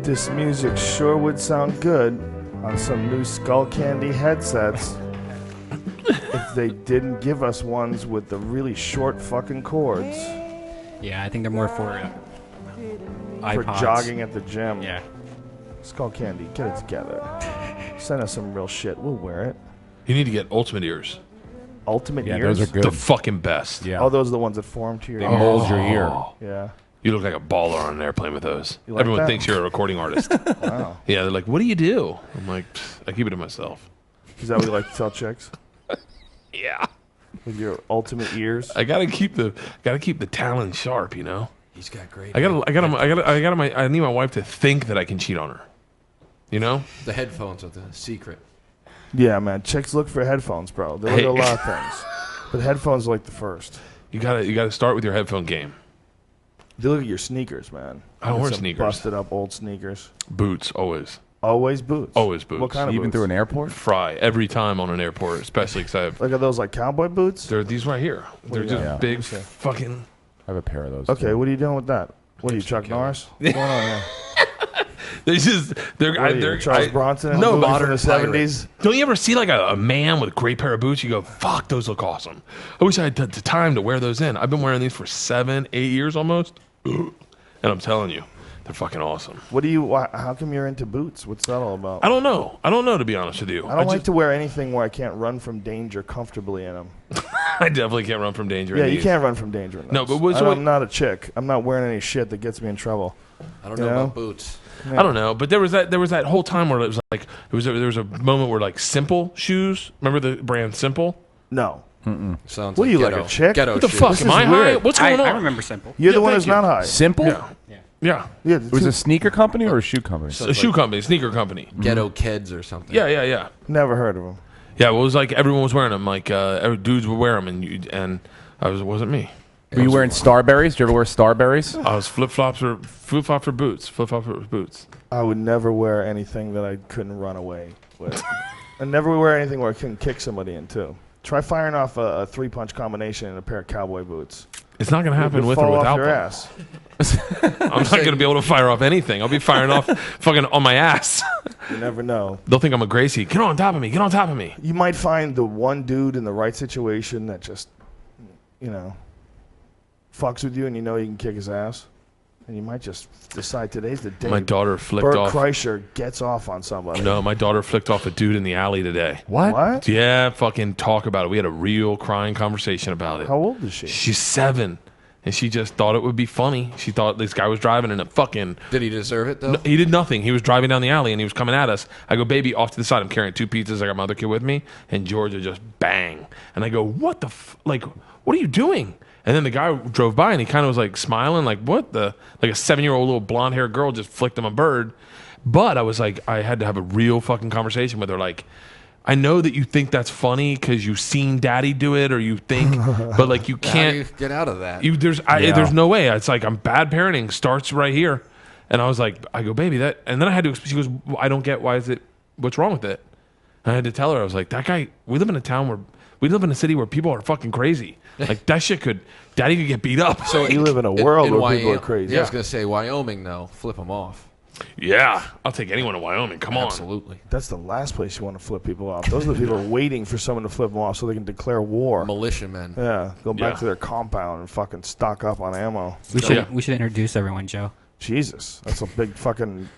This music sure would sound good on some new Skull Candy headsets if they didn't give us ones with the really short fucking cords Yeah, I think they're more for for iPods. jogging at the gym. Yeah. Skull Candy, get it together. Send us some real shit. We'll wear it. You need to get Ultimate Ears. Ultimate Yeah, ears? those are good. The fucking best. Yeah. Oh, those are the ones that form to your They ear. mold your ear. Yeah. You look like a baller on an airplane with those. You like Everyone that? thinks you're a recording artist. Wow. Yeah, they're like, what do you do? I'm like, I keep it to myself. Is that what you like to tell chicks? Yeah. With your ultimate ears? I gotta keep the talon sharp, you know. He's got great. I need my wife to think that I can cheat on her. You know? The headphones are the secret. Yeah, man. Chicks look for headphones, bro. They look at a lot of things. But headphones are like the first. You gotta start with your headphone game. They look at your sneakers, man. I don't wear Some sneakers. Busted up old sneakers. Boots, always. Always boots. Always boots. What kind of Even boots? through an airport? Fry every time on an airport, especially because Like are those like cowboy boots? they're these right here. They're do you just got? big Okay. fucking. I have a pair of those. Okay, too. what are you doing with that? What are you, Chuck Norris? What's going on here? They're What are you, Charles Bronson? in no, a movie modern from the pirate. 70s. Don't you ever see like a man with a great pair of boots? You go, fuck, those look awesome. I wish I had the time to wear those in. I've been wearing these for 7-8 years almost. And I'm telling you, they're fucking awesome. What do you? How come you're into boots? What's that all about? I don't know. I don't know, to be honest with you. I don't like to wear anything where I can't run from danger comfortably in them. I definitely can't run from danger. Yeah, in you these. can't run from danger in No, those. but what's- I'm not a chick. I'm not wearing any shit that gets me in trouble. I don't know know? about boots. I don't know, but there was that whole time where it was like there was a moment where like Simple shoes. Remember the brand Simple? No. Sounds What are you, ghetto, like a chick? Ghetto What the shit. fuck? This Am is I high? weird. What's going on? I remember Simple. You're the Yeah, one thank who's you. not high. Simple? Yeah. Yeah. Yeah, It was a sneaker company or a shoe company? A shoe company, sneaker company. Ghetto kids or something. Yeah. never heard of them. Yeah, well, it was like everyone was wearing them. Like every dudes would wear them, and it wasn't me. Were you wearing Starberries? Did you ever wear Starberries? I was flip flops for boots. Flip flops for boots. I would never wear anything that I couldn't run away with. I never wear anything where I couldn't kick somebody in too. Try firing off a 3-punch combination in a pair of cowboy boots. It's not gonna happen You'll with or fall off without your them. ass. I'm not gonna be able to fire off anything. I'll be firing off fucking on my ass. You never know. They'll think I'm a Gracie. Get on top of me. Get on top of me. You might find the one dude in the right situation that just, fucks with you and you know you can kick his ass. And you might just decide today's the day. My daughter flicked Bert off. Kreischer gets off on somebody. No, my daughter flicked off a dude in the alley today. What? Yeah, fucking talk about it. We had a real crying conversation about it. How old is she? She's 7, and she just thought it would be funny. She thought this guy was driving in a fucking. Did he deserve it though? No, he did nothing. He was driving down the alley and he was coming at us. I go, baby, off to the side. I'm carrying 2 pizzas. I got my other kid with me, and Georgia just bang. And I go, what the what are you doing? And then the guy drove by and he kind of was like smiling, like what the, like a 7-year-old little blonde haired girl just flicked him a bird. But I was like, I had to have a real fucking conversation with her. Like, I know that you think that's funny because you've seen daddy do it, or you think, but like you How do can't. you get out of that? There's no way. It's like I'm bad parenting starts right here. And I was like, I go, baby, that. And then I had to. She goes, well, I don't get why is it. What's wrong with it? And I had to tell her. I was like, that guy. We live in a city where people are fucking crazy. Like that shit daddy could get beat up. So you live in a world where people are Wyoming. crazy. Yeah, I was gonna say Wyoming though. Flip them off. Yeah, I'll take anyone in Wyoming. Come on. Absolutely. That's the last place you want to flip people off. Those are the people waiting for someone to flip them off so they can declare war. Militiamen. Yeah, go back Yeah. to their compound and fucking stock up on ammo. We should introduce everyone, Joe. Jesus, that's a big fucking...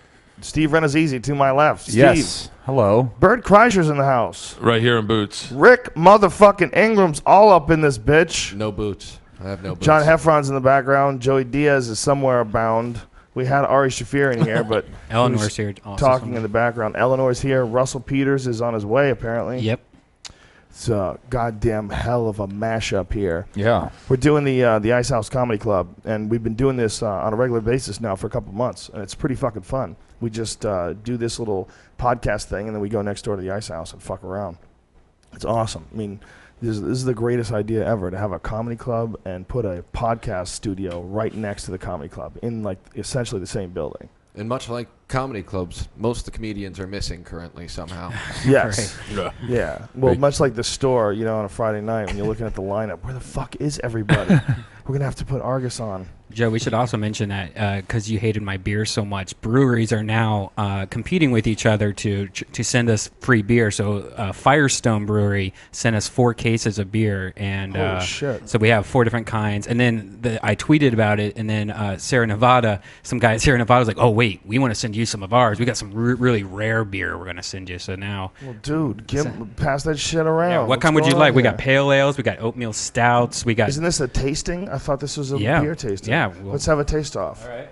Steve Rannazzisi to my left. Steve. Yes. Hello. Bert Kreischer's in the house. Right here in Boots. Rick motherfucking Ingram's all up in this bitch. No boots. I have no boots. John Heffron's in the background. Joey Diaz is somewhere abound. We had Ari Shafir in here, but Eleanor's who's here. Also talking somewhere. in the background. Eleanor's here. Russell Peters is on his way, apparently. Yep. It's a goddamn hell of a mashup here. Yeah. We're doing the Ice House Comedy Club, and we've been doing this on a regular basis now for a couple months, and it's pretty fucking fun. We just do this little podcast thing, and then we go next door to the Ice House and fuck around. It's awesome. I mean, this is the greatest idea ever, to have a comedy club and put a podcast studio right next to the comedy club in like essentially the same building. And much like comedy clubs, most of the comedians are missing currently somehow. Yes. Yeah. Yeah. Well, much like the store, on a Friday night when you're looking at the lineup, where the fuck is everybody? We're going to have to put Argus on. Joe, we should also mention that because you hated my beer so much, breweries are now competing with each other to send us free beer. So Firestone Brewery sent us 4 cases of beer, and Holy shit. so we have 4 different kinds. And then I tweeted about it, and then Sierra Nevada, some guy at Sierra Nevada was like, "Oh wait, we want to send you some of ours. We got some really rare beer we're gonna send you." So now, Well, dude, pass that shit around. yeah, what What's kind would you going like? on We here? got pale ales, we got oatmeal stouts, we got. Isn't this a tasting? I thought this was a Yeah. beer tasting. Yeah, well- Let's have a taste off. All right.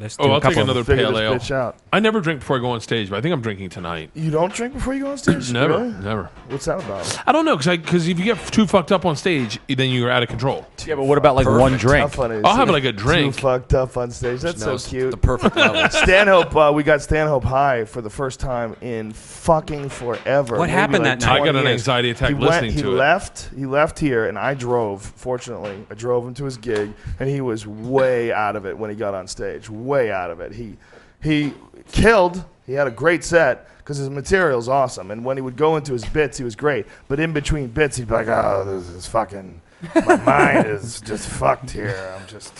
Let's Oh, do a I'll take couple of- another Figure pale this ale. bitch out. I never drink before I go on stage, but I think I'm drinking tonight. You don't drink before you go on stage? Never, Really? never. What's that about? I don't know, because if you get too fucked up on stage, then you're out of control. Yeah, but what about like one drink? Tough on it. I'll have like a drink. Too fucked up on stage. That's so Knows cute. The perfect level. Stanhope, we got Stanhope High for the first time in fucking forever. What Maybe happened like that night? I got 20 an years. anxiety attack He listening to it. He left here, and I drove. Fortunately, I drove him to his gig, and he was way out of it when he got on stage. Way out of it. He killed. He had a great set because his material's awesome. And when he would go into his bits, he was great. But in between bits, he'd be like, "Oh, this is fucking. My mind is just fucked here. I'm just."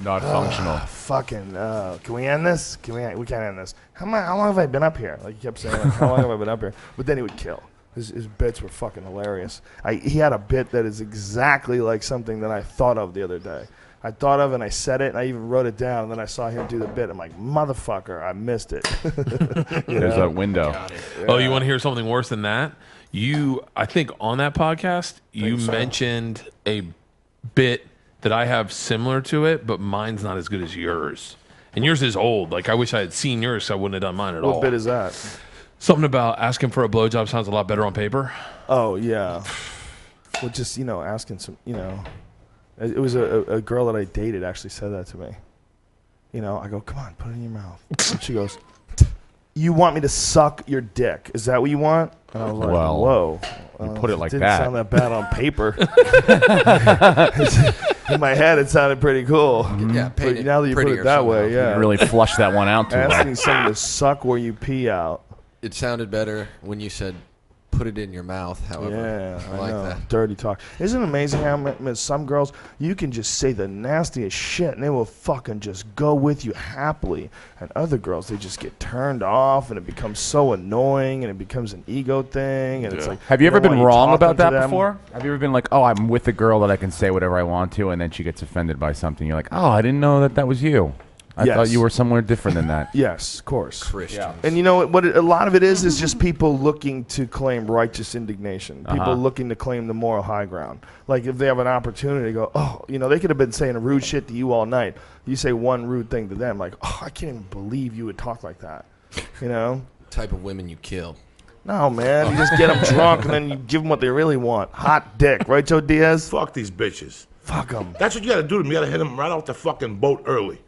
Not functional. Fucking, can we end this? We can't end this. How long have I been up here? Like, he kept saying, like, how long have I been up here? But then he would kill. His bits were fucking hilarious. He had a bit that is exactly like something that I thought of the other day. I thought of and I said it and I even wrote it down. And then I saw him do the bit. I'm like, motherfucker, I missed it. There's a window. Oh, you want to hear something worse than that? I think on that podcast, you mentioned a bit that I have similar to it, but mine's not as good as yours. And yours is old. Like, I wish I had seen yours, so I wouldn't have done mine at all. What bit is that? Something about asking for a blowjob sounds a lot better on paper. Oh, yeah. Well, just, asking some, It was a girl that I dated actually said that to me. I go, come on, put it in your mouth. And she goes, you want me to suck your dick? Is that what you want? And I was like, Well, whoa. you put it like didn't that. sound that bad on paper. In my head, it sounded pretty cool. Yeah, But paint it now that you put prettier it that somehow. way, yeah. You really flush that one out too well. Asking someone to suck where you pee out. It sounded better when you said, "Put it in your mouth." However, Yeah, I like know. that. Dirty talk. Isn't it amazing how some girls, you can just say the nastiest shit and they will fucking just go with you happily. And other girls, they just get turned off and it becomes so annoying and it becomes an ego thing. And it's like, Have you ever don't been want wrong talking about to that them. before? Have you ever been like, oh, I'm with a girl that I can say whatever I want to, and then she gets offended by something? You're like, oh, I didn't know that was you. I Yes. thought you were somewhere different than that. Yes, of course. Christians. And you know what? A lot of it is just people looking to claim righteous indignation. People looking to claim the moral high ground. Like if they have an opportunity to go, oh, they could have been saying a rude shit to you all night. You say one rude thing to them, like, oh, I can't even believe you would talk like that. Type of women you kill. No, man. You just get them drunk and then you give them what they really want. Hot dick, right, Joe Diaz? Fuck these bitches. Fuck them. That's what you gotta do to them. You gotta hit them right off the fucking boat early.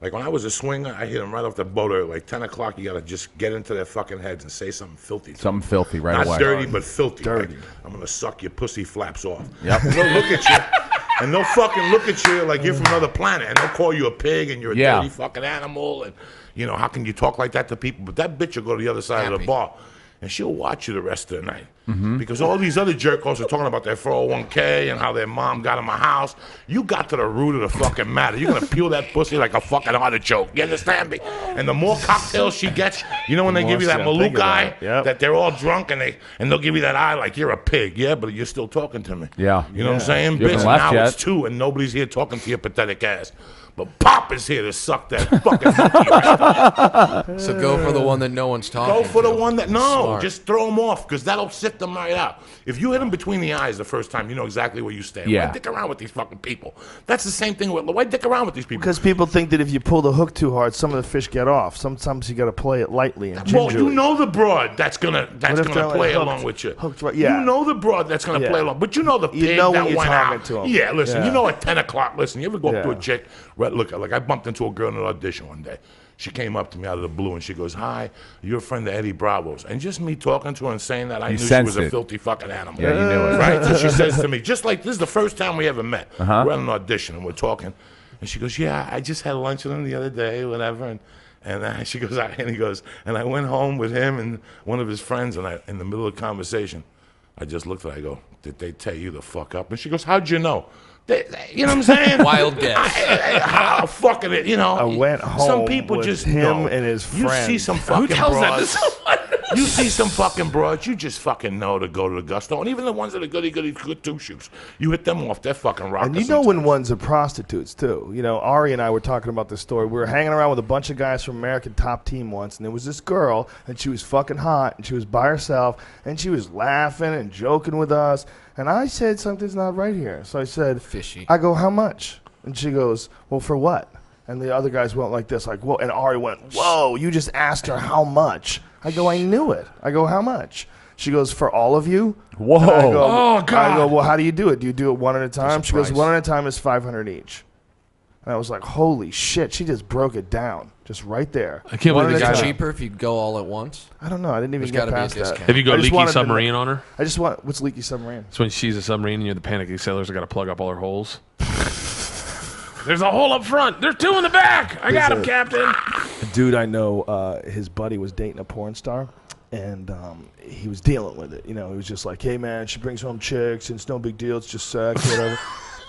Like when I was a swinger, I hit them right off the boat early. Like 10 o'clock, you gotta just get into their fucking heads and say something filthy. to Something them. filthy right Not away. dirty, but filthy. Dirty. Like, I'm gonna suck your pussy flaps off. Yep. And they'll look at you, and they'll fucking look at you like you're from another planet, and they'll call you a pig and you're a Yeah. dirty fucking animal, and how can you talk like that to people? But that bitch will go to the other side of the Happy. bar, and she'll watch you the rest of the night. Because all these other jerk-offs are talking about their 401k and how their mom got them a house. You got to the root of the fucking matter. You're going to peel that pussy like a fucking artichoke. You understand me? And the more cocktails she gets, when they give you that More shit, Maluk think about eye, it. Yep. that they're all drunk and they'll give you that eye like you're a pig. Yeah, but you're still talking to me. Yeah. You know what I'm saying? You haven't Bitch, left now yet. it's 2 and nobody's here talking to your pathetic ass. But Pop is here to suck that fucking monkey right now. So go for the one that no one's talking Go for the to. one that Smart. just throw them off because that'll sit them right out. If you hit them between the eyes the first time, you know exactly where you stand. Yeah. Why dick around with these fucking people? That's the same thing. Why dick around with these people? Because people think that if you pull the hook too hard, some of the fish get off. Sometimes you got to play it lightly and Well, gingerly. you know the broad that's gonna if they're, play like, along with you. hooked right- yeah. You know the broad that's gonna Yeah. play along, but you know the You pig know that when you're went talking out. to 'em. Yeah, listen. Yeah. You know at 10 o'clock. Listen, you ever go up to a Yeah. chick? Right, look, like I bumped into a girl in an audition one day. She came up to me out of the blue and she goes, "Hi, you're a friend of Eddie Bravo's." And just me talking to her and saying that, I You knew she sensed was a it. filthy fucking animal. Yeah, you knew it. Right? So she says to me, just like this is the first time we ever met. Uh-huh. We're at an audition and we're talking. And she goes, "Yeah, I just had lunch with him the other day, whatever." And she goes, and he goes, "And I went home with him and one of his friends, and in the middle of the conversation, I just looked at her, I go, 'Did they tear you the fuck up?' And she goes, 'How'd you know?' You know what I'm saying? Wild guess. How fucking it, you know. I went home Some people with just him know. and his You friend. see some fucking Who tells that to broads. someone? You see some fucking broads, you just fucking know to go to the gusto. And even the ones that are good two shoes, you hit them off, they're fucking rockers. And you know when ones are prostitutes, too. You know, Ari and I were talking about this story. We were hanging around with a bunch of guys from American Top Team once, and there was this girl, and she was fucking hot, and she was by herself, and she was laughing and joking with us. And I said, something's not right here. So I said, Fishy. I go, how much? And she goes, well, for what? And the other guys went like this, like, whoa. And Ari went, whoa, you just asked her how much. I go, I knew it. I go, how much? She goes, for all of you? Whoa. And I go, Oh, God. I go, well, how do you do it? Do you do it one at a time? She goes, price. one at a time is $500 each. And I was like, holy shit. She just broke it down. Just right there. I can't One believe at the a guy- time. Cheaper if you go all at once. I don't know. I didn't even There's get gotta be a past that. discount. Have you go I just leaky wanted to know- submarine on her? I just want, what's leaky submarine? It's when she's a submarine and you're the panicky sailors that got to plug up all her holes. There's a hole up front. There's two in the back. I got him, Captain. A dude I know, his buddy was dating a porn star, and he was dealing with it. You know, he was just like, hey, man, she brings home chicks, and it's no big deal. It's just sex, whatever.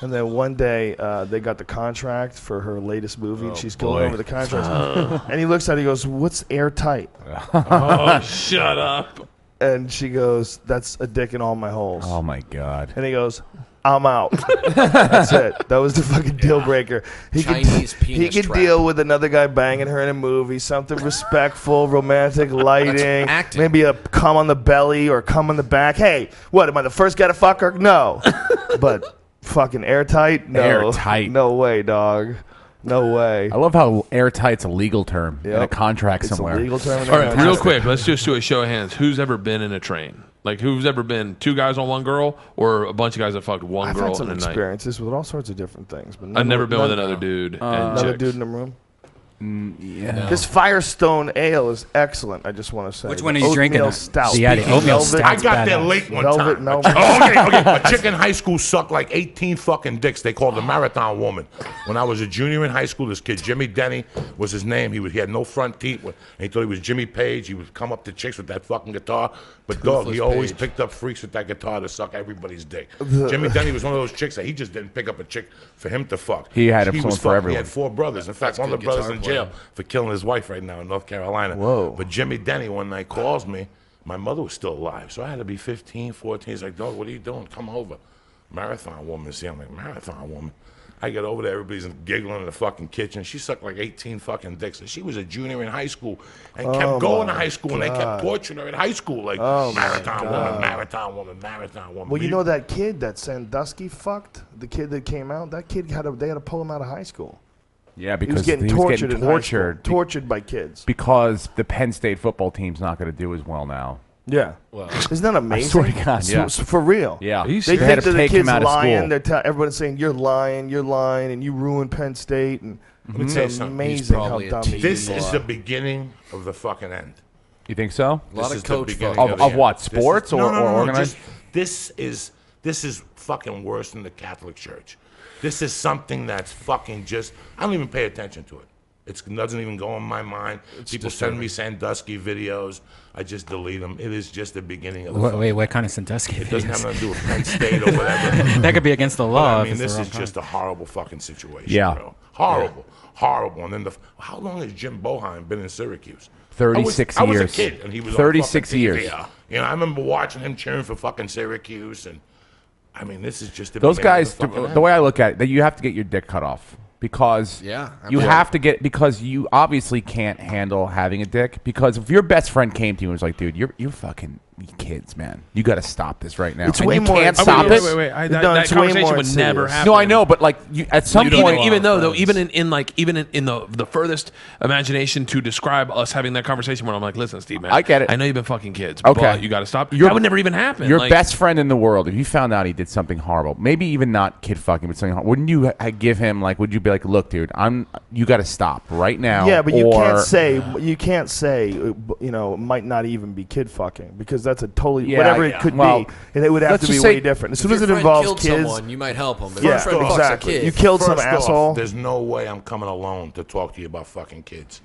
And then one day, they got the contract for her latest movie, and she's going boy. over the contract. And he looks at it, he goes, what's airtight? Oh, shut up. And she goes, that's a dick in all my holes. Oh my God. And he goes, I'm out. That's it. That was the fucking deal breaker. He Chinese could, penis he could trap. deal with another guy banging her in a movie, something respectful, romantic lighting, acting. maybe a cum on the belly or cum on the back. Hey, what, am I the first guy to fuck her? No. But fucking airtight? No. Airtight. No way, dog. No way. I love how airtight's a legal term in a Yep. contract It's somewhere. a legal term. in All right, America. real quick, let's just do a show of hands. Who's ever been in a train? Like, who's ever been two guys on one girl or a bunch of guys that fucked one I've girl had some in a night? experiences with all sorts of different things. But I've never been with none- another dude. and Another chicks. dude in the room. Yeah. This Firestone Ale is excellent. I just want to say. Which one are The you drinking? Oatmeal Stout. Yeah, the oatmeal Velvet- stout. I got bad. there late one Velvet, time. no. Okay. A chick in high school sucked like 18 fucking dicks. They called the Marathon Woman. When I was a junior in high school, this kid, Jimmy Denny, was his name. He had no front teeth. And he thought he was Jimmy Page. He would come up to chicks with that fucking guitar. But dog, he Toothless always Page. picked up freaks with that guitar to suck everybody's dick. Jimmy Denny was one of those chicks that he just didn't pick up a chick for him to fuck. He had was someone for fucking- everyone. He had 4 brothers. In fact, one of the good brothers in guitar jail player. for killing his wife right now in North Carolina. Whoa. But Jimmy Denny one night calls me. My mother was still alive, so I had to be 15, 14. He's like, dog, what are you doing? Come over. Marathon Woman. See, I'm like, Marathon Woman. I get over there, everybody's giggling in the fucking kitchen. She sucked like 18 fucking dicks. And she was a junior in high school and kept going to high school, and they kept torturing her in high school. Like, Marathon Woman, Marathon Woman, Marathon Woman. Well, you know that kid that Sandusky fucked? The kid that came out? That kid they had to pull him out of high school. Yeah, He because was getting he was tortured getting in high school. tortured Tortured by kids. because the Penn State football team's not going to do as well now. Yeah. Isn't that amazing? swear to God, yeah. For real. Yeah, Are you They serious? They had think to that the take him kid's out of lying. school. Everyone's saying, you're lying, and you ruined Penn State. And Let me tell you it's something. amazing how probably a dumb team. these This people is are. the beginning of the fucking end. You think so? A lot This of is the coach beginning fuck. the Of end. what? This is- Sports or organized? This is fucking worse than the Catholic Church. This is something that's fucking just. I don't even pay attention to it. It doesn't even go in my mind. People send me Sandusky videos. I just delete them. It is just the beginning of the. Wait, what kind of Sandusky? It doesn't have nothing to do with Penn State or whatever. That could be against the But, law. I if mean, it's the this wrong is just kind. a horrible fucking situation. Yeah. Bro. Horrible, horrible. And then how long has Jim Boheim been in Syracuse? 36 I was years. a kid, and he was 36 on fucking years. TV. You know, I remember watching him cheering for fucking Syracuse, and I mean, this is just the Those beginning of guys, the fucking the end. way I look at it, that you have to get your dick cut off because Yeah, you absolutely. have to get because you obviously can't handle having a dick because if your best friend came to you and was like, dude, you're fucking kids, man. You got to stop this right now. It's and way you more can't insidious. stop it. That, No, that it's way conversation more would never insidious. happen. No, I know, but like you, at some Even, point, even though friends. even in the furthest imagination to describe us having that conversation when I'm like, listen, Steve, man, I get it. I know you've been fucking kids, Okay. but you got to stop. Your- That would never even happen. your Like, best friend in the world, if you found out he did something horrible, maybe even not kid fucking, but something horrible, wouldn't you give him like? Would you be like, look, dude, you got to stop right now? Yeah, but you or- can't say it might not even be kid fucking because that's a totally Yeah, whatever yeah. it could Well, be, and it would have let's to be just way say- different. As If soon as your it friend involves killed kids, someone, you might help him. But yeah, if your friend fucks exactly. a kid, You killed some First off, asshole. there's no way I'm coming alone to talk to you about fucking kids.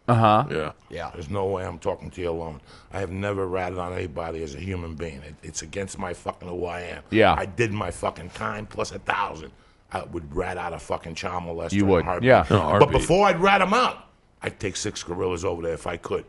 yeah. yeah. There's no way I'm talking to you alone. I have never ratted on anybody as a human being. It's against my fucking who I am. Yeah. I did my fucking time plus 1,000. I would rat out a fucking child molester. You in a would, heartbeat. yeah. No, But heartbeat. before I'd rat them out, I'd take 6 gorillas over there if I could.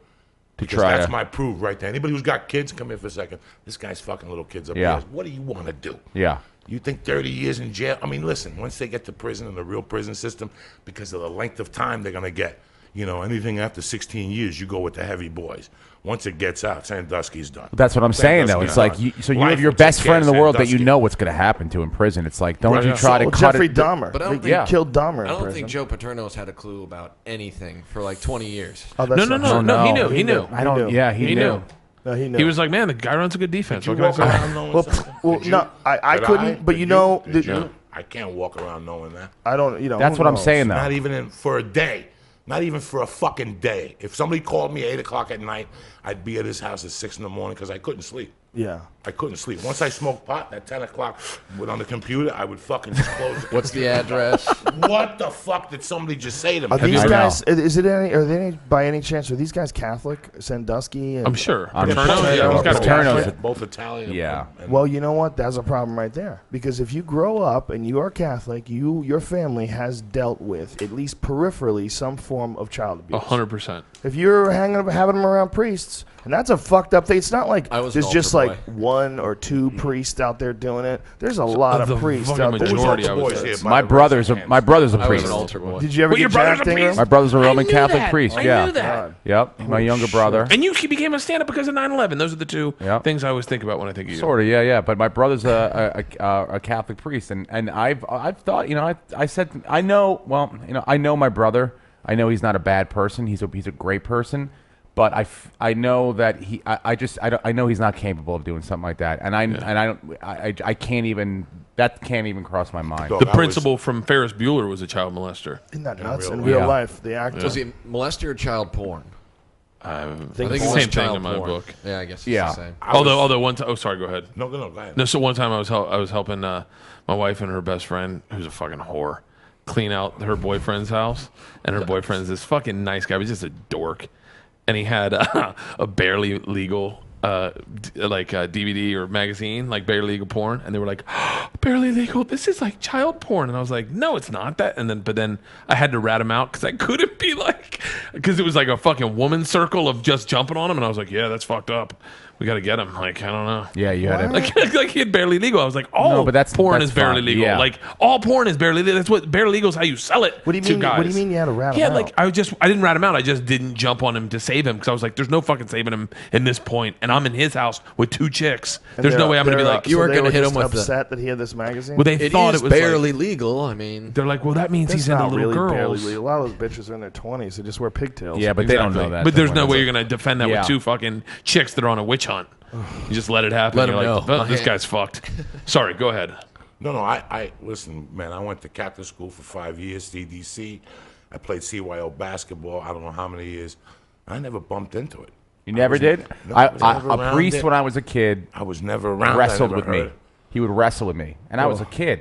Because try that's to- my proof right there. Anybody who's got kids, come here for a second. This guy's fucking little kids up Yeah. here. What do you want to do? Yeah. You think 30 years in jail? I mean, listen, once they get to prison in the real prison system, because of the length of time they're going to get, anything after 16 years, you go with the heavy boys. Once it gets out, Sandusky's done. That's what I'm saying, though. Sandusky's It's like, done. so you Life have your will take best care friend in of the world that you Sandusky. know what's going to happen to in prison. It's like, don't Right. you try to Well, cut Jeffrey it. Dahmer. But I don't They think- killed Dahmer. I don't in think prison. Joe Paterno's had a clue about anything for like 20 years. Oh, that's No. not true. No, he knew. He knew. I don't. knew. Yeah, he He knew. knew. No, he knew. He was like, man, the guy runs a good defense. You What can I walk say? around knowing well, something? well, Did you? no, I Did couldn't. But Did you know, Did the- you? I can't walk around knowing that. I don't. That's who what I'm knows? saying, though. Not even for a day. Not even for a fucking day. If somebody called me 8 o'clock at night, I'd be at his house at 6 in the morning because I couldn't sleep. Yeah. I couldn't sleep. Once I smoked pot at 10 o'clock on the computer, I would fucking just close it. What's the address? What the fuck did somebody just say to me? Are these I know. guys? Is it any? Are they any, by any chance? Are these guys Catholic? Sandusky? And, I'm sure. I'm Paterno, sure. yeah, he's got a Paterno's Catholic. both Italian. Yeah. and- Well, you know what? That's a problem right there. Because if you grow up and you are Catholic, your family has dealt with, at least peripherally, some form of child abuse. 100%. If you're having them around priests, and that's a fucked up thing. It's not like I was an there's just altar like boy. one or two priests out there doing it. There's a lot the of priests fucking out there. Who's majority, all I the would boys say. here? by My the brother's raise a of my hands? brother's a I was priest. an altar boy. Did you ever Well, your get brother's jacked, a Ingram? priest? My brother's a I Roman knew Catholic that. priest. I Yeah. knew that. Yep. My younger brother. And he became a stand-up because of 9/11. Those are the two Yep. things I always think about when I think of you. Sort of, yeah. But my brother's a Catholic priest, and I've thought, I said I know. Well, I know my brother. I know he's not a bad person. He's a great person. But I know that I know he's not capable of doing something like that, and I can't even cross my mind. Dog, The I was- principal from Ferris Bueller was a child molester. Isn't that nuts? real In life. real Yeah. life, the actor. Was he molester or child porn? I think it was same thing child in my porn. book. Yeah, I guess it's Yeah. the same. I was- Although one time, oh sorry, go ahead. No, go ahead. No, so one time I was helping my wife and her best friend, who's a fucking whore, clean out her boyfriend's house, and her boyfriend's this fucking nice guy, but just a dork, and he had a barely legal DVD or magazine, like barely legal porn, and they were like, barely legal, this is like child porn, and I was like, no, it's not that, but then I had to rat him out because I couldn't be like, because it was like a fucking woman circle of just jumping on him, and I was like, yeah, that's fucked up. We got to get him. Like, I don't know. Yeah, you had it. Like he had barely legal. I was like, all No, but that's- porn that's is barely fine. legal. Yeah. Like all porn is barely legal. That's what barely legal is how you sell it. What do you to mean? Guys. What do you mean you had to rat him Yeah, out? like I didn't rat him out. I just didn't jump on him to save him because I was like, there's no fucking saving him in this point. And I'm in his house with 2 chicks. And There's no way I'm gonna be they're, like, You weren't they gonna were hit just him with the- upset that he had this magazine. well, they It thought is it was barely like, legal. I mean, they're like, well, that means That's he's into not little really barely girls. legal. A lot of those bitches are in their 20s. They just wear pigtails. Yeah, but they don't know Exactly. that. But there's no That's way a- you're gonna defend that Yeah. with 2 fucking chicks that are on a witch hunt. You just let it happen. Let You're 'em like, know. "Oh, this guy's fucked. Sorry, go ahead. No, I listen, man. I went to Catholic school for 5 years, CDC. I played CYO basketball. I don't know how many years. I never bumped into it. You never did? No, I was never A around priest it. when I was a kid I was never around. wrestled I with never me. heard it. He would wrestle with me, and I was a Oh. kid.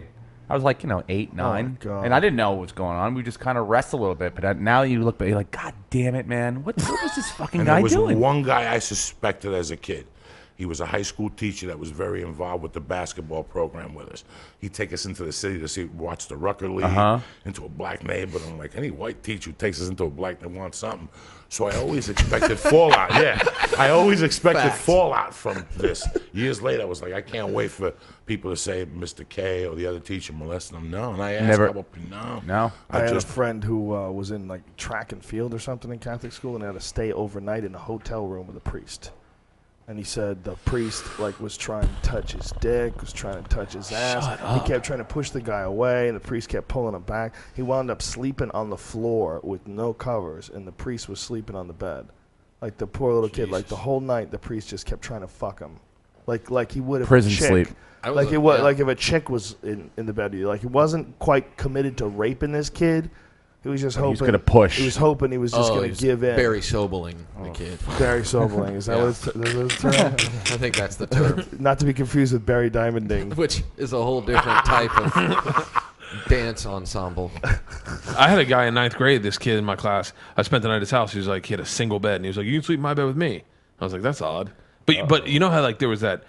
I was like, 8, 9, God. and I didn't know what was going on. We just kind of wrestled a little bit. But now you look back, you're like, God damn it, man! What was this fucking And guy there was doing? one guy I suspected as a kid. He was a high school teacher that was very involved with the basketball program with us. He'd take us into the city to watch the Rucker League, into a black neighborhood. I'm like, any white teacher who takes us into a black, they want something. So I always expected fallout. Yeah, I always expected Fact. fallout from this. Years later, I was like, I can't wait for people to say Mr. K or the other teacher molested him. No, and I asked, Never. no. I I had just a friend who was in like track and field or something in Catholic school, and had to stay overnight in a hotel room with a priest. And he said the priest was trying to touch his dick, was trying to touch his ass. He kept trying to push the guy away, and the priest kept pulling him back. He wound up sleeping on the floor with no covers, and the priest was sleeping on the bed. Like the poor little kid, like the whole night, the priest just kept trying to fuck him, like he would if Prison a chick, sleep. I was like a- it was yeah. like if a chick was in the bed with you, like he wasn't quite committed to raping this kid. He was just hoping was gonna push. He was hoping he was just going he to give in. Barry Sobling, the kid. Barry Sobling. Is that Yeah. what it's the term? I think that's the term, Not to be confused with Barry Diamonding. which is a whole different type of dance ensemble. I had a guy in 9th grade, this kid in my class. I spent the night at his house. He was like, he had a single bed, and he was like, you can sleep in my bed with me. I was like, that's odd. But you know how like there was that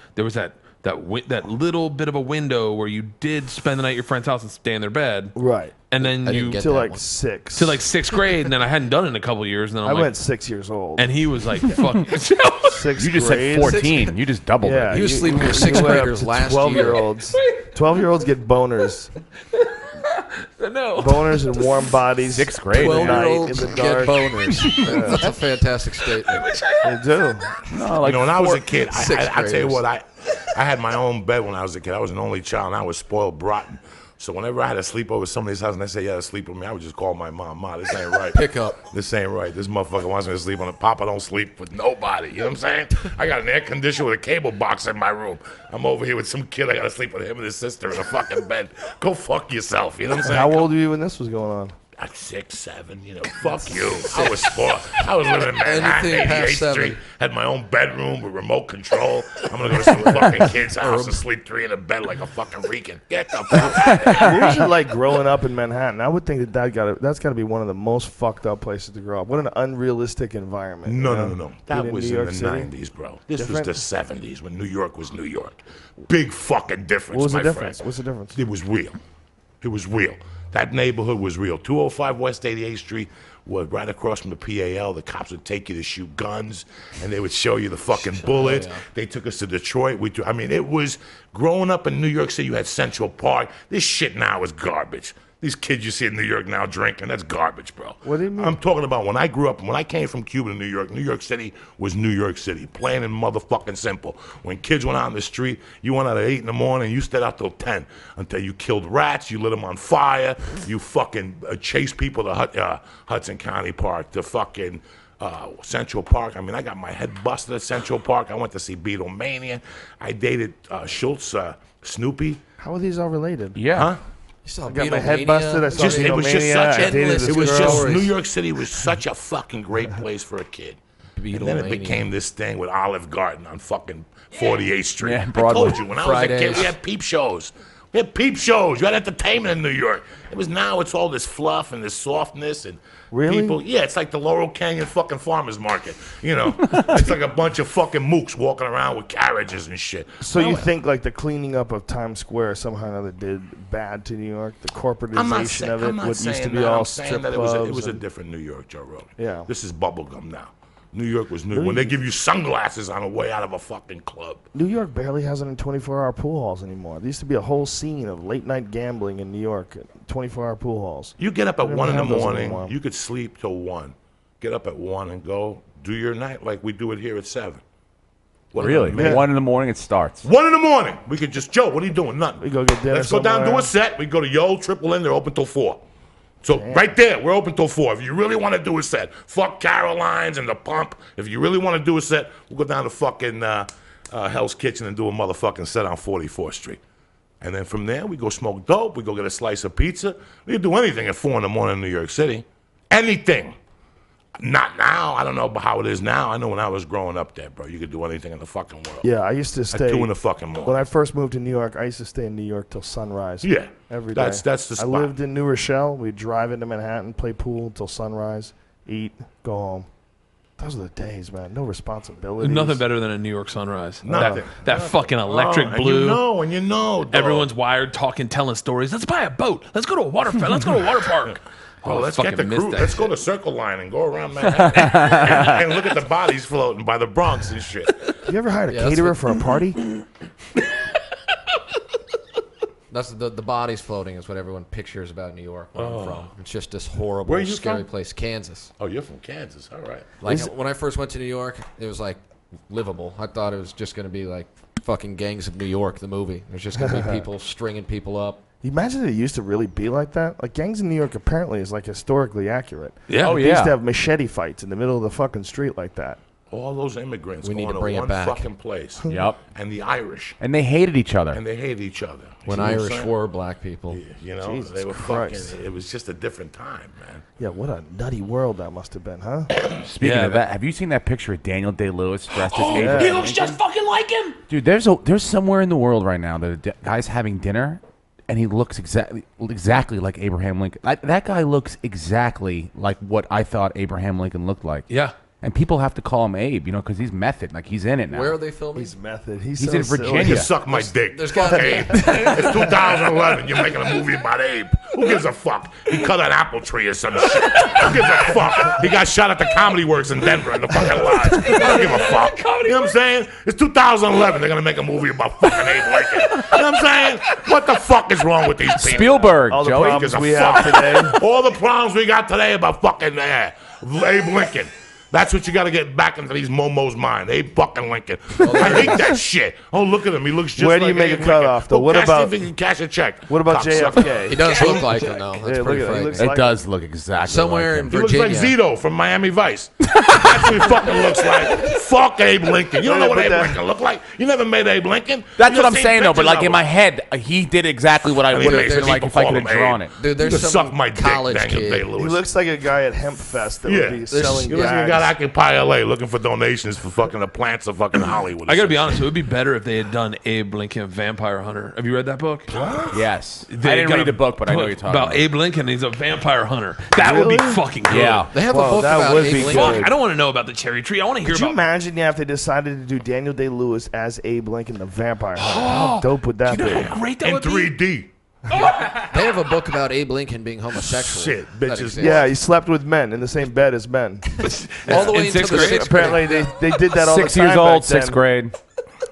that little bit of a window where you did spend the night at your friend's house and stay in their bed, Right. and then I you didn't get To that like one. 6. to like 6th grade, and then I hadn't done it in a couple of years, and then I I'm like, went 6 years old. and he was like, "Fuck." Sixth You just grade. said 14. You just doubled Yeah, it. He was sleeping with you 6th went up graders to last 12-year-olds. 12-year-olds get boners. No. Boners and warm bodies. 6th grade. Twelve- man. 12-year-olds in the get dark. boners. That's a fantastic statement. They do. No, like You know, when I was a kid, I sixth tell you graders. what, I had my own bed when I was a kid. I was an only child, and I was spoiled rotten. So whenever I had to sleep over somebody's house and they say, "Yeah, sleep with me," I would just call my mom. "Ma, this ain't right. Pick up. This ain't right. This motherfucker wants me to sleep on it. Papa don't sleep with nobody." You know what I'm saying? I got an air conditioner with a cable box in my room. I'm over here with some kid. I got to sleep with him and his sister in a fucking bed. Go fuck yourself. You know what I'm saying? How old were you when this was going on? At 6, 7, fuck you. I was spoiled. I was living in Manhattan, Anything past 88th 7. Street. Had my own bedroom with remote control. I'm gonna go to some fucking kid's house and sleep 3 in a bed like a fucking Rican. Get the fuck out of here. What was it like growing up in Manhattan? I would think that's got to be one of the most fucked up places to grow up. What an unrealistic environment. No, you no, know? no, no. That Being was New in York the City? 90s, bro. This Different? was the 70s when New York was New York. Big fucking difference, What was my the difference? friend. What's the difference? It was real. It was real. That neighborhood was real. 205 West 88th Street was right across from the PAL. The cops would take you to shoot guns, and they would show you the fucking bullets. They took us to Detroit. I mean, it was growing up in New York City. You had Central Park. This shit now is garbage. These kids you see in New York now drinking, that's garbage, bro. What do you mean? I'm talking about when I grew up, when I came from Cuba to New York City was New York City. Plain and motherfucking simple. When kids went out in the street, you went out at 8 in the morning, you stayed out till 10 until you killed rats, you lit them on fire, you fucking chased people to Hudson County Park, to fucking Central Park. I mean, I got my head busted at Central Park. I went to see Beatlemania. I dated Schultz, Snoopy. How are these all related? Yeah. Huh? You saw Got my Beatlemania. head busted. I saw Just, it was just Beatlemania. such I a, dated endless- this it was girl. just, stories. New York City was such a fucking great place for a kid. And then it Beatlemania. became this thing with Olive Garden on fucking 48th Street. Yeah, I Broadway. told you, when I was a kid, Fridays. we had peep shows. We had peep shows. You had entertainment in New York. It was now it's all this fluff and this softness and Really? people. Yeah, it's like the Laurel Canyon fucking farmers market. You know, it's like a bunch of fucking mooks walking around with carriages and shit. So you Well, think like the cleaning up of Times Square somehow or another did bad to New York? The I'm not, corporatization of it, I'm not what saying used to be that. all I'm saying strip that clubs. it was a and- different New York, Joe Rogan. Yeah. This is bubblegum now. New York was new. When they give you sunglasses on the way out of a fucking club. New York barely has any 24-hour pool halls anymore. There used to be a whole scene of late-night gambling in New York, 24-hour pool halls. You get up at They don't 1 in the have those morning. anymore. You could sleep till 1. Get up at 1 and go do your night like we do it here at 7. What Really? Yeah. 1 in the morning it starts. 1 in the morning. We could just, Joe, what are you doing? Nothing. We go get dinner Let's go down to somewhere. a set. We go to Yo, Triple N. They're open till 4. So right there, we're open till 4. If you really want to do a set, fuck Caroline's and the Pump. If you really want to do a set, we'll go down to fucking Hell's Kitchen and do a motherfucking set on 44th Street. And then from there, we go smoke dope. We go get a slice of pizza. We can do anything at 4 in the morning in New York City. Anything. Not now. I don't know how it is now. I know when I was growing up there, bro, you could do anything in the fucking world. Yeah, I used to At stay. 2 in the fucking morning. When I first moved to New York, I used to stay in New York till sunrise. Yeah. Every day. That's the spot. I lived in New Rochelle. We'd drive into Manhattan, play pool till sunrise, eat, go home. Those are the days, man. No responsibilities. Nothing better than a New York sunrise. Nothing. That fucking electric Oh, blue. And you know, dog. Everyone's wired, talking, telling stories. Let's buy a boat. Let's go to a water. Let's go to a water park. Oh, I let's get the fucking missed crew. that Let's go shit. to Circle Line and go around Manhattan and look at the bodies floating by the Bronx and shit. You ever hired a Yeah, that's caterer what- for a party? That's the bodies floating is what everyone pictures about New York where I'm from. It's just this horrible, Where are you scary from? place. Kansas. Oh, you're from Kansas. All right. Like when I first went to New York, it was like livable. I thought it was just going to be like fucking Gangs of New York, the movie. There's just going to be people stringing people up. Imagine it used to really be like that. Like Gangs in New York apparently is like historically accurate. Yeah. Oh, They used yeah. to have machete fights in the middle of the fucking street like that. All those immigrants We need going to bring it one back. fucking place. Yep. And the Irish. And they hated each other. And they hate each other. You When see what I'm Irish saying? were black people. You know, Jesus they were Christ. fucking. It was just a different time, man. Yeah, what a nutty world that must have been, huh? Speaking Yeah, of that, have you seen that picture of Daniel Day-Lewis dressed as Oh, Abraham? he looks just fucking like him. Dude, there's somewhere in the world right now that a guy's having dinner, and he looks exactly like Abraham Lincoln. That guy looks exactly like what I thought Abraham Lincoln looked like. Yeah. And people have to call him Abe, you know, because he's method. Like, he's in it now. Where are they filming? He's method. He's He's so in silly. Virginia. You suck my dick. There's Fuck gotta be- Abe. It's 2011. You're making a movie about Abe. Who gives a fuck? He cut an apple tree or some shit. Who gives a fuck? He got shot at the Comedy Works in Denver in the fucking lodge. I don't give a fuck. You know what I'm saying? It's 2011. They're going to make a movie about fucking Abe Lincoln. You know what I'm saying? What the fuck is wrong with these people? Spielberg, All the Joey. problems Gives a we fuck. have today. All the problems we got today about fucking Abe Lincoln. That's what you got to get back into these momos' mind. Abe fucking Lincoln. I hate that shit. Oh, look at him. He looks just Where do like you make Abe a cutoff, Lincoln. though? Well, What cash about- if he can cash a check? What about Cocksucker. JFK? He does look like him, though. That's Yeah, look pretty at it. He frightening. looks It like does look exactly Somewhere like in He looks Virginia. like Zito from Miami Vice. That's what he fucking looks like. Fuck Abe Lincoln. You don't know what But Abe that- Lincoln looked like. You never met Abe Lincoln. That's You what I'm just saying, seen though. But pictures like of in my him. head, he did exactly what I And would he have makes done. Like people if I call could have him drawn Abe. it. Dude, there's You can some suck my dick, college Daniel kid. Day-Lewis. He looks like a guy at Hemp Fest that Yeah. would be selling He looks like a gags. guy that Occupy LA looking for donations for fucking the plants of fucking Hollywood. I gotta be honest. It would be better if they had done Abe Lincoln Vampire Hunter. Have you read that book? Yes. I They didn't got read a the book, but I know you're talking about Abe Lincoln. He's a vampire hunter. That would Really? be fucking good. Yeah. They have Well, a book that about would Abe be Lincoln. Fuck, good. I don't want to know about the cherry tree. I want to hear Could you about. imagine if they decided to do Daniel Day-Lewis as Abe Lincoln, the vampire hunter? How dope would that You know be? how great that in would be. 3D. They have a book about Abe Lincoln being homosexual. Shit, That bitches. exists. Yeah, he slept with men in the same bed as men. All the way In into sixth the grade? sixth Apparently, grade. they did that all 6 the time. years old, back sixth then grade.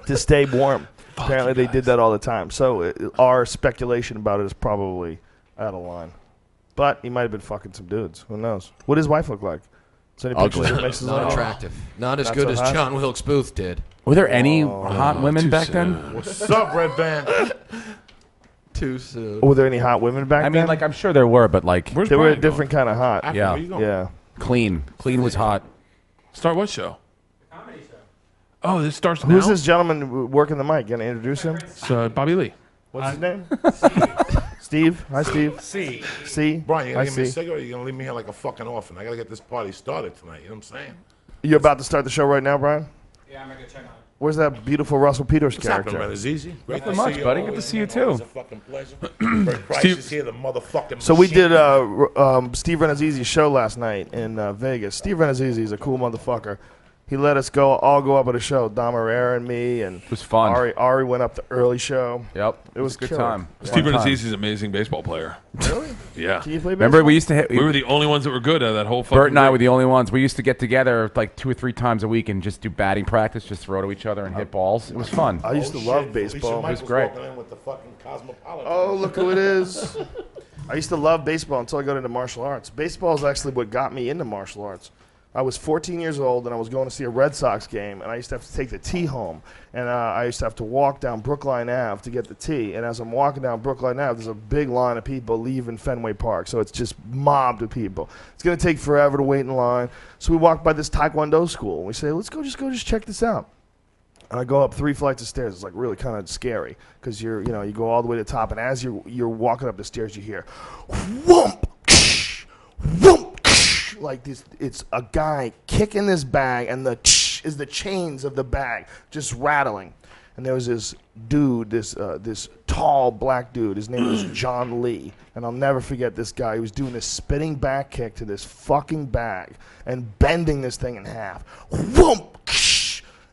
to stay warm. Apparently, they did that all the time. So our speculation about it is probably out of line. But he might have been fucking some dudes. Who knows? What does his wife look like? Is there any Ugly. pictures of Mrs. Not Lincoln? attractive. Not as Not good so as hot? John Wilkes Booth did. Were there any hot women back then? What's up, Redban? Too soon. Were there any hot women back I then? mean, like I'm sure there were, but like Where's they were a Brian going? different kind of hot. Yeah. Where you going? Yeah. clean. Clean was hot. Start what show? Oh, this starts Who's now. this gentleman working the mic? Gonna introduce him? It's Bobby Lee. What's his name? Steve. Hi, Steve. C. Brian, you I gonna give me a see. cigarette or you gonna leave me here like a fucking orphan? I gotta get this party started tonight. You know what I'm saying? You're about to start the show right now, Brian? Yeah, I'm gonna go check on it. Where's that beautiful Russell Peters What's happening, character? Rannazzisi? Great Nothing much, buddy. Good to see you, too. It's a fucking pleasure. Bert Kreischer is here, the motherfucking So we machine. did Steve Rannazzisi's show last night in Vegas. Steve Rannazzisi is a cool motherfucker. He let us all go up at a show. Dom Herrera and me, and It was fun. Ari went up the early show. Yep. It was a good killer. time. Steve Fun time. Rannazzisi is an amazing baseball player. Really? Yeah. Can you play Remember baseball? we used to hit. We were the only ones that were good at that whole fucking Bert and I group. were the only ones. We used to get together like 2 or 3 times a week and just do batting practice, just throw to each other and hit balls. It was fun. I used to love baseball. Alicia Michaels great. walking in with the fucking Cosmopolitan. Oh, look who it is. I used to love baseball until I got into martial arts. Baseball is actually what got me into martial arts. I was 14 years old, and I was going to see a Red Sox game, and I used to have to take the T home. And I used to have to walk down Brookline Ave to get the T. And as I'm walking down Brookline Ave, there's a big line of people leaving Fenway Park. So it's just mobbed with people. It's going to take forever to wait in line. So we walk by this Taekwondo school, and we say, let's go just check this out. And I go up 3 flights of stairs. It's like really kind of scary because you go all the way to the top, and as you're walking up the stairs, you hear, whoomp, whoomp, like this. It's a guy kicking this bag, and the is the chains of the bag just rattling. And there was this dude, this tall black dude. His name was John Lee, and I'll never forget this guy. He was doing this spinning back kick to this fucking bag and bending this thing in half. Whoomp.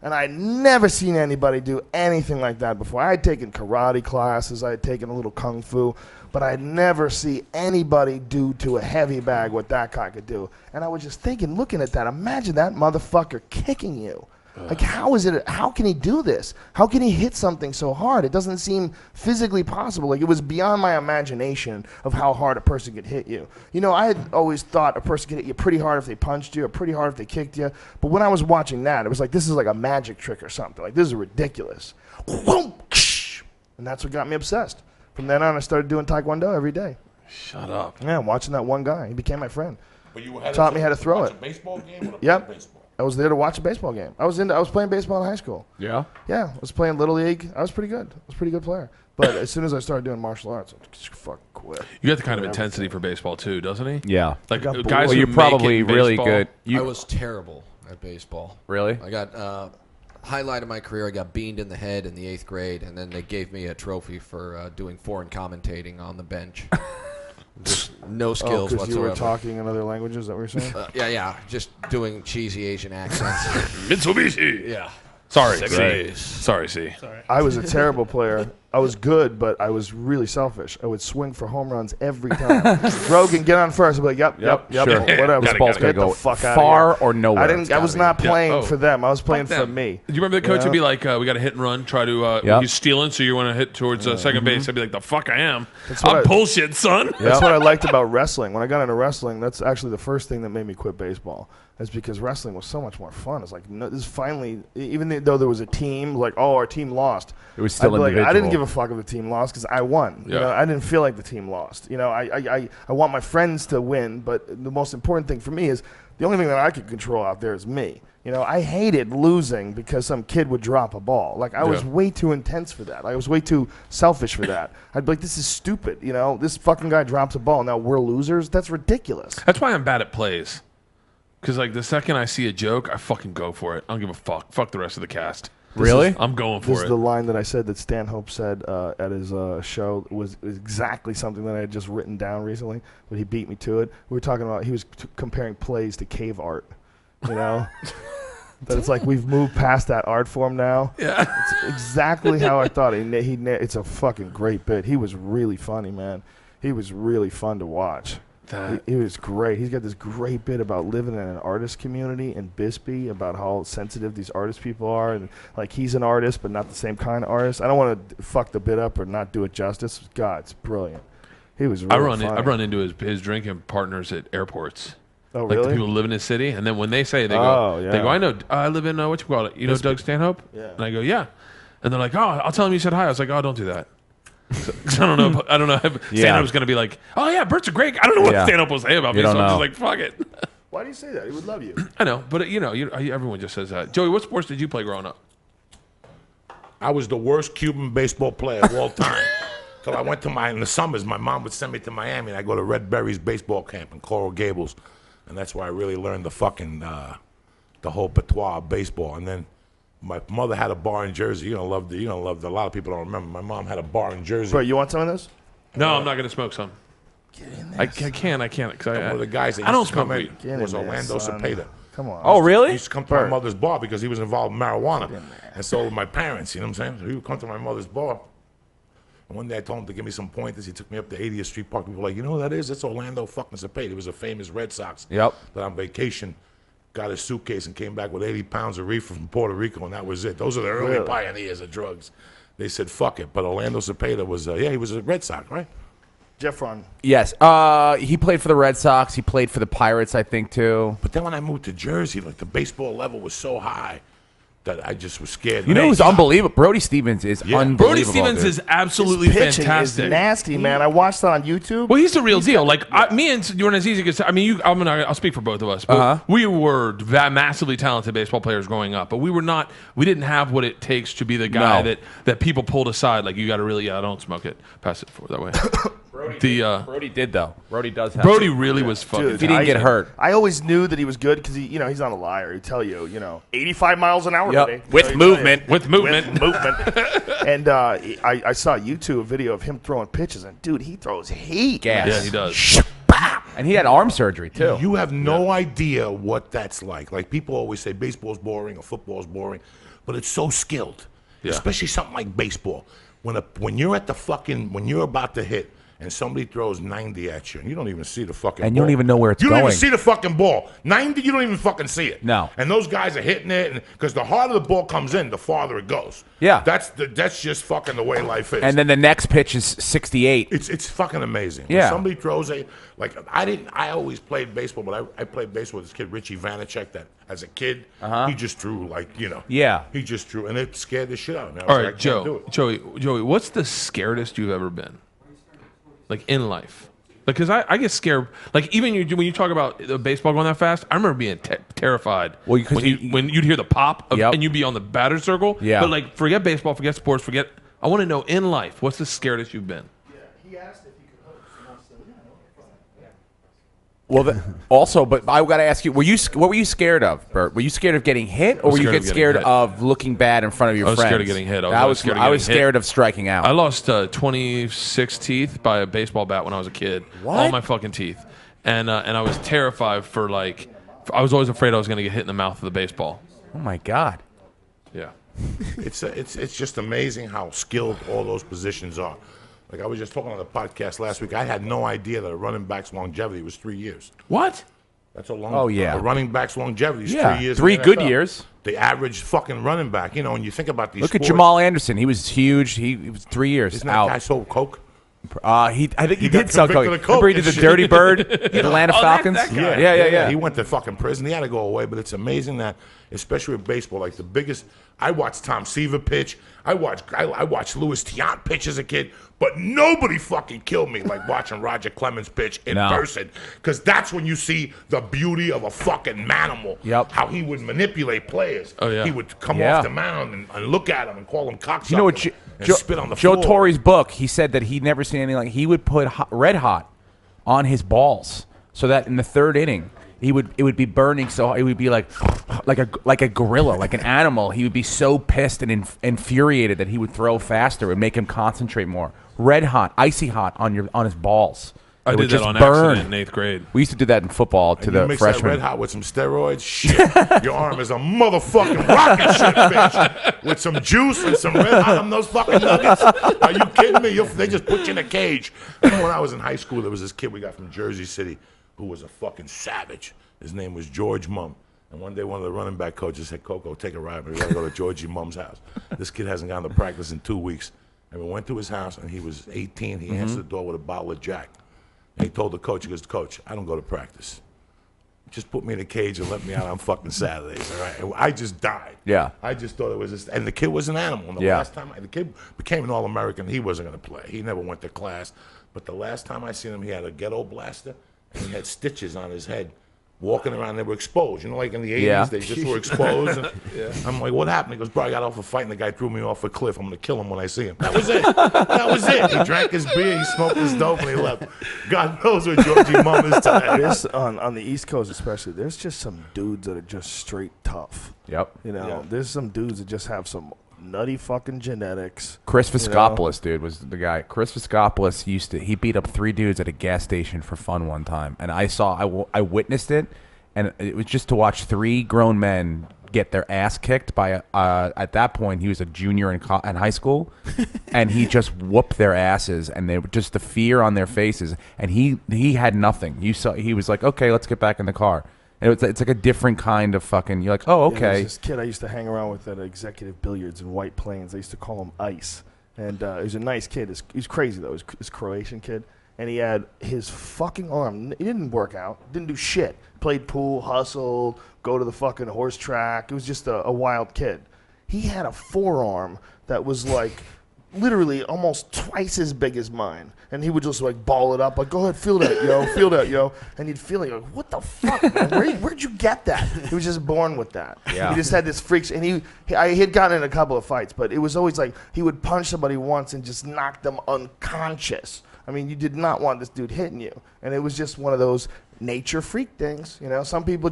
And I'd never seen anybody do anything like that before. I had taken karate classes, I had taken a little kung fu, but I'd never see anybody do to a heavy bag what that guy could do. And I was just thinking, looking at that, imagine that motherfucker kicking you. Like, how can he do this? How can he hit something so hard? It doesn't seem physically possible. Like, it was beyond my imagination of how hard a person could hit you. You know, I had always thought a person could hit you pretty hard if they punched you or pretty hard if they kicked you. But when I was watching that, it was like, this is like a magic trick or something. Like, this is ridiculous. And that's what got me obsessed. From then on, I started doing Taekwondo every day. Shut up. Yeah, watching that one guy. He became my friend. But you had Taught me how to throw watch it. A baseball game or Yep. baseball? I was there to watch a baseball game. I was playing baseball in high school. Yeah. Yeah, I was playing Little League. I was pretty good. I was a pretty good player. But as soon as I started doing martial arts, I just fucking quit. You got the kind of intensity for baseball too, doesn't he? Yeah. Like got bored. guys Well, who you're make probably it in really baseball- good. I was terrible at baseball. Really? I got highlight of my career. I got beamed in the head in the 8th grade, and then they gave me a trophy for doing foreign commentating on the bench. Just no Oh, skills because you whatsoever. were talking in other languages. Is that what you're saying? Yeah. Just doing cheesy Asian accents. Mitsubishi. Yeah. Sorry, Sexy. C. Sorry, C. I was a terrible player. I was good, but I was really selfish. I would swing for home runs every time. Rogan, get on first. I'd be like, yep, sure. whatever. This ball's Get gonna the go fuck out far of here. or nowhere. I was not playing Oh. for them. I was playing Fuck for them. me. Do you remember the coach would Yeah. be like, we got to hit and run, try to, Yep. he's stealing, so you want to hit towards second base. I'd be like, the fuck I am. what I'm I- bullshit, son. That's what I liked about wrestling. When I got into wrestling, that's actually the first thing that made me quit baseball. That's because wrestling was so much more fun. It's like, no, this is finally, even though there was a team, like, oh, our team lost. It was still I'd be like, I individual. didn't give a fuck if the team lost because I won. You Yeah. know, I didn't feel like the team lost. You know, I want my friends to win, but the most important thing for me is the only thing that I could control out there is me. You know, I hated losing because some kid would drop a ball. Like, I was Yeah. way too intense for that. I was way too selfish for that. I'd be like, this is stupid. You know, this fucking guy drops a ball. Now we're losers. That's ridiculous. That's why I'm bad at plays. Because, like, the second I see a joke, I fucking go for it. I don't give a fuck. Fuck the rest of the cast. Really? I'm going This for is it. the line that I said that Stanhope said at his show was exactly something that I had just written down recently, but he beat me to it. We were talking about, he was comparing plays to cave art, you know? That it's like we've moved past that art form now. Yeah. It's exactly how I thought. It's a fucking great bit. He was really funny, man. He was really fun to watch. He was great. He's got this great bit about living in an artist community in Bisbee, about how sensitive these artist people are, and like he's an artist, but not the same kind of artist. I don't want to fuck the bit up or not do it justice. God, it's brilliant. He was really funny. I run into his drinking partners at airports. Oh, Like the really? people who live in his city, and then when they say, they go, Oh, yeah. they go, I know, I live in what you call it? You know Doug Stanhope? Yeah. And I go, yeah. And they're like, oh, I'll tell him you said hi. I was like, oh, don't do that. 'Cause I don't know if Stanhope's gonna be like, oh yeah, Bert's a great. I don't know what Yeah. Stanhope will say about You me, so don't I'm just know. like, fuck it. Why do you say that? He would love you. I know, but everyone just says that. Joey, what sports did you play growing up? I was the worst Cuban baseball player of all time. So I went to in the summers, my mom would send me to Miami, and I go to Red Berry's baseball camp in Coral Gables, and that's where I really learned the fucking the whole patois of baseball. And then my mother had a bar in Jersey. You're gonna love a lot of people don't remember. My mom had a bar in Jersey. Bro, you want some of this? No, I'm not gonna smoke some. I can't. Cause One of the guys that I don't used to come smoke in weed. Get was in there, Orlando son. Cepeda. Come on. Oh, He really? used to come to my mother's bar because he was involved in marijuana. And so were my parents, you know what I'm saying? So he would come to my mother's bar. And one day I told him to give me some pointers. He took me up to 80th Street Park. People were like, you know who that is? That's Orlando fucking Cepeda. He was a famous Red Sox. Yep. That on vacation got his suitcase and came back with 80 pounds of reefer from Puerto Rico, and that was it. Those are the early Really? pioneers of drugs. They said, fuck it. But Orlando Cepeda was, he was a Red Sox, right? Jeffron. Yes. He played for the Red Sox. He played for the Pirates, I think, too. But then when I moved to Jersey, like the baseball level was so high that I just was scared. You know who's unbelievable? Brody Stevens is unbelievable. Brody Stevens dude. is absolutely His pitching fantastic. is nasty, man. I watched that on YouTube. Well, he's the real deal. Like me and Rannazzisi could say, I mean, I'll speak for both of us. But we were massively talented baseball players growing up, but we were not. We didn't have what it takes to be the guy No. that people pulled aside. Like you got to really, don't smoke it. Pass it forward that way. Brody did, though. Brody does have Brody really was fucking. Dude, He didn't get hurt. I always knew that he was good because he's not a liar. He'd tell you, 85 miles an hour Yep. today. With He'd tell movement. you. With movement. With movement. And I saw YouTube video of him throwing pitches, and dude, he throws heat. Gas. Yeah, he does. And he had arm surgery, too. You have no idea what that's like. Like people always say baseball's boring or football's boring, but it's so skilled. Yeah. Especially something like baseball. When you're about to hit and somebody throws 90 at you and you don't even see the fucking ball. And you don't even know where it's You don't going. even see the fucking ball. 90, you don't even fucking see it. No. And those guys are hitting it because the harder the ball comes in, the farther it goes. Yeah. That's just fucking the way life is. And then the next pitch is 68. It's fucking amazing. Yeah. When somebody throws I always played baseball, but I played baseball with this kid, Richie Vanacek, that as a kid, he just drew Yeah. He just drew, and it scared the shit out of me. I was All like, right, I can't do Joey, it. Joey, what's the scaredest you've ever been? Like in life? Because I get scared. Like even when you talk about the baseball going that fast, I remember being terrified. Well, 'cause when you'd hear the pop Yep. and you'd be on the batter circle. Yeah. But like forget baseball, forget sports, I want to know in life, what's the scaredest you've been? He asked if he could host. Well, also, but I got to ask you: what were you scared of, Bert? Were you scared of getting hit, or were you scared of looking bad in front of your friends? I was scared of getting hit. I was scared of striking out. I lost 26 teeth by a baseball bat when I was a kid. What? All my fucking teeth, and I was terrified for like. I was always afraid I was going to get hit in the mouth with a baseball. Oh my God. Yeah. It's just amazing how skilled all those positions are. Like I was just talking on the podcast last week. I had no idea that a running back's longevity was 3 years. What? That's a long. Oh, yeah. A running back's longevity is 3 years. 3 in the good NFL. years. The average fucking running back. You know, when you think about these. Look sports, at Jamal Anderson. He was huge. He was 3 years Isn't that out. guy sold coke? I think he got did sell convicted coke. of coke Remember he did and the shit. Dirty Bird, the Atlanta Falcons. that guy. Yeah. He went to fucking prison. He had to go away. But it's amazing that, especially with baseball, like the biggest. I watched Tom Seaver pitch. I watched Louis Tiant pitch as a kid. But nobody fucking killed me like watching Roger Clemens pitch in person. Because that's when you see the beauty of a fucking manimal. Yep. How he would manipulate players. Oh, yeah. He would come off the mound and look at them and call them cocksuckers. You know what? and spit on the Joe floor. Torre's book, he said that he'd never seen anything like. He would put red hot on his balls so that in the third inning it would be burning. So it would be like a gorilla, like an animal. He would be so pissed and infuriated that he would throw faster. It would make him concentrate more. Red hot, icy hot on his balls. I It would did that just on burn. accident in 8th grade. We used to do that in football to And you the mix that red freshmen. hot with some steroids, shit, your arm is a motherfucking rocket ship, bitch. With some juice and some red hot on those fucking nuggets. Are you kidding me? They just put you in a cage. When I was in high school, there was this kid we got from Jersey City who was a fucking savage. His name was George Mum. And one day one of the running back coaches said, Coco, take a ride. We got to go to Georgie Mum's house. This kid hasn't gone to practice in 2 weeks. And we went to his house, and he was 18. He answered the door with a bottle of Jack. And he told the coach, he goes, Coach, I don't go to practice. Just put me in a cage and let me out on fucking Saturdays, all right? And I just died. Yeah. I just thought it was just, and the kid was an animal. And the last time, the kid became an All-American, he wasn't going to play. He never went to class. But the last time I seen him, he had a ghetto blaster, and he had stitches on his head. Walking around, they were exposed. You know, like in the 80s, they just were exposed. And I'm like, what happened? He goes, bro, I got off a fight, and the guy threw me off a cliff. I'm going to kill him when I see him. That was it. That was it. He drank his beer, he smoked his dope, and he left. God knows where Georgie Mum is today. There's, on the East Coast especially, there's just some dudes that are just straight tough. Yep. You know, there's some dudes that just have some nutty fucking genetics. Chris Viscopoulos, dude, was the guy. Chris Viscopoulos he beat up 3 dudes at a gas station for fun one time, and I witnessed it, and it was just to watch 3 grown men get their ass kicked by at that point he was a junior in high school, and he just whooped their asses, and they were just the fear on their faces, and he had nothing. He was like, okay, let's get back in the car. And it's like a different kind of fucking. You're like, oh, okay. Yeah, there's this kid I used to hang around with at Executive Billiards in White Plains. They used to call him Ice, and he was a nice kid. He's crazy though. He's a Croatian kid, and he had his fucking arm. He didn't work out, didn't do shit. Played pool, hustled, go to the fucking horse track. It was just a wild kid. He had a forearm that was like literally almost twice as big as mine. And he would just like ball it up, like, go ahead, feel that, yo, feel that, yo. And you'd feel like, what the fuck, man? Where'd you get that? He was just born with that. Yeah. He just had this freak. And he had gotten in a couple of fights, but it was always like he would punch somebody once and just knock them unconscious. I mean, you did not want this dude hitting you. And it was just one of those nature freak things. You know, some people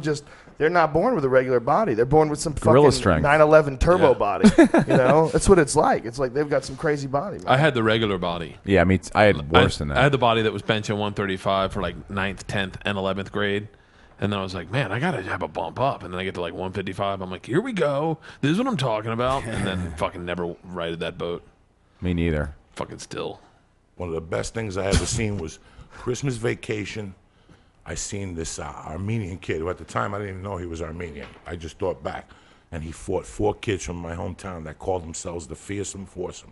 they're not born with a regular body. They're born with some Gorilla fucking strength. 911 turbo body. You know, that's what it's like. It's like they've got some crazy body, man. I had the regular body. Yeah, I mean, I had worse than that. I had the body that was benching 135 for like 9th, 10th, and 11th grade. And then I was like, man, I got to have a bump up. And then I get to like 155. I'm like, here we go. This is what I'm talking about. And then fucking never righted that boat. Me neither. Fucking still. One of the best things I ever seen was Christmas Vacation. I seen this Armenian kid who at the time I didn't even know he was Armenian. I just thought back. And he fought 4 kids from my hometown that called themselves the Fearsome Foursome.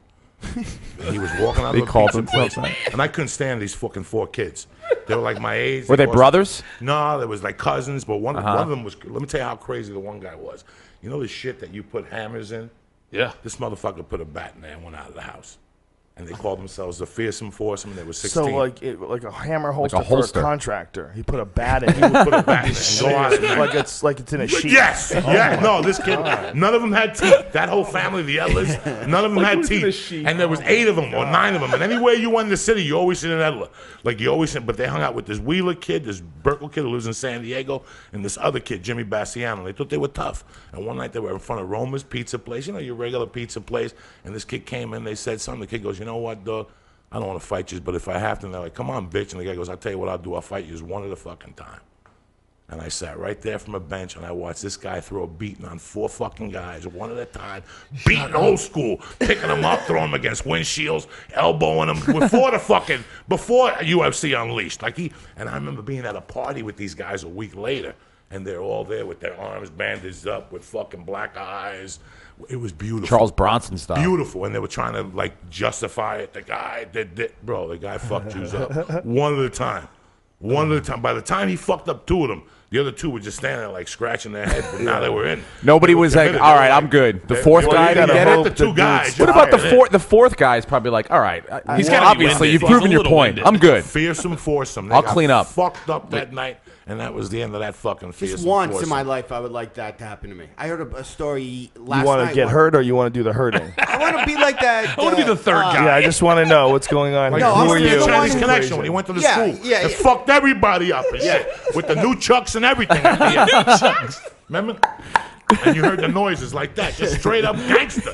And he was walking out They of a called pizza themselves place, and I couldn't stand these fucking 4 kids. They were like my age. Were they lost- brothers? No, there was like cousins, but one of them was. Let me tell you how crazy the one guy was. You know the shit that you put hammers in? Yeah. This motherfucker put a bat in there and went out of the house. And they called themselves the Fearsome Foursome, and they were 16. So like a hammer holster, holster. for a contractor. He put a bat in. He would put a bat in it and go out at night. like it's in a sheet. Yes, no, this kid, none of them had teeth. That whole family, the Edlers, none of them had teeth. And there was 8 of them or 9 of them. And anywhere you went in the city, you always seen an Edler. Like you always seen, but they hung out with this Wheeler kid, this Berkeley kid who lives in San Diego, and this other kid, Jimmy Bassiano. They thought they were tough. And one night they were in front of Roma's Pizza Place, you know, your regular pizza place. And this kid came in, they said something. The kid goes, you know what, dog? I don't want to fight you, but if I have to, and they're like, come on, bitch. And the guy goes, I'll tell you what I'll do. I'll fight you one at a fucking time. And I sat right there from a bench, and I watched this guy throw a beating on 4 fucking guys, one at a time, beating old school, picking them up, throwing them against windshields, elbowing them before UFC Unleashed. And I remember being at a party with these guys a week later, and they're all there with their arms bandaged up, with fucking black eyes. It was beautiful. Charles Bronson style. Beautiful. And they were trying to, like, justify it. The guy fucked Jews up one at a time. One at a time. By the time he fucked up 2 of them, the other 2 were just standing there, like, scratching their head. But now they were in. Nobody was like, all right, I'm good. The fourth guy didn't get it? The 2 guys. What about the fourth guy is probably like, all right, He's gotta be obviously, winded. you've proven He's a your little point. winded. I'm good. Fearsome Foursome. They I'll got clean up. Fucked up that night, and that was the end of that fucking Fearsome Just once Foursome. in my life, I would like that to happen to me. I heard a story last You want night. to get hurt or you want to do the hurting? I want to be like that. I want to be the third guy. Yeah, I just want to know what's going on. Like, here. No, Who I'm are the you? one Chinese who- Connection when he went to the Yeah, school. yeah, It yeah. fucked everybody up and shit. With the new chucks and everything. Remember? And you heard the noises like that. Just straight up gangster.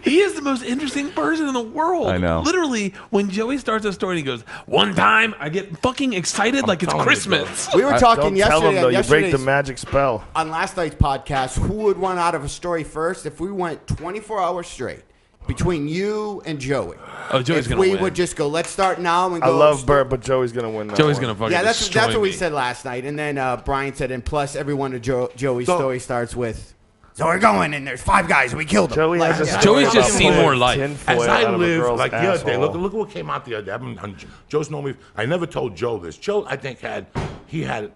He is the most interesting person in the world. I know. Literally, when Joey starts a story and he goes, one time, I get fucking excited like it's telling you, Christmas. We were talking Don't tell yesterday. him, though. You break the yesterday's- magic spell. on last night's podcast, who would run out of a story first if we went 24 hours straight between you and Joey? Oh, Joey's if gonna we win. would just go, let's start now and I go. love Bert, but Joey's going to win that Joey's one. going to fucking Yeah, that's destroy what we me. said last night. And then Brian said, and plus every one of Joey's So- story starts with, so we're going and there's 5 guys, we killed them. Joey Like, has a yeah. story Joey's just about seen pulling more life. tinfoil As I out of a live, girl's like the other day, asshole. look what came out the other day. Joe's known me. I never told Joe this. Joe, I think, had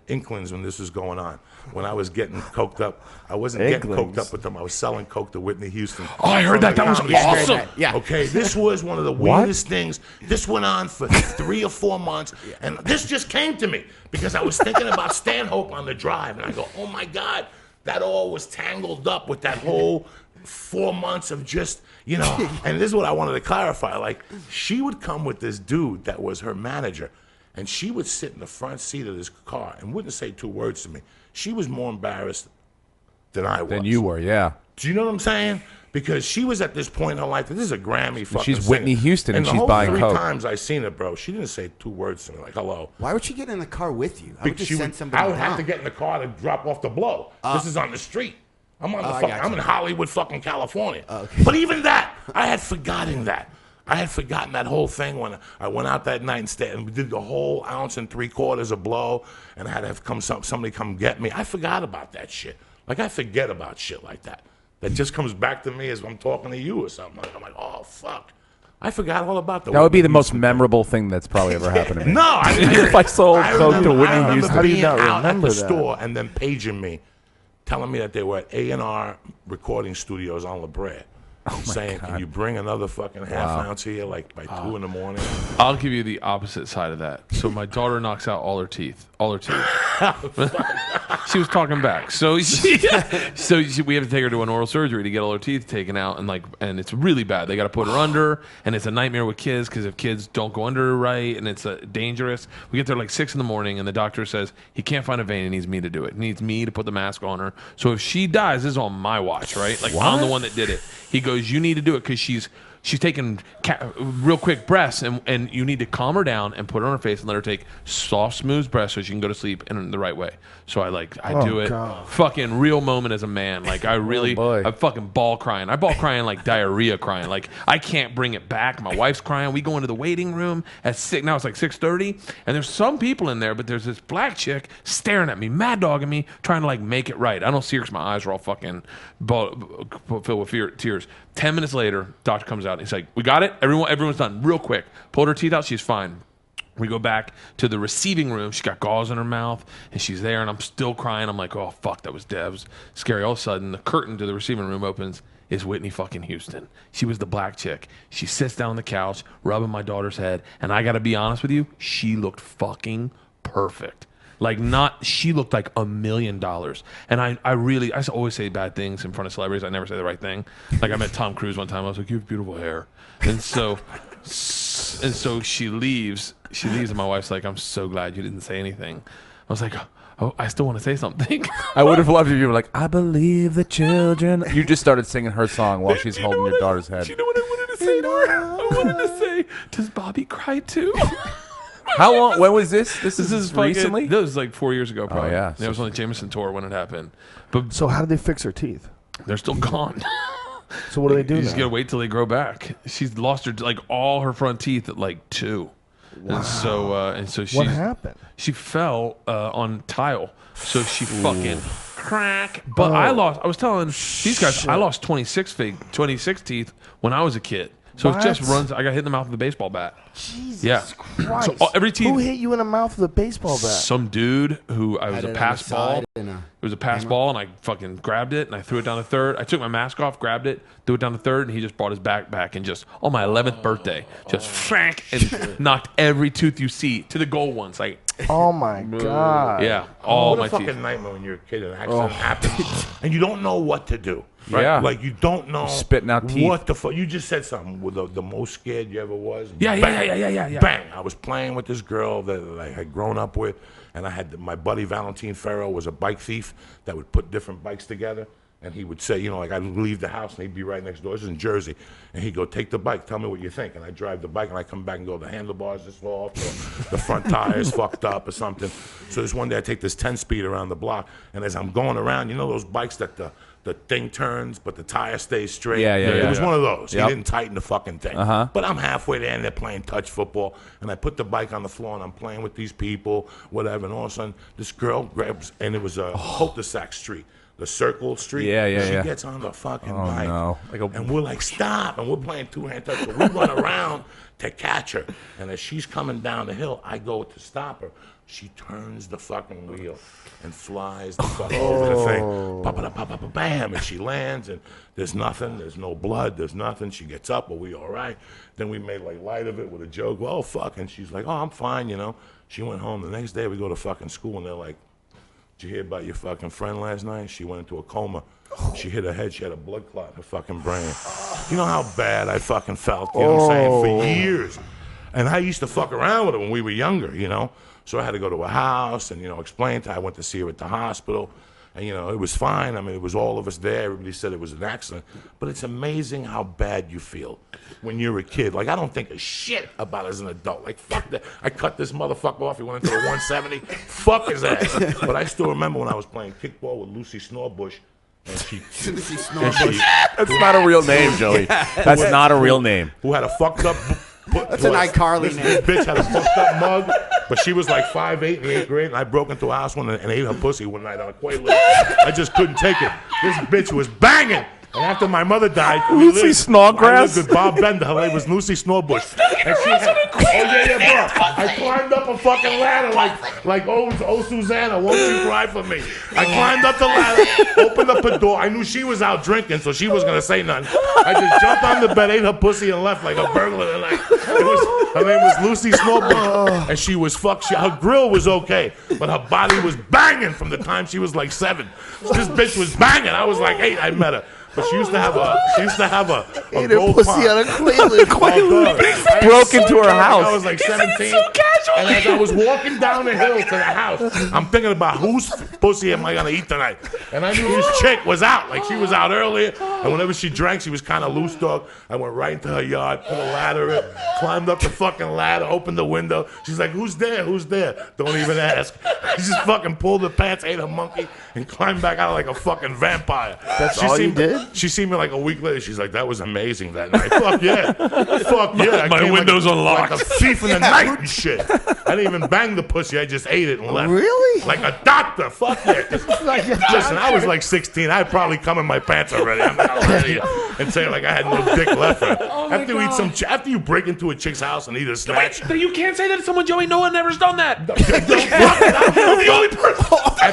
inklings when this was going on. When I was getting coked up, I wasn't getting Inklings? coked up with them. I was selling coke to Whitney Houston. Oh, I heard that. That was awesome. Yeah. Okay, this was one of the weirdest things. This went on for 3 or 4 months, and this just came to me because I was thinking about Stanhope on the drive, and I go, oh my God, that all was tangled up with that whole 4 months of just, you know, and this is what I wanted to clarify. Like, she would come with this dude that was her manager, and she would sit in the front seat of this car and wouldn't say 2 words to me. She was more embarrassed than I was. Than you were, yeah. Do you know what I'm saying? Because she was at this point in her life. This is a Grammy fucking She's Whitney singer. Houston, and the she's whole buying 3 coke. times I seen her, bro, she didn't say 2 words to me, like hello. Why would she get in the car with you? I would just She send would- somebody I would have to down. get in the car to drop off the blow. This is on the street. I'm on the I fucking, got I'm you. in Hollywood, fucking California. Okay. But even that, I had forgotten that. I had forgotten that whole thing when I went out that night and stayed, and we did the whole 1 3/4 ounces of blow, and I had to have somebody come get me. I forgot about that shit. Like, I forget about shit like that. That just comes back to me as I'm talking to you or something. Like, I'm like, oh fuck, I forgot all about That would be the Whitney most Houston thing. memorable thing that's probably ever happened to me. No, I If I sold coke to Whitney remember Houston. How do you being not out at remember the that? store and then paging me, telling me that they were at A&R recording studios on La Brea. Saying, can you bring another fucking half ounce here, like by 2 in the morning? I'll give you the opposite side of that. So my daughter knocks out all her teeth. She was talking back. So we have to take her to an oral surgery to get all her teeth taken out, and it's really bad. They got to put her under, and it's a nightmare with kids because if kids don't go under right, and it's dangerous. We get there like 6 in the morning, and the doctor says he can't find a vein. He needs me to do it. He needs me to put the mask on her. So if she dies, this is on my watch, right? Like I'm the one that did it. He goes, you need to do it because she's taking real quick breaths, and you need to calm her down and put her on her face and let her take soft, smooth breaths so she can go to sleep in the right way. So I do it. God. Fucking real moment as a man. Like I really, boy. I'm fucking ball crying. I ball crying like diarrhea crying. Like I can't bring it back. My wife's crying. We go into the waiting room at 6. Now it's like 6:30, and there's some people in there, but there's this black chick staring at me, mad dogging me, trying to like make it right. I don't see her because my eyes are all fucking filled with tears. 10 minutes later, doctor comes out. He's like, "We got it. Everyone's done. Real quick. Pulled her teeth out. She's fine." We go back to the receiving room. She's got gauze in her mouth, and she's there, and I'm still crying. I'm like, "Oh fuck, that was scary." All of a sudden, the curtain to the receiving room opens. is Whitney fucking Houston. She was the black chick. She sits down on the couch, rubbing my daughter's head, and I got to be honest with you, she looked fucking perfect. Like she looked like $1 million. And I always say bad things in front of celebrities. I never say the right thing. Like I met Tom Cruise one time. I was like, you have beautiful hair. And so she leaves. And my wife's like, I'm so glad you didn't say anything. I was like, oh, I still want to say something. I would have loved if you were like, I believe the children. You just started singing her song while she's holding your daughter's head. You know what I wanted to say to her? I wanted to say, does Bobby cry too? How long? When was this? This is fucking, recently? This was like 4 years ago, probably. Oh, yeah. It was on the Jameson tour when it happened. But So how did they fix her teeth? they're still gone. So what do they do You now? just gotta wait till they grow back. She's lost her all her front teeth at like 2. Wow. And so she What happened? She fell on tile, so she fucking crack. But I was telling these guys, I lost 26 teeth when I was a kid. So it just What? runs. I got hit in the mouth with a baseball bat. Jesus Christ. So every teeth. Who hit you in the mouth with a baseball bat? Some dude who I was Had a it on pass the ball. side It and a was a pass ball, and I fucking grabbed it and I threw it down the third. I took my mask off, grabbed it, threw it down the third, and he just brought his back back and just on my 11th birthday, just frank and knocked every tooth you see to the goal once. Like, Oh my God. yeah, all what my a fucking teeth. nightmare when you're a kid and an accident happens and you don't know what to do. Right? Yeah. Like you don't know Spitting out teeth. what the fuck. You just said something with the most scared you ever was. Yeah. Bang! I was playing with this girl that I had grown up with, and I had my buddy Valentine Ferro was a bike thief that would put different bikes together. And he would say, you know, like I'd leave the house and he'd be right next door. This is in Jersey. And he'd go, take the bike, tell me what you think. And I drive the bike and I come back and go, the handlebars is off, or the front tire is fucked up or something. So this one day I take this 10-speed around the block. And as I'm going around, you know those bikes that the thing turns, but the tire stays straight? Yeah. It was one of those. Yep. He didn't tighten the fucking thing. But I'm halfway there and they're playing touch football. And I put the bike on the floor and I'm playing with these people, whatever. And all of a sudden, this girl grabs, and it was a cul-de-sac street. The circle street. She gets on the fucking bike. No. And we're like, stop. And we're playing two-hand touch. So we run around to catch her. And as she's coming down the hill, I go to stop her. She turns the fucking wheel and flies the fuck over the thing. Bam. And she lands, and there's nothing. There's no blood. There's nothing. She gets up. Are we all right? Then we made like light of it with a joke. Well, fuck. And she's like, oh, I'm fine, you know. She went home. The next day we go to fucking school, and they're like, did you hear about your fucking friend last night? She went into a coma. She hit her head. She had a blood clot in her fucking brain. You know how bad I fucking felt, you know what I'm saying, for years. And I used to fuck around with her when we were younger, you know. So I had to go to her house and, you know, explain to her. I went to see her at the hospital. And, you know, it was fine. I mean, it was all of us there. Everybody said it was an accident. But it's amazing how bad you feel when you're a kid. Like, I don't think a shit about it as an adult. Like, fuck that. I cut this motherfucker off. He went into the 170. Fuck his ass. But I still remember when I was playing kickball with Lucy Snorbush. And she, That's not a real name, Joey. That's not a real name. who had a fucked up... That's an iCarly name. This bitch had a fucked up mug, but she was like 5'8" in the 8th grade, and I broke into a house one and ate her pussy one night on a Quaalude. I just couldn't take it. This bitch was banging. And after my mother died, Lucy Snodgrass? I lived with Bob Bender. Her name was Lucy Snorbush. And she had, bro. I climbed up a fucking ladder like oh Susanna, won't you cry for me? I climbed up the ladder, opened up a door. I knew she was out drinking, so she wasn't gonna say nothing. I just jumped on the bed, ate her pussy, and left like a burglar. Like her name was Lucy Snorbush, and she was fucked. Her grill was okay, but her body was banging from the time she was like 7. This bitch was banging. I was like 8. I met her. But she used to have a gold pussy pond. on a Quaalude. Broke into her house. I was like 17. And as I was walking down the hill to the house, I'm thinking about whose pussy am I going to eat tonight? And I knew this chick was out. Like, she was out earlier. And whenever she drank, she was kind of loose dog. I went right into her yard, put a ladder in, climbed up the fucking ladder, opened the window. She's like, who's there? Who's there? Don't even ask. She just fucking pulled the pants, ate her monkey, and climbed back out like a fucking vampire. That's all you did? She seen me like a week later. She's like, that was amazing that night. Fuck yeah. Fuck yeah. I My came window's like, unlocked. Like a thief in the night and shit. I didn't even bang the pussy. I just ate it and left. Really? Like a doctor. Fuck yeah. Listen, I was like 16. I'd probably come in my pants already. I'm not gonna lie to you and say like I had no dick left for it. After you eat after you break into a chick's house and eat a snatch. Wait, you can't say that to someone, Joey. No one ever's done that. I'm the only person.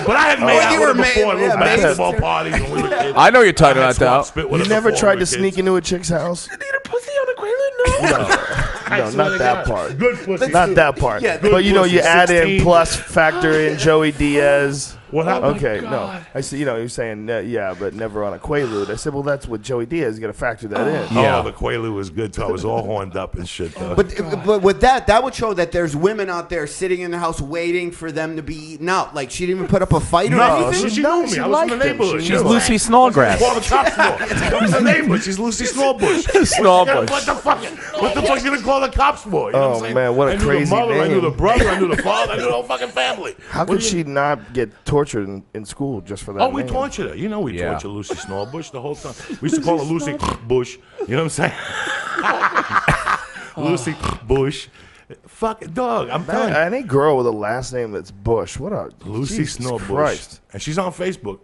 But I had made out with her before at little basketball parties when we were kids. I know you're talking about that. You never tried to sneak into a chick's house? Eat a pussy on a Quaalude? No, not that part. Good pussy. Not that part. Yeah, but you know, pussy, you add in 16. plus factor in Joey Diaz. What happened? Okay, no. I see. You know, you're saying yeah, but never on a Quaalude. I said, well, that's what Joey Diaz. You got to factor that in. Oh, the Quaalude was good too. I was all horned up and shit though. But with that would show that there's women out there sitting in the house waiting for them to be eaten out. Like she didn't even put up a fight or No, anything. she knew me. she I was in the liked him. neighborhood. She She's knew. Lucy Snallgrass. Call the cops for. That was the neighborhood. She's Lucy Snallbush. Snallbush. What the fuck? What the fuck you gonna call the cops for? You know what I'm saying? Man, what a I knew crazy the mother, I knew name. the brother, I knew the father, I knew the whole fucking family. How could she not get tortured in school just for that? Oh, we name? tortured her. You know we Yeah. tortured Lucy Snallbush the whole time. We used to call her Lucy Bush. You know what I'm saying? Lucy Bush. Fuck, dog. I'm telling you. Any girl with a last name that's Bush, what a Lucy Jesus Snowbush. Christ. And she's on Facebook.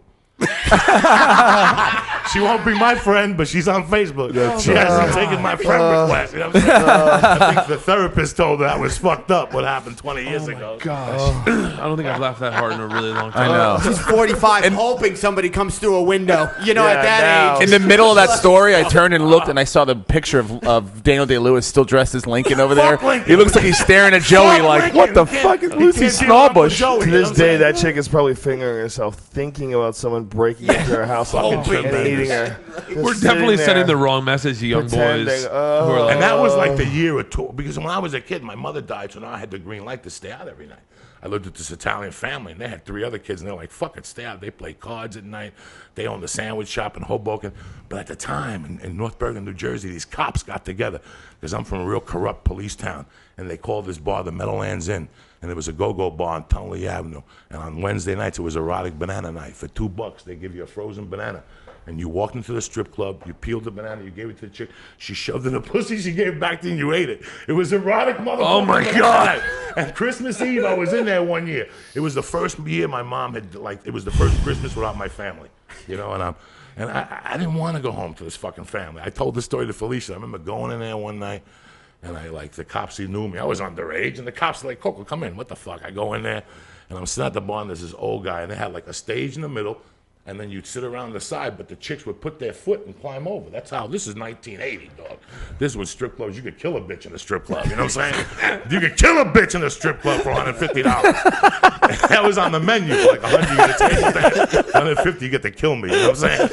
She won't be my friend, but she's on Facebook. She hasn't taken my friend request. You know what I'm saying? I think the therapist told her I was fucked up what happened 20 years ago. Gosh. I don't think I've laughed that hard in a really long time. I know. She's 45, hoping somebody comes through a window. You know, Yeah, at that now. age. In the middle of that story, I turned and looked, and I saw the picture of Daniel Day-Lewis still dressed as Lincoln over there. Lincoln. He looks like he's staring at Joey Fuck like, Lincoln. what the He can't- fuck is he Lucy can't deal up with Snallbush? Joey, To you know this what I'm day, saying? that chick is probably fingering herself, thinking about someone breaking into her house and tremendous. eating her. We're definitely sending the wrong message to young boys. pretending, Who are like, And that was like the year or two. Because when I was a kid, my mother died, so now I had the green light to stay out every night. I lived with this Italian family, and they had 3 other kids, and they're like, fuck it, stay out. They play cards at night. They owned a sandwich shop in Hoboken. But at the time, in North Bergen, New Jersey, these cops got together, because I'm from a real corrupt police town, and they called this bar the Meadowlands Inn. And there was a go-go bar on Tunley Avenue. And on Wednesday nights, it was erotic banana night. For $2, they give you a frozen banana. And you walked into the strip club, you peeled the banana, you gave it to the chick, she shoved it in the pussy, she gave it back to you, and you ate it. It was erotic, motherfucker. Oh, my God. And Christmas Eve, I was in there one year. It was the first year my mom had, it was the first Christmas without my family. You know, and I didn't want to go home to this fucking family. I told this story to Felicia. I remember going in there one night, and the cops, he knew me. I was underage, and the cops were like, Coco, come in. What the fuck? I go in there, and I'm sitting at the bar, and there's this old guy, and they had like a stage in the middle, and then you'd sit around the side, but the chicks would put their foot and climb over. That's how, this is 1980, dog. This was strip clubs. You could kill a bitch in a strip club, you know what I'm saying? You could kill a bitch in a strip club for $150. That was on the menu for like 100, you get a table dance. 150, you get to kill me, you know what I'm saying?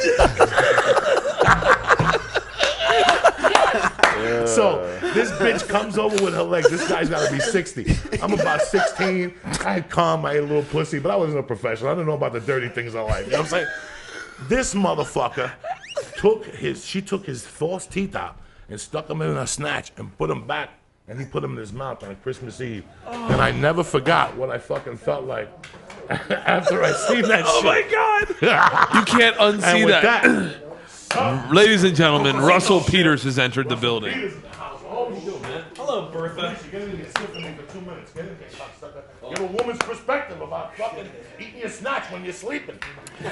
So this bitch comes over with her legs. This guy's got to be 60. I'm about 16. I had calm, I ate a little pussy, but I wasn't a professional. I didn't know about the dirty things of life. You know what I'm saying? This motherfucker took his false teeth out and stuck them in a snatch and put them back, and he put them in his mouth on Christmas Eve. And I never forgot what I fucking felt like after I seen that shit. oh my God. You can't And unsee with that. Ladies and gentlemen, Russell Peters has entered the building. Hello, Bertha. Get in here, sit for me for 2 minutes. Get in here, cocksucker. You have a woman's perspective about fucking eating your snatch when you're sleeping.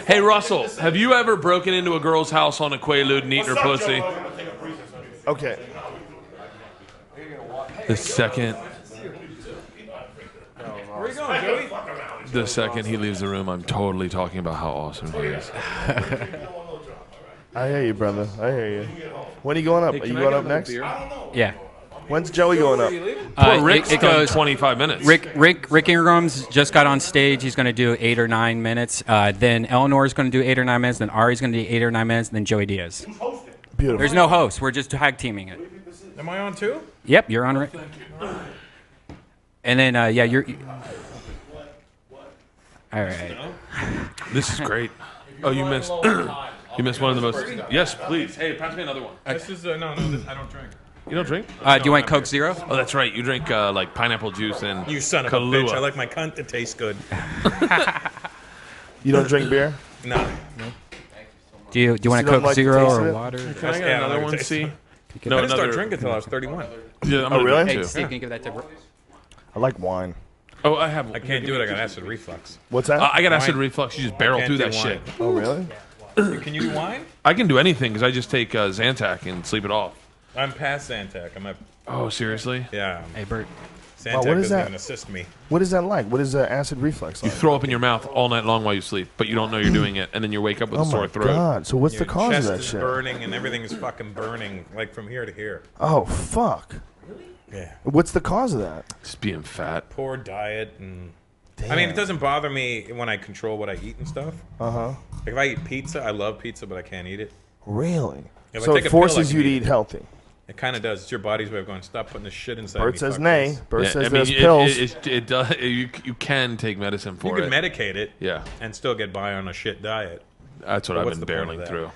Hey, Russell, have you ever broken into a girl's house on a Quaalude and eaten her pussy? Okay. The second he leaves the room, I'm totally talking about how awesome he is. I hear you, brother. I hear you. When are you going up? Are you going up next? Yeah. When's Joey going up? Poor Rick's it done goes 25 minutes. Rick Ingram's just got on stage. He's going to do 8 or 9 minutes. Then Eleanor's going to do 8 or 9 minutes. Then Ari's going to do 8 or 9 minutes. And then Joey Diaz. Beautiful. There's no host. We're just tag teaming it. Am I on too? Yep, you're on Rick. And then you're. All right. This is great. Oh, you missed. You missed one of the most. Yes, please. Hey, pass me another one. This is no. I don't drink. You don't drink? Do you want Coke Zero? Oh, that's right. You drink like pineapple juice and You son of Kahlua. a bitch. I like my cunt to taste good. You don't drink beer? Nah. Do you want a don't Coke like the Zero taste of or it? water? Can I get Yeah, another I one, taste see? I didn't start drinking until I was 31. Yeah, I'm Oh, gonna really? drink Hey, too. Steve, can you give that to? I like wine. Oh, I have. I can't do it. I got acid reflux. What's that? I got acid Wine. reflux. You just barrel can't through do that shit. wine. Oh, really? Can you do wine? I can do anything because I just take Zantac and sleep it off. I'm past Zantac. I'm at, Oh, seriously? yeah. Hey, Bert. Zantac what is doesn't that? even assist me. What is that like? What is acid reflux You like? throw up in your mouth all night long while you sleep, but you don't know you're doing it, and then you wake up with Oh a sore my throat. god! So what's Your the cause chest of that is shit? burning and everything is fucking burning, like from here to here. Oh fuck! Yeah. What's the cause of that? Just being fat. Poor diet and. Damn. I mean, it doesn't bother me when I control what I eat and stuff. Uh huh. Like if I eat pizza, I love pizza, but I can't eat it. Really? If I So take it a pill, I forces can you to eat eat it. healthy. It kind of does. It's your body's way of going, stop putting this shit inside Bert me. says fuck nay. this." Bert Yeah, says I mean, there's it, pills. it does. You can take medicine for You it. can medicate it Yeah, and still get by on a shit diet. that's what But I've what's been the point of barreling that? through.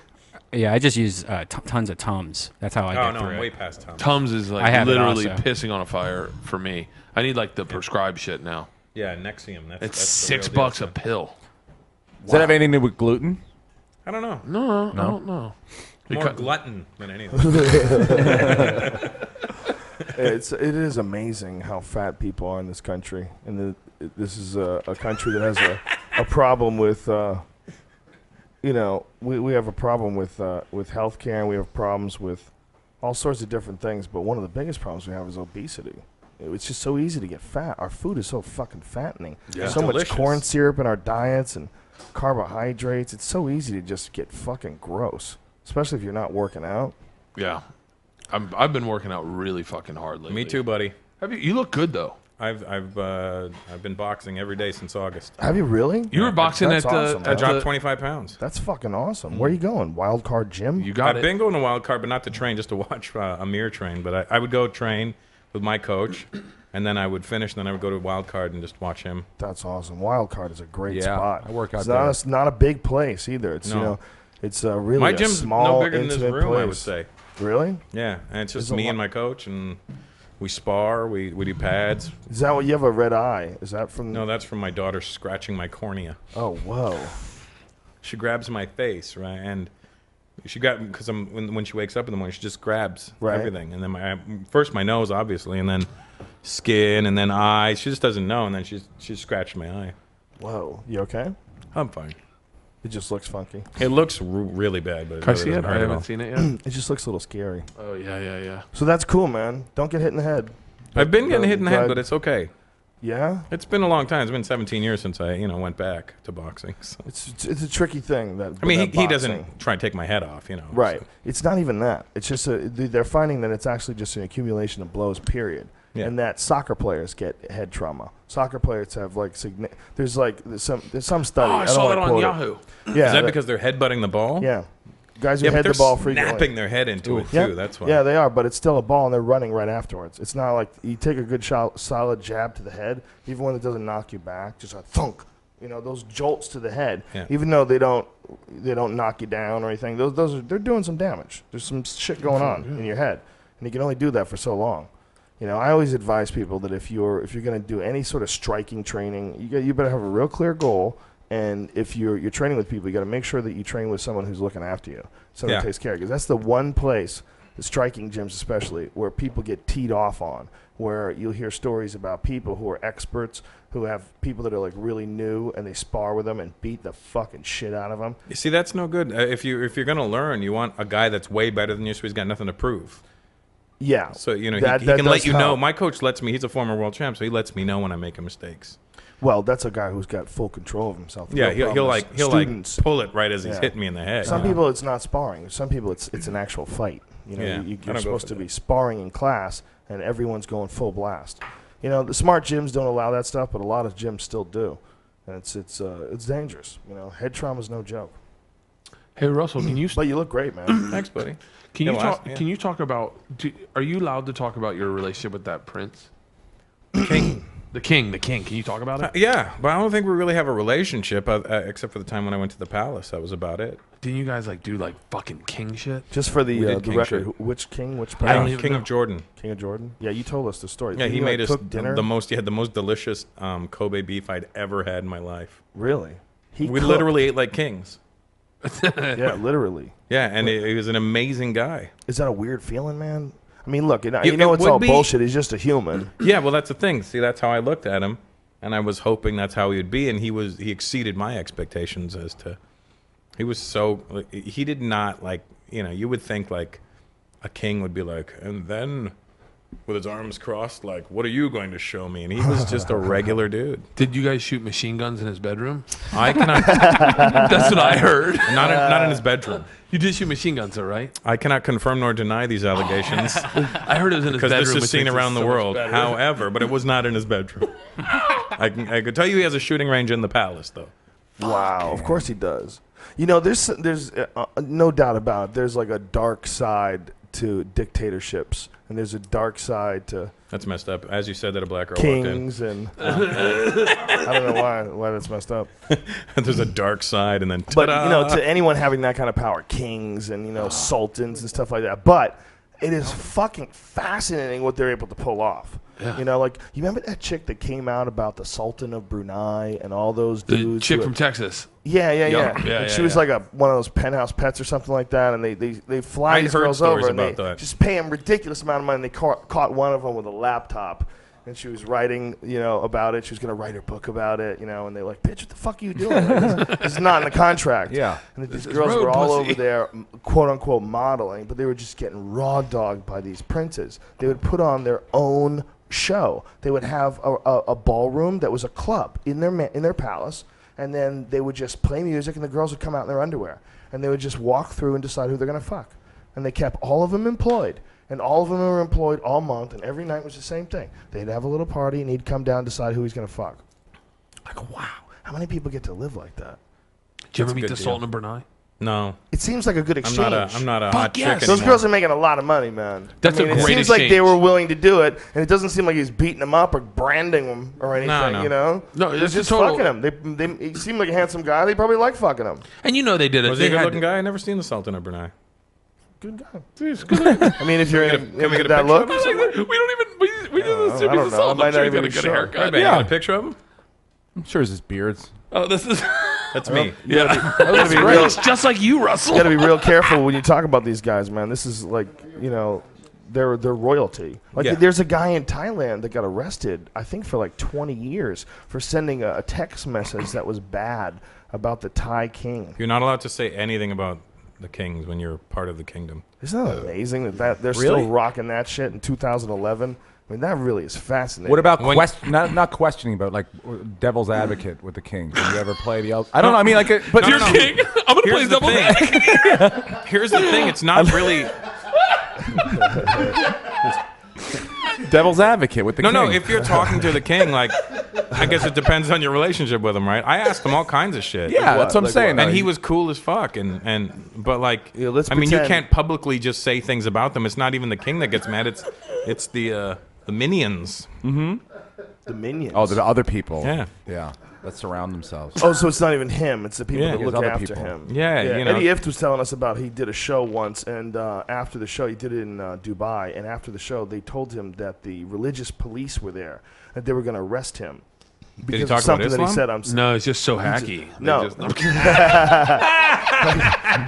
Yeah, I just use tons of Tums. That's how I Oh, get no, through I'm it. way past time. Tums is I like have it literally also. pissing on a fire for me. I need like the prescribed shit now. Yeah, Nexium. That's It's the real $6 deal. a pill. Does that have anything to do with gluten? I don't know. No, I don't know. More Because- glutton than anything. It is amazing how fat people are in this country, and this is a country that has a problem with, we have a problem with healthcare, and we have problems with all sorts of different things. But one of the biggest problems we have is obesity. It's just so easy to get fat. Our food is so fucking fattening. Yeah. So much Delicious. corn syrup in our diets and carbohydrates. It's so easy to just get fucking gross, especially if you're not working out. Yeah, I've been working out really fucking hard lately. Me too, buddy. Have you? You look good though. I've been boxing every day since August. Have you really? You were boxing That's at awesome, the. I man. dropped 25 pounds. That's fucking awesome. Where are you going? Wild Card Gym? You got I've it. been going to Wild Card, but not to train, just to watch Amir train. But I would go train with my coach, and then I would finish, and then I would go to Wild Card and just watch him. That's awesome. Wild Card is a great Yeah, spot. I work out it's there. not it's not a big place either. It's No. it's really My a gym's small, no bigger than this intimate room, place. I would say. Really? Yeah, and it's just There's a me lot- and my coach, and we spar, we do pads. Is that what you have a red eye? Is that from? No, that's from my daughter scratching my cornea. Oh whoa. She grabs my face, right, and she got because when she wakes up in the morning, she just grabs Right. everything, and then first my nose, obviously, and then skin, and then eyes. She just doesn't know, and then she scratched my eye. Whoa. You okay? I'm fine. It just looks funky. It looks really bad, but it Can I really see it? doesn't I hurt at haven't all. seen it yet. It just looks a little scary. Oh yeah. So that's cool, man. Don't get hit in the head. I've been getting But- hit in the head, but- but it's okay. Yeah. It's been a long time. It's been 17 years since I, went back to boxing. So. It's a tricky thing. That I mean, that he boxing. doesn't try and take my head off, Right. so. It's not even that. It's just they're finding that it's actually just an accumulation of blows. Period. Yeah. And that soccer players get head trauma. Soccer players have there's some study. Oh, I don't saw wanna that on quote it. Yahoo. Yeah. Is that because they're headbutting the ball? Yeah. Guys who Yeah, but head they're the ball frequently. snapping their head into it, too. Yeah. That's why. Yeah, they are, but it's still a ball, and they're running right afterwards. It's not like you take a good solid jab to the head, even when it doesn't knock you back, just a thunk. Those jolts to the head, Yeah. even though they don't knock you down or anything. They're doing some damage. There's some shit going on in your head, and you can only do that for so long. I always advise people that if you're going to do any sort of striking training, you better have a real clear goal. And if you're training with people, you got to make sure that you train with someone who's looking after you, someone who takes care of you. Because that's the one place, the striking gyms especially, where people get teed off on, where you'll hear stories about people who are experts, who have people that are like really new, and they spar with them and beat the fucking shit out of them. You see, that's no good. If you're going to learn, you want a guy that's way better than you, so he's got nothing to prove. Yeah. So, he that can let does you know. help. My coach lets me, he's a former world champ, so he lets me know when I'm making mistakes. Well, that's a guy who's got full control of himself. The Yeah, real he'll problem is students. pull it right as he's Yeah. hitting me in the head. Some people, it's not sparring. Some people, it's an actual fight. Yeah, I you're don't go supposed for to that. be sparring in class, and everyone's going full blast. The smart gyms don't allow that stuff, but a lot of gyms still do, and it's dangerous. Head trauma's no joke. Hey Russell, can you But you look great, man. Thanks, buddy. can Yeah, you well, talk? yeah. Can you talk about? Are you allowed to talk about your relationship with that prince? King. The king. Can you talk about it? Yeah, but I don't think we really have a relationship, except for the time when I went to the palace. That was about it. Didn't you guys do fucking king shit? Just for We the did king record, shit. which king? Which I don't prince? even King know. of Jordan. King of Jordan? Yeah, you told us the story. Yeah, Didn't he you, made us cook dinner. the most. He had the most delicious Kobe beef I'd ever had in my life. Really? We cooked. literally ate like kings. Yeah, literally. Yeah, and he was an amazing guy. Is that a weird feeling, man? I mean, look, It- you know it it's would all be- bullshit. He's just a human. Yeah, well, that's the thing. See, that's how I looked at him, and I was hoping that's how he would be, and he exceeded my expectations as to. He was so like, he did not like you would think like a king would be like, and then with his arms crossed, like, what are you going to show me? And he was just a regular dude. Did you guys shoot machine guns in his bedroom? I cannot. That's what I heard. Not in his bedroom. You did shoot machine guns, though, right? I cannot confirm nor deny these allegations I heard it was in his because bedroom. this is which seen makes it around the so much world. better. However, but it was not in his bedroom. I could tell you he has a shooting range in the palace, though. Wow, of course he does. You know, there's no doubt about it. There's like a dark side to dictatorships, and there's a dark side to That's messed up. As you said that a black girl walked in. kings, and I don't know why that's messed up. There's a dark side, and then But ta-da! to anyone having that kind of power, kings and sultans and stuff like that. But it is fucking fascinating what they're able to pull off. Yeah. Like you remember that chick that came out about the Sultan of Brunei and all those The dudes. chick who- from Texas. Yeah. Yeah, And she yeah, was yeah. like one of those penthouse pets or something like that, and they fly I'd these heard girls stories over and they about that. just pay them ridiculous amount of money. And they caught one of them with a laptop, and she was writing about it. She was gonna write her book about it, and they're like, "Bitch, what the fuck are you doing? Like, this is not in the contract." Yeah. And these is girls road were all pussy. over there, quote unquote, modeling, but they were just getting raw dogged by these princes. They would put on their own show. They would have a ballroom that was a club in their palace, and then they would just play music, and the girls would come out in their underwear, and they would just walk through and decide who they're gonna fuck. And they kept all of them employed, and all of them were employed all month, and every night was the same thing. They'd have a little party, and he'd come down and decide who he's gonna fuck. Like, wow, how many people get to live like that? Did you ever a meet good the deal. Sultan of Brunei? No, It seems like a good I'm exchange. not a Fuck hot yes. chick Those anymore. girls are making a lot of money, man. That's a It great seems like they exchange. were willing to do it, and it doesn't seem like he's beating them up or branding them or anything. No. No, They're it's just total- fucking him. He seemed like a handsome guy. They probably like fucking him. And they did it. Was he a They had- good-looking guy? I never seen the Sultan of Brunei. Good guy. He's good. I mean, if you're Can we in get a that picture look, of him? We don't even. We did this. I don't know. I might I'm sure not he's got even a good sure. haircut. Hey, man, you got a picture of him? I'm sure it's his beards. Oh, this is. That's me. Yeah, gotta be real, it's just like you, Russell. you gotta be real careful when you talk about these guys, man. This is like, they're royalty. Like, Yeah. there's a guy in Thailand that got arrested, I think, for like 20 years for sending a text message that was bad about the Thai king. You're not allowed to say anything about the kings when you're part of the kingdom. Isn't that amazing that they're Really? still rocking that shit in 2011? I mean, that really is fascinating. What about When- not questioning, but like devil's advocate with the king? Did you ever play the? I don't know. I mean, like, but No, You're no. king. I'm gonna play Here's the double thing. Here's the thing. It's not really. devil's advocate with the king. No. If you're talking to the king, like, I guess it depends on your relationship with him, right? I asked him all kinds of shit. yeah, What? that's what I'm Like saying. And though. he was cool as fuck, but like, Yeah, let's I mean, you pretend- can't publicly just say things about them. It's not even the king that gets mad. It's the minions. the minions? Oh, the other people. Yeah. yeah, that surround themselves. Oh, so it's not even him. It's the people Yeah. that It's look other after people. him. Yeah, Eddie Ift was telling us about he did a show once, and after the show, he did it in Dubai, and after the show, they told him that the religious police were there, that they were going to arrest him. Because he talk of something about that he Islam? said. No, it's just so hacky. No. They just-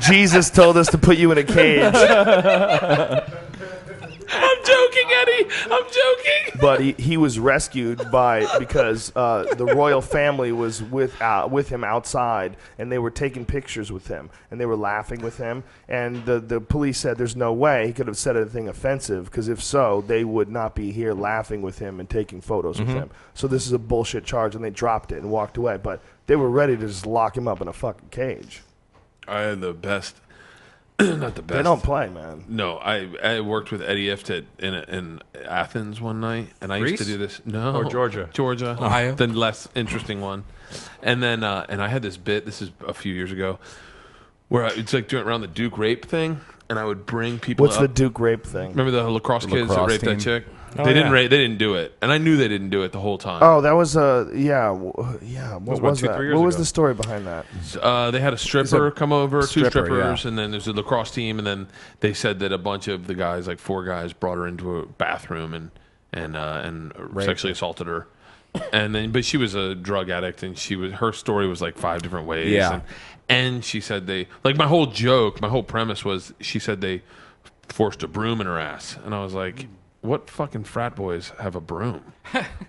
Jesus told us to put you in a cage, I'm joking, Eddie. I'm joking. but he was rescued because the royal family was with him outside, and they were taking pictures with him, and they were laughing with him, and the police said there's no way he could have said anything offensive, because if so, they would not be here laughing with him and taking photos with him. So this is a bullshit charge, and they dropped it and walked away, but they were ready to just lock him up in a fucking cage. I had the best. Not the best. They don't play, man. No, I worked with Eddie Ift in Athens one night, and I used to Greece? do this. No, Or Georgia? Georgia, Ohio? the less interesting one. And then and I had this bit. This is a few years ago, where it's like doing around the Duke rape thing, and I would bring people. What's up. the Duke rape thing? Remember the lacrosse kids that lacrosse raped team? that chick? Oh, they didn't yeah. rape. They didn't do it, and I knew they didn't do it the whole time. Oh, that was What was was about that? 2-3 years What was ago. the story behind that? They had a stripper come over, two stripper, strippers, yeah. and then there's a lacrosse team, and then they said that a bunch of the guys, like 4 guys, brought her into a bathroom and sexually assaulted her. And then, but she was a drug addict, and her story was like 5 different ways. Yeah. And she said my whole joke, my whole premise was, she said they forced a broom in her ass, and I was like, "What fucking frat boys have a broom?"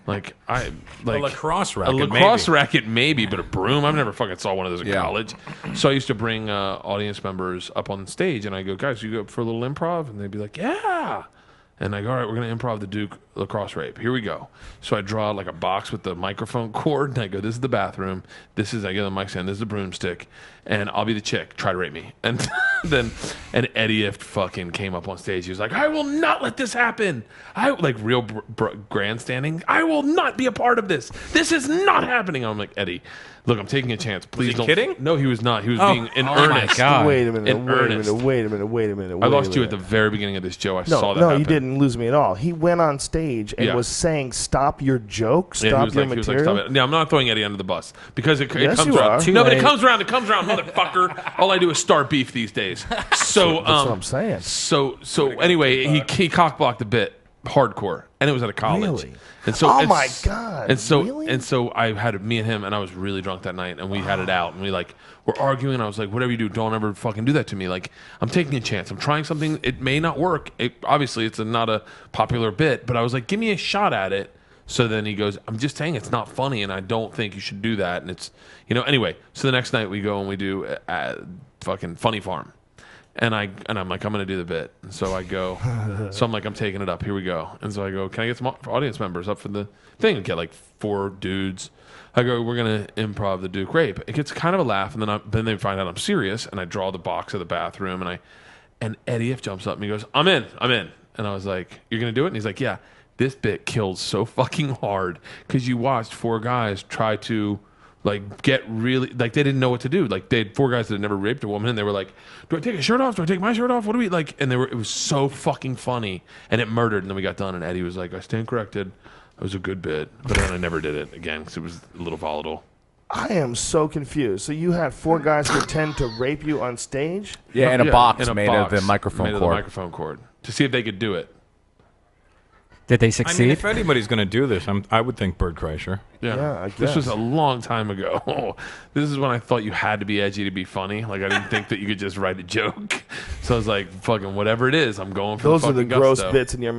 Like a lacrosse racket. A lacrosse racket, maybe, but a broom. I've never fucking saw one of those in college. So I used to bring audience members up on stage, and I go, "Guys, you go up for a little improv?" And they'd be like, "Yeah." And I go, "All right, we're going to improv the Duke lacrosse rape. Here we go." So I draw like a box with the microphone cord, and I go, "This is the bathroom. I get the mic stand. This is the broomstick, and I'll be the chick. Try to rape me." And then, Eddie Ift fucking came up on stage. He was like, "I will not let this happen." Real grandstanding. "I will not be a part of this. This is not happening." I'm like, "Eddie, look, I'm taking a chance. Please don't." Kidding? No, he was not. He was being in earnest. My God. Wait a minute. In Wait a earnest. minute. Wait a minute. Wait a minute. I lost you at the very beginning of this, Joe. I saw that No, happen. you didn't lose me at all. He went on stage and Yeah. was saying, "Stop your joke. Yeah, Stop he was your like, material." "Stop it." Yeah, I'm not throwing Eddie under the bus because it Yes, comes you around. are. No, but it late. comes around. It comes around, motherfucker. All I do is start beef these days. So That's what I'm saying. So anyway, he cockblocked a bit hardcore, and it was at a college. Really? And so Oh it's- my God, And so really? I had me and him, and I was really drunk that night, and we had it out, and we were arguing. And I was like, "Whatever you do, don't ever fucking do that to me. Like, I'm taking a chance. I'm trying something. It may not work. Obviously, it's not a popular bit, but I was like, give me a shot at it." So then he goes, "I'm just saying it's not funny, and I don't think you should do that." And it's, anyway. So the next night we go and we do fucking Funny Farm, and I'm like, "I'm gonna do the bit." And so I go, so I'm like, "I'm taking it up. Here we go." And so I go, "Can I get some audience members up for the thing?" And get like 4 dudes. I go, "We're gonna improv the Duke rape." It gets kind of a laugh, and then they find out I'm serious, and I draw the box of the bathroom, and Eddie F jumps up and he goes, I'm in," and I was like, "You're gonna do it?" And he's like, "Yeah." This bit killed so fucking hard because you watched 4 guys try to get really they didn't know what to do. Like, they had 4 guys that had never raped a woman, and they were like, "Do I take a shirt off? Do I take my shirt off? What do we like?" And it was so fucking funny, and it murdered. And then we got done, and Eddie was like, "I stand corrected. It was a good bit," but then I never did it again because it was a little volatile. I am so confused. So you had 4 guys pretend to rape you on stage? Yeah, in a box in a made box of the microphone made of cord. the microphone cord to see if they could do it. Did they I mean, succeed? if anybody's going to do this, I would think Bert Kreischer. Yeah, I This was guess. a long time ago. This is when I thought you had to be edgy to be funny. Like, I didn't think that you could just write a joke. So I was like, fucking whatever it is, I'm going for Those the are the fucking gross gusto. bits in your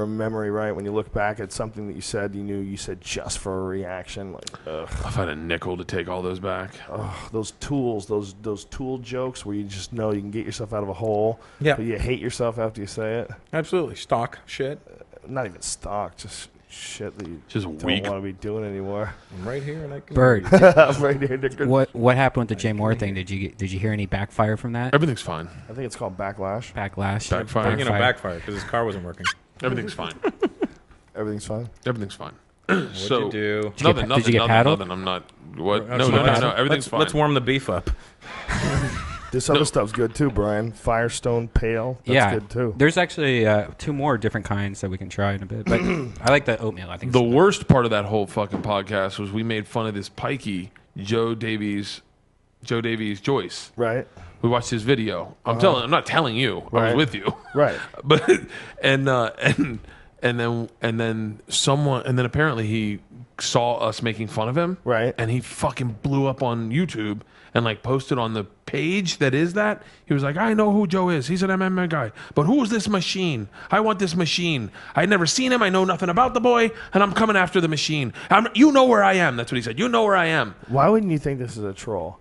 memory, right? When you look back at something that you said, you said just for a reaction. Like, ugh. If I had a nickel to take all those back. Those tools, those tool jokes where you just know you can get yourself out of a hole. Yeah. But you hate yourself after you say it. Absolutely. Stock shit. Not even stock, just shit that you Just don't weak. want to be doing anymore. I'm right here, and I can. Bert, Right here, Nick. what happened with the Jay Moore thing? Did you hear any backfire from that? Everything's fine. I think it's called backlash. Backlash. Backfire. Backfire because his car wasn't working. Everything's fine. Everything's fine. Everything's fine. What'd you do? Nothing. Did you get paddled? Nothing. I'm not. What? That's No. fine. Everything's fine. Let's warm the beef up. This other stuff's good too, Brian. Firestone Pale. That's Yeah, good too. there's actually 2 more different kinds that we can try in a bit. But I like the oatmeal. I think The it's- worst part of that whole fucking podcast was we made fun of this pikey, Joe Davies Joyce. Right. We watched his video. I'm not telling you. I Right. was with you. Right. But and then apparently he saw us making fun of him. Right. And he fucking blew up on YouTube and posted on the page that is that. He was like, "I know who Joe is. He's an MMA guy. But who's this machine? I want this machine. I'd never seen him. I know nothing about the boy, and I'm coming after the machine. You know where I am." That's what he said. "You know where I am." Why wouldn't you think this is a troll?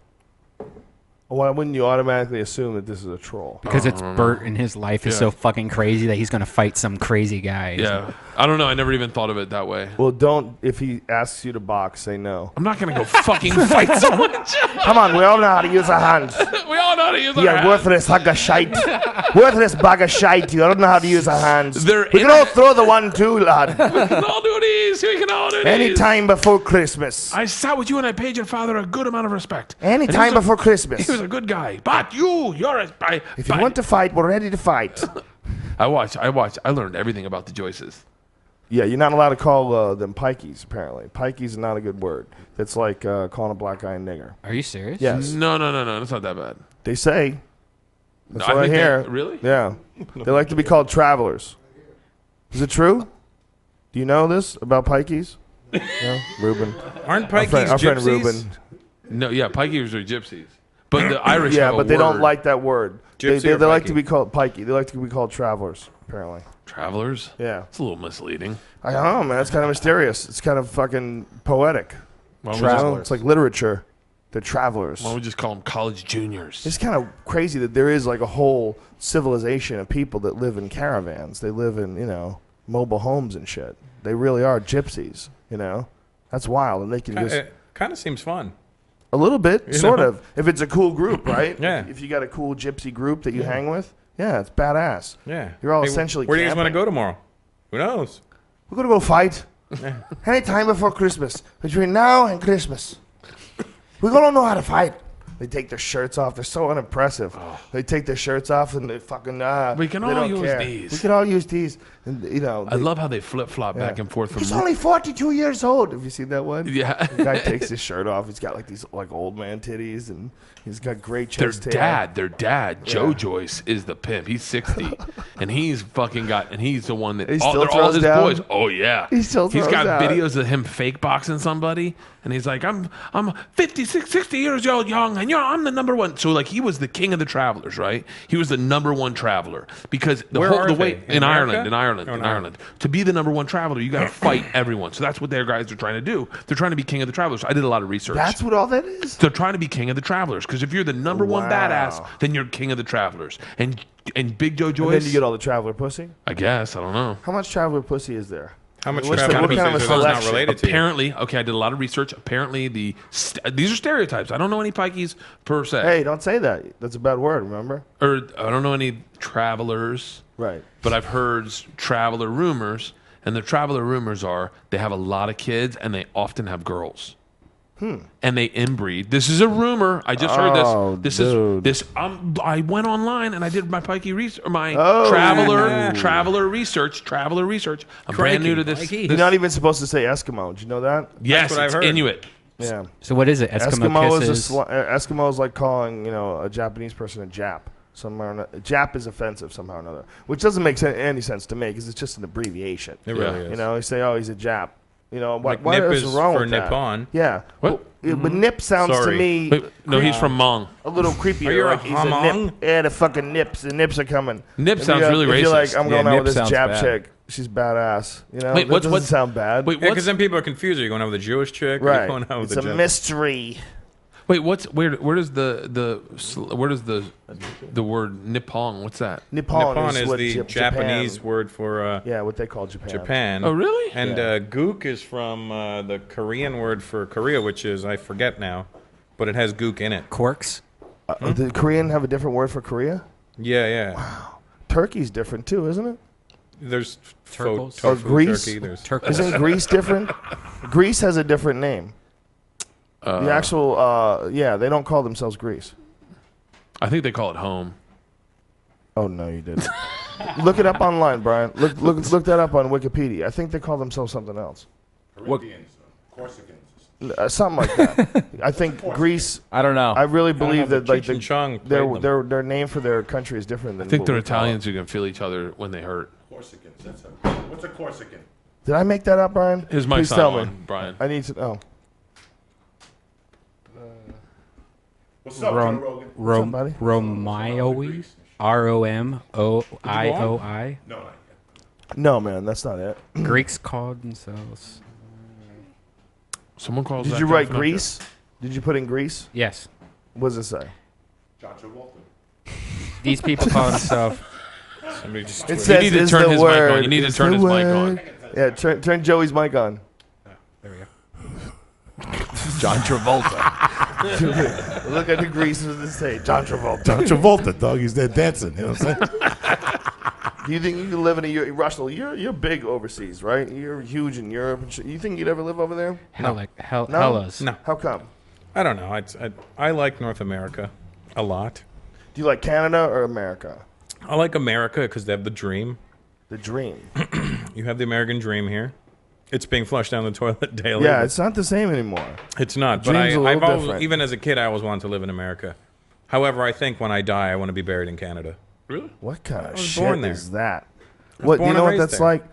Why wouldn't you automatically assume that this is a troll? because it's Bert and his life is Yeah. so fucking crazy that he's gonna fight some crazy guy. Yeah. I don't know. I never even thought of it that way. Well, don't. If he asks you to box, say no. I'm not gonna go fucking fight someone. Come on, we all know how to use our hands. We all know how to use our You hands. worthless hunk of shite. Worthless bag of shite. You don't know how to use our hands. They're We can all throw the 1-2, lad. We can all do these. We can all do these. Anytime before Christmas. I sat with you and I paid your father a good amount of respect. Anytime And he was before Christmas. He was a good guy. But you're a... If you want to fight, we're ready to fight. I watched. I learned everything about the Joyces. Yeah, you're not allowed to call them pikeys, apparently. Pikeys is not a good word. It's like calling a black guy a nigger. Are you serious? Yes. No. It's not that bad. They say. That's No, what I think hear. Really? Yeah. They like to be called travelers. Is it true? Do you know this about pikeys? No? Ruben. Aren't Our pikeys friend gypsies? Ruben. No, yeah, pikeys are gypsies. But the Irish Yeah, have a but they don't word. like that word. Gypsy They or like to pikey? be called pikey. They like to be called travelers, apparently. Travelers. Yeah. It's a little misleading. I don't know, man. It's kind of mysterious. It's kind of fucking poetic. Why don't, You we just, know? It's like literature. They're travelers. why don't we just call them college juniors? It's kind of crazy that there is like a whole civilization of people that live in caravans. They live in, mobile homes and shit. They really are gypsies, That's wild. And they can just... It kind of seems fun. A little bit, You sort know? of. If it's a cool group, right? Yeah. If you got a cool gypsy group that you hang with, yeah, it's badass. Yeah. You're all Hey, essentially Where do you guys want to camping. go tomorrow? Who knows? We're going to go fight. Any time before Christmas. Between now and Christmas. We're going to know how to fight. They take their shirts off. They're so unimpressive. They take their shirts off and they fucking... We can they all don't use care. these. We can all use these. And, I love how they flip flop back and forth from. He's only 42 years old. Have you seen that one? Yeah. The guy takes his shirt off. He's got like these like old man titties and he's got great chest hair. Their dad, Joe Joyce, is the pimp. He's 60, and he's the one that He all, still they're all throws his down? boys. Oh yeah, He still He's throws got down. videos of him fake boxing somebody, and he's like, I'm 56, 60 years old, young, and I'm the number one. So like he was the king of the travelers, right? He was the number one traveler because Where are the they? way In in America? Ireland. Oh, no. To be the number one traveler, you got to fight everyone. So that's what their guys are trying to do. They're trying to be king of the travelers. I did a lot of research. That's what all that is? They're trying to be king of the travelers because if you're the number one badass, then you're king of the travelers. And Big Joe And Joyce, then you get all the traveler pussy? I guess I don't know. How much traveler pussy is there? How much What's the- travel what kind of a pussies are those not selection? related to you? Apparently, okay, I did a lot of research. Apparently, these are stereotypes. I don't know any pikeys per se, Hey, don't say that. That's a bad word, remember? or I don't know any travelers. Right. But I've heard traveler rumors, and the traveler rumors are they have a lot of kids and they often have girls. And they inbreed. This is a rumor. I just heard Oh, this. dude. I went online and I did my pikey research, or my Oh. traveler research. I'm brand new to this. Crikey. You're this not even supposed to say Eskimo. Did you know that? yes, what I've it's heard. Inuit. Yeah. So what is it? Eskimo, Eskimo kisses. Eskimo is like calling, a Japanese person a Jap. Somehow or another. Jap is offensive somehow or another, which doesn't make any sense to me because it's just an abbreviation. It really is. You say, oh, he's a Jap. What, Like what nip is is wrong for with that? Nippon. Yeah. What? But nip sounds Sorry. to me Wait, no, he's from Hmong. a little creepier. Are you a like he's a Hmong? nip. Yeah, the fucking nips. The nips are coming. Nip If sounds you're- really if you're like, racist. I'm Yeah, going out nip with this sounds Jap bad. chick. She's badass. Wait, that what's doesn't what's sound bad. Wait, Yeah, what's because then people are confused. Are you going out with a Jewish chick? Or are you right. going out with It's a a Jap- mystery. wait? What's where does the word Nippon? What's that? Nippon, Nippon is what the Japanese Japan, word for yeah, what they call Japan. Japan. Oh, really? And Yeah. gook is from the Korean word for Korea, which is, I forget now, but it has gook in it. Corks. The Korean have a different word for Korea? Yeah, yeah. Turkey's different too, isn't it? There's Turkles. tofu, Or Greece? turkey. There's Turkles. Isn't Greece different? Greece has a different name. The actual, they don't call themselves Greece. I think they call it home. Oh no, you didn't. Look it up online, Brian. Look that up on Wikipedia. I think they call themselves something else. Caribbeans, Corsicans. Something like that. I think Greece. I don't know. I really believe know, that like Cheech and Chong their played them. their name for their country is different than. I think what they're we call it. Italians who can feel each other when they hurt. Corsicans. What's a Corsican? Did I make that up, Brian? Here's my Please son tell me. on, Brian. I need to know. What's up, Rom- Joe Rogan? Rom- buddy? Romioi. ROMOIOI. No, not yet. No, man, that's not it. Greeks called themselves. Someone calls. Did that you guy write from up Greece? Did you put in Greece? Yes. What does it say? John Travolta. These people call themselves. somebody just It You says need to is turn the his mic on. word. You need to is turn the his mic on. word. Yeah, turn Joey's mic on. There we go. John Travolta. Look at the Greece. What does it say? John Travolta. John Travolta, dog. He's there dancing. You know what I'm saying? Do you think you can live in a Russell? You're big overseas, right? You're huge in Europe. And shit. You think you'd ever live over there? No? Hellas. No. How come? I don't know. I like North America a lot. Do you like Canada or America? I like America because they have the dream. The dream. You have the American dream here. It's being flushed down the toilet daily. Yeah, but it's not the same anymore. it's not. But dream's a little I've always, different. even as a kid, I always wanted to live in America. However, I think when I die, I want to be buried in Canada. Really? What kind of was shit born there. is that? What do born you know and what raised that's there. like?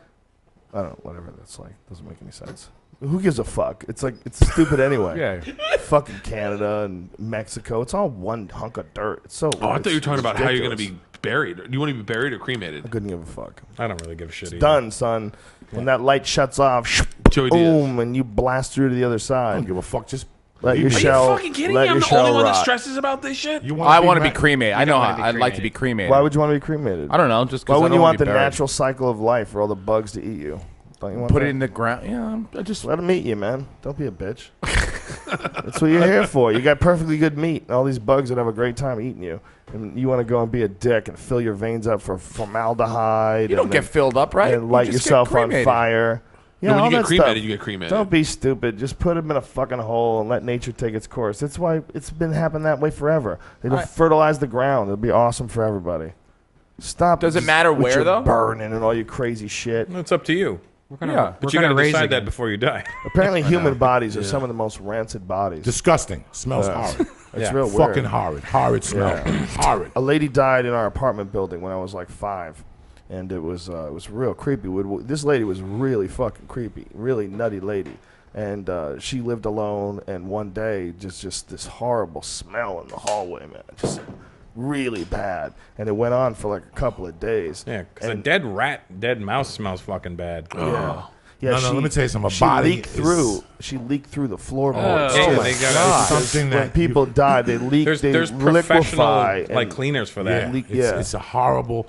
I don't know. Whatever that's like doesn't make any sense. Who gives a fuck? It's like it's stupid anyway. Yeah. Fucking Canada and Mexico. It's all one hunk of dirt. It's so. Oh, I thought you were talking about how you're going to ridiculous. be buried. Do you want to be buried or cremated? I couldn't give a fuck. I don't really give a shit. It's either. done, son. When that light shuts off, Joey boom, and you blast through to the other I side. don't give a fuck. Just Let your leave me. Are shell. you fucking kidding let me? I'm your the shell only one that rot. stresses about this shit. You I want to be ma- cremated. I know wanna be I'd like to be cremated. cremated. Why would you want to be cremated? I don't know. Just Why because wouldn't you want the natural cycle of life for all the bugs to eat you? Don't you want Put that? it in the ground. Yeah, I just. Let them eat you, man. Don't be a bitch. That's what you're here for. You got perfectly good meat. And all these bugs that have a great time eating you. And you want to go and be a dick and fill your veins up for formaldehyde. You don't and get filled up, right? And light You just get yourself on cremated. fire. No, when all you get that cremated, stuff. you get cremated. Don't be stupid. Just put them in a fucking hole and let nature take its course. That's why it's been happening that way forever. It'll fertilize the ground. It'll be awesome for everybody. Stop. Does it just matter with where, your though? burning and all your crazy shit. It's up to you. We're gonna, Yeah. But we're you got gonna to raise decide again. that before you die. Apparently, human bodies are some of the most rancid bodies. Disgusting. Smells horrid. It's Yeah. real Fucking weird. horrid. Horrid smell. Horrid. A lady died in our apartment building when I was like 5, and it was real creepy. This lady was really fucking creepy, really nutty lady, and she lived alone. And one day, just this horrible smell in the hallway, man, just really bad, and it went on for like a couple of days. Yeah, because a And- dead mouse smells fucking bad. Yeah. Yeah, No, let me tell you something. A She body leaked is- through. She leaked through the floorboards. Yeah, Oh my they got God. Something When that people die, they leak. There's they professional liquefy. like and- cleaners for that. Yeah, leak- it's, yeah. it's a horrible.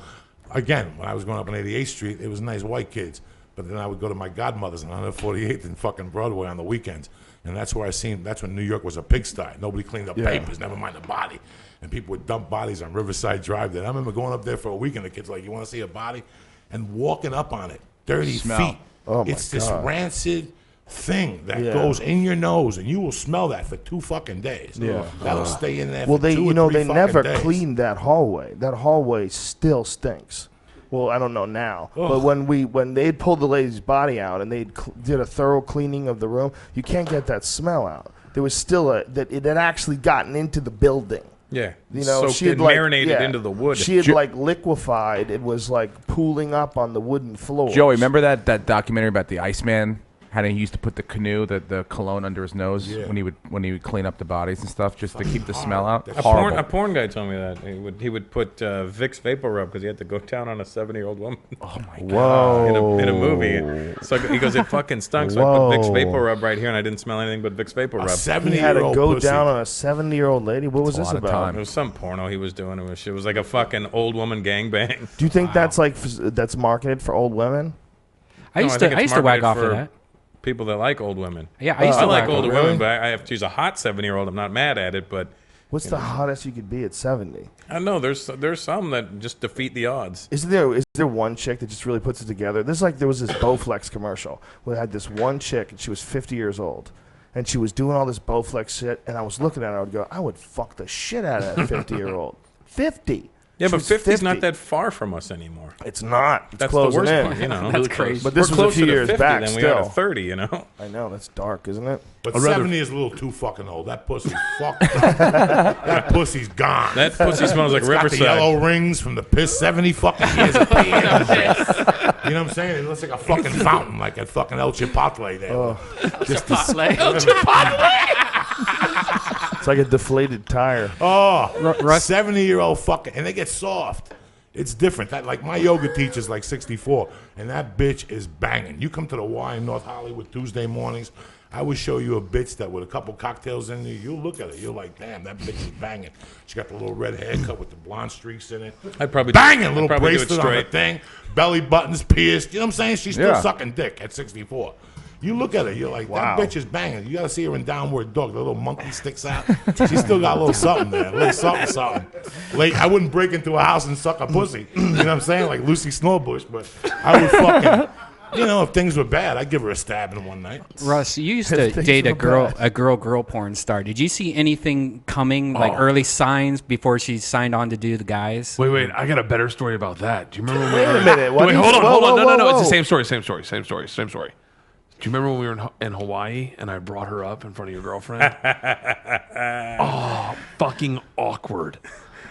Again, when I was growing up on 88th Street, it was nice white kids. But then I would go to my godmother's on 148th and fucking Broadway on the weekends, and that's where I seen. That's when New York was a pigsty. Nobody cleaned up Yeah. papers, never mind the body. And people would dump bodies on Riverside Drive. There, I remember going up there for a weekend. The kids like, "You want to see a body?" And walking up on it, 30 Smell. feet. Oh, my it's this God. rancid thing that Yeah. goes in your nose, and you will smell that for 2 fucking days. Yeah. That'll stay in there. Well, for they, 2 you or know, 3 they fucking never days. cleaned that hallway. That hallway still stinks. Well, I don't know now, but when they'd pulled the lady's body out and they did a thorough cleaning of the room, you can't get that smell out. There was still that it had actually gotten into the building. Yeah, You know, soaked she had and like marinated yeah, into the wood. She had like liquefied. It was like pooling up on the wooden floor. Joey, remember that documentary about the Iceman? How he used to put the canoe, the cologne under his nose Yeah. when he would clean up the bodies and stuff, just to keep the smell out. That's Horrible. A porn guy told me that he would put Vicks Vapor Rub because he had to go down on a 70-year-old woman. Oh my god! Whoa! in a movie. So he goes, it fucking stunk. So I put Vicks Whoa. Vapor Rub right here, and I didn't smell anything but Vicks Vapor A Rub. He 70-year-old had to go pussy. down on a 70-year-old lady. What was That's a this lot of about? time. It was some porno he was doing. It was like a fucking old woman gangbang. Do you think that's like that's marketed for old women? I No, used think to it's wag marketed off to for that. People that like old women. Yeah, I used I to like wag older off. really? women, but I have to use a hot 70-year-old. I'm not mad at it, but What's the hottest you could be at 70? I don't know. There's some that just defeat the odds. Is there one chick that just really puts it together? There was this Bowflex commercial where it had this one chick and she was 50 years old. And she was doing all this Bowflex shit, and I was looking at her, I would go, I would fuck the shit out of that 50-year-old. 50! Yeah, She but was 50's not 50. that far from us anymore. It's not. It's That's the closing worst in. part, you know. That's crazy. But this We're was a closer few to years 50 back than we are to still. 30, you know. I know, that's dark, isn't it? But 70 is a little too fucking old. That pussy's fucked up. That pussy's gone. That pussy smells like It's got the Riverside. yellow rings from the piss. 70 fucking years of peeing. You know what I'm saying? It looks like a fucking fountain, like at fucking El Chipotle there. Just this, It's like a deflated tire. oh, Russ- 70-year-old fucking, and they get soft. It's different. That like my yoga teacher's like 64, and that bitch is banging. You come to the Y in North Hollywood Tuesday mornings, I would show you a bitch that with a couple cocktails in there, you'll look at it, you're like, damn, that bitch is banging. She got the little red haircut with the blonde streaks in it. I'd probably Banging, I'd little probably do it bracelet on the straight. thing, belly buttons pierced. You know what I'm saying? She's still Yeah. sucking dick at 64. You look at her, you're like, Wow. that bitch is banging. You got to see her in Downward Dog. The little monkey sticks out. She's still got a little something there, a little something. Like, I wouldn't break into a house and suck a pussy. You know what I'm saying? Like Lucy Snowbush, but I would fucking, you know, if things were bad, I'd give her a stab in one night. Russ, you used to Things date were bad. girl porn star. Did you see anything coming, like early signs before she signed on to do the guys? Wait, I got a better story about that. Do you remember when Wait a minute. Why Wait, do you- hold on. whoa, No, whoa, it's the whoa. same story. Do you remember when we were in Hawaii and I brought her up in front of your girlfriend? Oh, fucking awkward.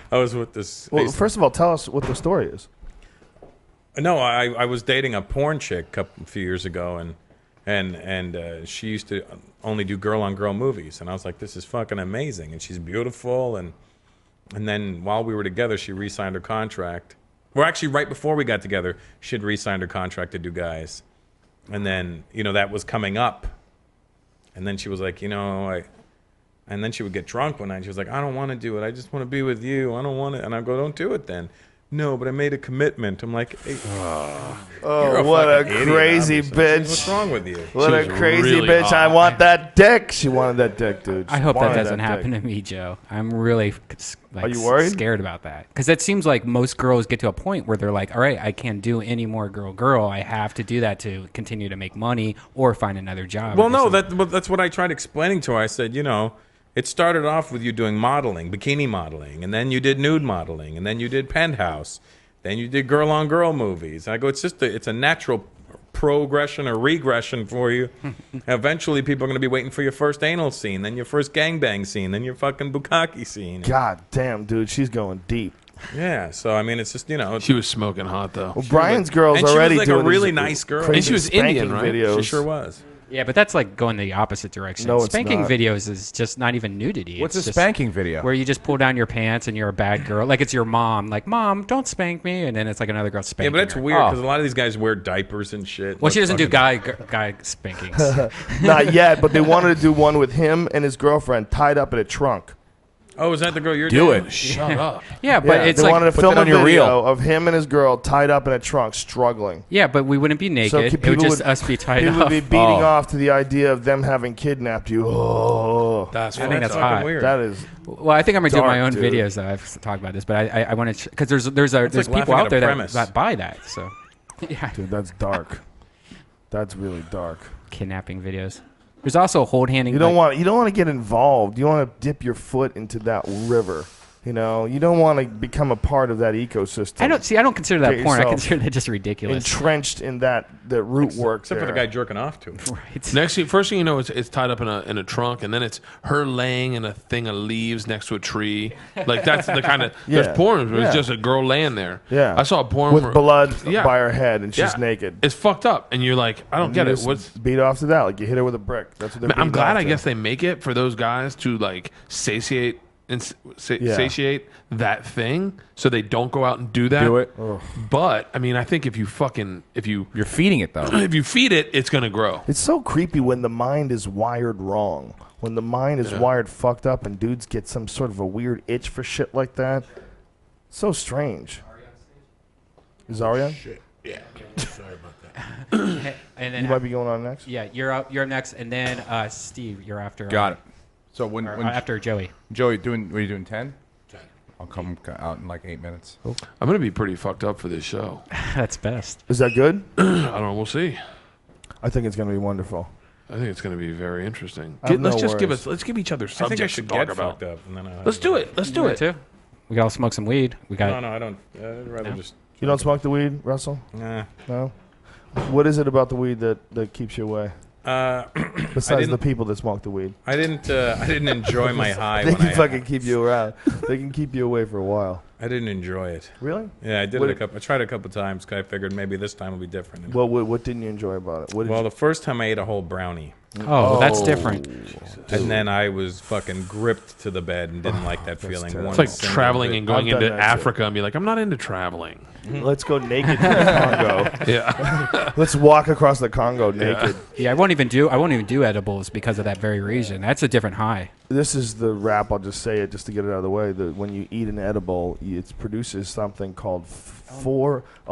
I was with this. Well, first of all, tell us what the story is. No, I was dating a porn chick a few years ago, and and she used to only do girl-on-girl movies, and I was like, this is fucking amazing, and she's beautiful, and then while we were together, she re-signed her contract. Well, actually, right before we got together, she had re-signed her contract to do guys, and then that was coming up, and then she was like, and then she would get drunk one night. And she was like, I don't want to do it. I just want to be with you. I don't want it. And I go, don't do it then. No, but I made a commitment. I'm like, hey, Oh, what a fucking idiot, crazy obviously. bitch. What's wrong with you? What a She was crazy really bitch. hot. I want that dick. She wanted that dick, dude. I She hope that wanted doesn't dick. happen to me, Joe. I'm really Are you worried? scared about that. Because it seems like most girls get to a point where they're like, all right, I can't do any more girl. I have to do that to continue to make money or find another job. Well, no, that's what I tried explaining to her. I said, it started off with you doing modeling, bikini modeling, and then you did nude modeling, and then you did Penthouse, then you did girl-on-girl movies. I go, it's a natural progression or regression for you. Eventually, people are going to be waiting for your first anal scene, then your first gangbang scene, then your fucking bukkake scene. God damn, dude. She's going deep. Yeah, so I mean, it's just She was smoking hot though. Well, Brian's girl's and she was already like a doing really these nice girl. crazy And she was spanking Indian, right? videos. She sure was. Yeah, but that's like going the opposite direction. No, it's Spanking not. videos is just not even nudity. What's It's a just spanking video? where you just pull down your pants and you're a bad girl. Like it's your mom. Like, Mom, don't spank me. And then it's like another girl Yeah, spanking but that's her. weird Oh. because a lot of these guys wear diapers and shit. Well, she Look doesn't do fucking- guy spankings. Not yet, but they wanted to do one with him and his girlfriend tied up in a trunk. Oh, is that the girl you're Do dating? it. Shut up. Yeah, but Yeah, it's they like wanted to put film that a on your video reel. of him and his girl tied up in a trunk, struggling. yeah, but we wouldn't be naked. It would people just us be tied People would up. be beating off to the idea of them having kidnapped you. Oh, That's I think that's fucking hot. weird. that is. Well, I think I'm gonna do my Dark, own dude. videos though. I've talked about this, but I want to because there's like people laughing at out a there premise. that buy that. So yeah, Dude, that's dark. That's really dark. kidnapping videos. There's also hold handing. You don't want to get involved. You don't want to dip your foot into that river. You don't want to become a part of that ecosystem. I don't consider that Get porn. I yourself consider that just ridiculous. entrenched in the root work. Except for the there. guy jerking off to him. Right. First thing you know, it's tied up in a trunk, and then it's her laying in a thing of leaves next to a tree. Like that's the kind of Yeah. there's porn where Yeah. it's just a girl laying there. Yeah. I saw a porn with where- blood Yeah. by her head and she's Yeah. naked. It's fucked up, and you're like, I don't You get it. just What's beat off to that? Like you hit her with a brick. That's what they're. I'm beating glad. off I to. guess they make it for those guys to like satiate and Yeah. satiate that thing, so they don't go out and do that. Do it. But I mean, I think if you You're feeding it though. if you feed it, it's gonna grow. It's so creepy when the mind is wired wrong. When the mind is wired fucked up and dudes get some sort of a weird itch for shit like that. So strange. Is Ariane? Yeah. Sorry about that. And then You might be going on next. yeah, you're up next, and then Steve, you're after. Got it. So when After Joey. Joey what are you doing 10? I'll come out in like 8 minutes. I'm gonna be pretty fucked up for this show. That's best. Is that good? I don't know. We'll see. I think it's going to be wonderful. I think it's going to be very interesting. I have Let's no just worries. let's give each other I think I subjects should to talk get about. fucked up. And then Let's do it. Let's do it. Too. We got to smoke some weed. We got. No, I don't. I'd rather just. You don't smoke the weed, Russell? Nah. No? What is it about the weed that keeps you away? Besides the didn't- people that smoke the weed. I didn't enjoy my high They when can I fucking keep you around. They can keep you away for a while. I didn't enjoy it. Really? Yeah, I did What- it a couple. I tried it a couple times because I figured maybe this time will be different. What didn't you enjoy about it? What did Well, you, the first time I ate a whole brownie, Oh, that's different. and then I was fucking gripped to the bed and didn't like that feeling. terrible. It's like single traveling bit. and going I've done into that, too. Africa and be like, I'm not into traveling. Let's go naked to the Congo. Yeah. Let's walk across the Congo naked. Yeah, I won't even do edibles because of that very reason. That's a different high. This is the wrap. I'll just say it just to get it out of the way. That when you eat an edible, it produces something called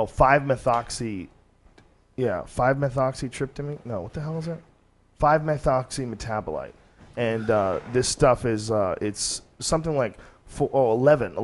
5-methoxy. Yeah, 5-methoxytryptamine. No, what the hell is that? 5-methoxy metabolite. And this stuff is it's something like 11,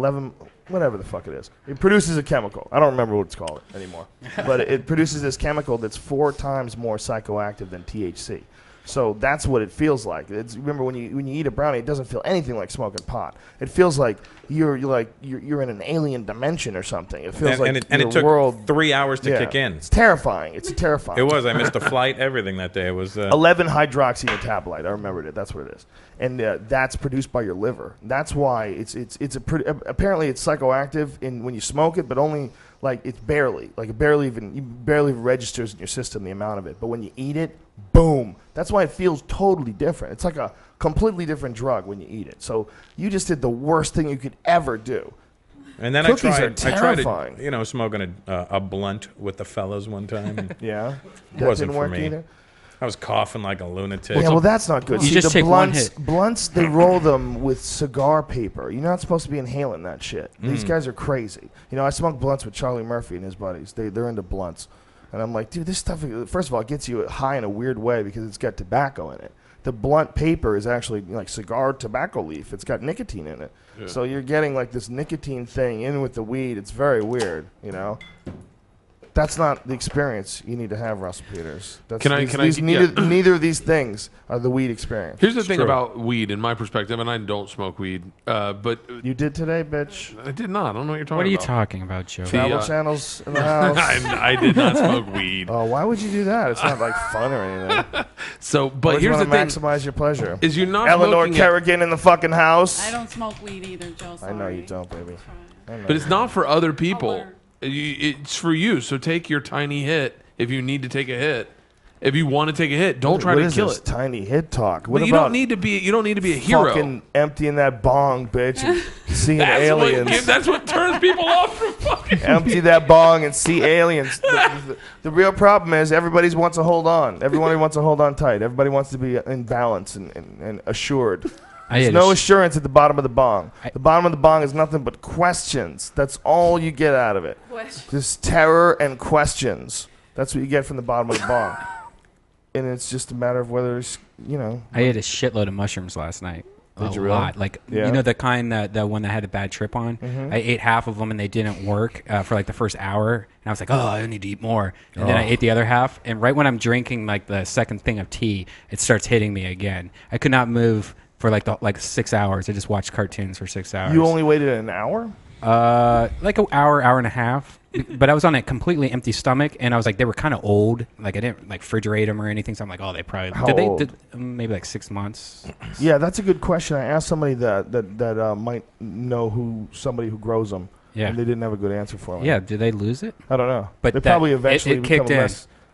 whatever the fuck it is. It produces a chemical. I don't remember what it's called anymore. But it produces this chemical that's 4 times more psychoactive than THC. So that's what it feels like. Remember when you eat a brownie, it doesn't feel anything like smoking pot. It feels like you're in an alien dimension or something. It feels like and your it took world 3 hours to yeah. kick in. It's terrifying. It's terrifying. It was. I missed a flight. Everything that day. It was. 11 hydroxy metabolite. I remembered it. That's what it is, and that's produced by your liver. That's why apparently it's psychoactive when you smoke it, but only like it's barely, like it barely even registers in your system the amount of it. But when you eat it, boom. That's why it feels totally different. It's like a completely different drug when you eat it. So you just did the worst thing you could ever do. And then Cookies I are tried, terrifying. smoking a blunt with the fellas one time. And Yeah, it that wasn't didn't for work me. either. I was coughing like a lunatic. Yeah, well, that's not good. You See, just the take one blunts, hit. blunts, they roll them with cigar paper. You're not supposed to be inhaling that shit. These guys are crazy. You know, I smoke blunts with Charlie Murphy and his buddies. They're into blunts. And I'm like, dude, this stuff, first of all, it gets you high in a weird way because it's got tobacco in it. The blunt paper is actually like cigar tobacco leaf. It's got nicotine in it. Yeah. So you're getting like this nicotine thing in with the weed. It's very weird, you know? That's not the experience you need to have, Russell Peters. Neither of these things are the weed experience. Here's the thing about weed, in my perspective, and I don't smoke weed, but You did today, bitch. I did not. I don't know what you're talking about. What are you talking about, Joe? Travel channels in the house. I did not smoke weed. Oh, why would you do that? It's not like fun or anything. So, but Or here's you the wanna thing: maximize your pleasure. is you're not Eleanor smoking it, Kerrigan in the fucking house. I don't smoke weed either, Joe. I know you don't, baby. I know but it's not for other people. learn. It's for you. So take your tiny hit if you need to take a hit. If you want to take a hit, don't try What to is kill this it. tiny hit talk? But What you about don't need to be. You don't need to be a hero. fucking emptying that bong, bitch, and seeing aliens? That's what turns people off from fucking. Empty that bong and see aliens. The real problem is everybody wants to hold on. Everyone wants to hold on tight. Everybody wants to be in balance and assured. There's no assurance at the bottom of the bong. The bottom of the bong is nothing but questions. That's all you get out of it. Just terror and questions. That's what you get from the bottom of the bong. And it's just a matter of whether it's, you know. I ate a shitload of mushrooms last night. Did you a really? lot. Like, Yeah. you know, the kind that one that had a bad trip on? I ate half of them and they didn't work for like the first hour. And I was like, oh, I need to eat more. And then I ate the other half. And right when I'm drinking like the second thing of tea, it starts hitting me again. I could not move for like 6 hours. I just watched cartoons for 6 hours. You only waited an hour? Like an hour and a half. But I was on a completely empty stomach, and I was like, they were kind of old. Like I didn't like refrigerate them or anything. So I'm like, oh, they probably How old? Did maybe like 6 months. Yeah, that's a good question. I asked somebody that might know somebody who grows them. Yeah. And they didn't have a good answer for me. Yeah, did they lose it? I don't know. But they that- probably eventually it kicked become in.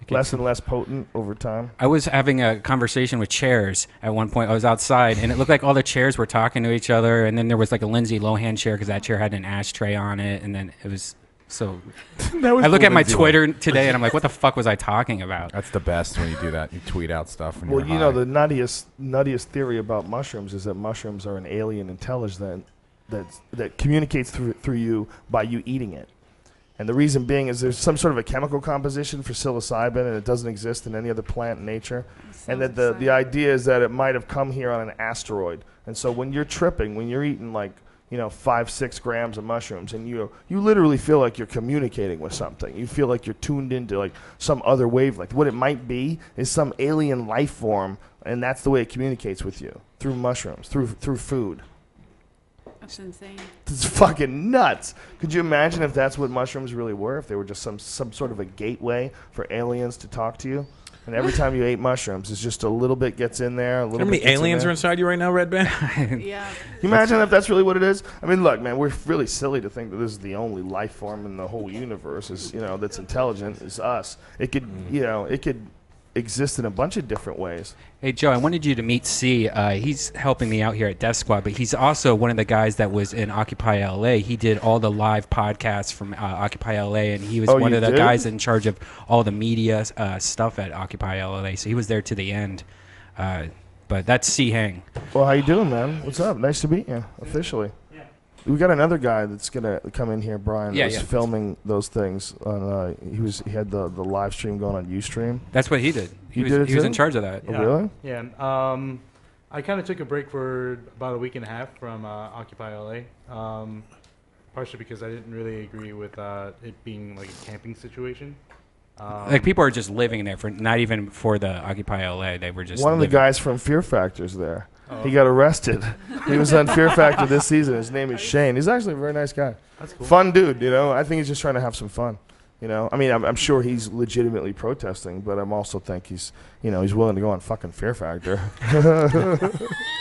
less and less potent over time. I was having a conversation with chairs at one point. I was outside, and it looked like all the chairs were talking to each other. And then there was like a Lindsay Lohan chair because that chair had an ashtray on it. And then it was so. I look at my Twitter today, and I'm like, what the fuck was I talking about? That's the best when you do that. You tweet out stuff. When Well, you're you know, high. the nuttiest theory about mushrooms is that mushrooms are an alien intelligence that communicates through you by you eating it. And the reason being is there's some sort of a chemical composition for psilocybin, and it doesn't exist in any other plant in nature. And that the idea is that it might have come here on an asteroid. And so when you're tripping, when you're eating like, 5-6 grams of mushrooms, and you literally feel like you're communicating with something. You feel like you're tuned into like some other wavelength. What it might be is some alien life form, and that's the way it communicates with you through mushrooms, through food. That's insane. It's fucking nuts. Could you imagine if that's what mushrooms really were? If they were just some sort of a gateway for aliens to talk to you? And every time you ate mushrooms, it's just a little bit gets in there. How many aliens are inside you right now, Redban? Yeah. Can you imagine if that's really what it is? I mean, look, man, we're really silly to think that this is the only life form in the whole universe that's intelligent is us. It could, it could exist in a bunch of different ways. Hey, Joe, I wanted you to meet C. He's helping me out here at Death Squad, but he's also one of the guys that was in Occupy LA. He did all the live podcasts from Occupy LA, and he was one of the guys in charge of all the media stuff at Occupy LA. So he was there to the end. But that's C. Hang. Well, how you doing, man? What's up? Nice to meet you, officially. We got another guy that's gonna come in here, Brian. Yeah, that's filming those things. On, he had the live stream going on UStream. That's what he did. He was did it in too? charge of that. Oh, really? Yeah. I kind of took a break for about a week and a half from Occupy LA, partially because I didn't really agree with it being like a camping situation. Like people are just living there for not even for the Occupy LA. They were just one of the living. guys from Fear Factor's there. He got arrested. He was on Fear Factor this season. His name is Shane. He's actually a very nice guy. That's cool. Fun dude, I think he's just trying to have some fun. You know, I mean, I'm sure he's legitimately protesting, but I'm also think he's willing to go on fucking Fear Factor.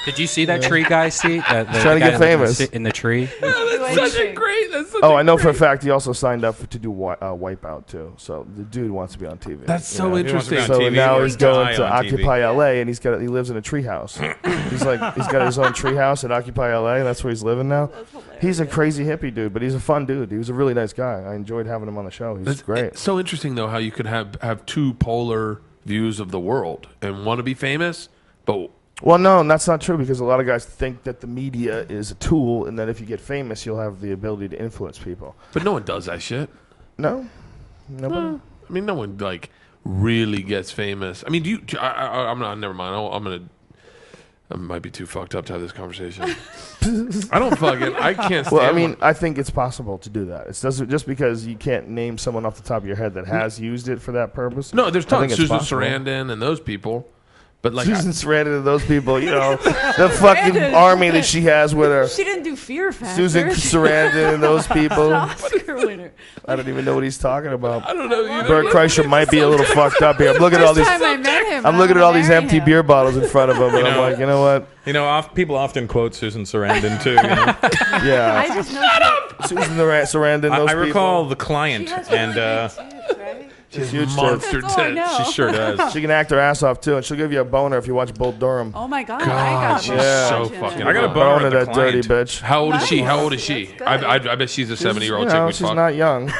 Did you see that tree guy? Trying to guy get famous in the tree. That's such a great. That's such Oh, a I know for a great- fact he also signed up to do Wipeout too. So the dude wants to be on TV. That's you so know? interesting. on So TV now or he's going die to on TV. Occupy LA, and he lives in a treehouse. He's got his own treehouse at Occupy LA, and that's where he's living now. He's a crazy hippie dude, but he's a fun dude. He was a really nice guy. I enjoyed having him on the show. He's great. It's so interesting though how you could have two polar views of the world and want to be famous, but Well, no, that's not true because a lot of guys think that the media is a tool, and that if you get famous, you'll have the ability to influence people. no one does that shit. No, nobody. I mean, no one like really gets famous. I mean, I'm not. Never mind. I might be too fucked up to have this conversation. I can't stand Well, I mean, I think it's possible to do that. It doesn't just because you can't name someone off the top of your head that has used it for that purpose. No, there's I think tons. it's Susan possible. Sarandon and those people. But like, Susan Sarandon and those people, the fucking army that she has with her. She didn't do Fear Factor. Susan Sarandon and those people. Oscar winner. I don't even know what he's talking about. I don't know. Bert Kreischer might be a little fucked up here. I'm looking at all these. First time I met him, I'm I looking at wanna all these marry empty him. beer bottles in front of him, and I'm know- like, you know what? You know, people often quote Susan Sarandon too. You know? I Yeah, just know Susan Sarandon. Those I recall people. the client, she has and really big tits, right? She's huge. monster That's all I tits. know. she sure does. She can act her ass off too, and she'll give you a boner if you watch Bull Durham. Oh my God, God, I got she's Yeah. so watching fucking. it. I got a hot. boner Boner at the that dirty client. bitch. How old is she? Nice. How old is she? That's good. I bet she's a 70-year-old You chick. know, we'd she's fuck. not young.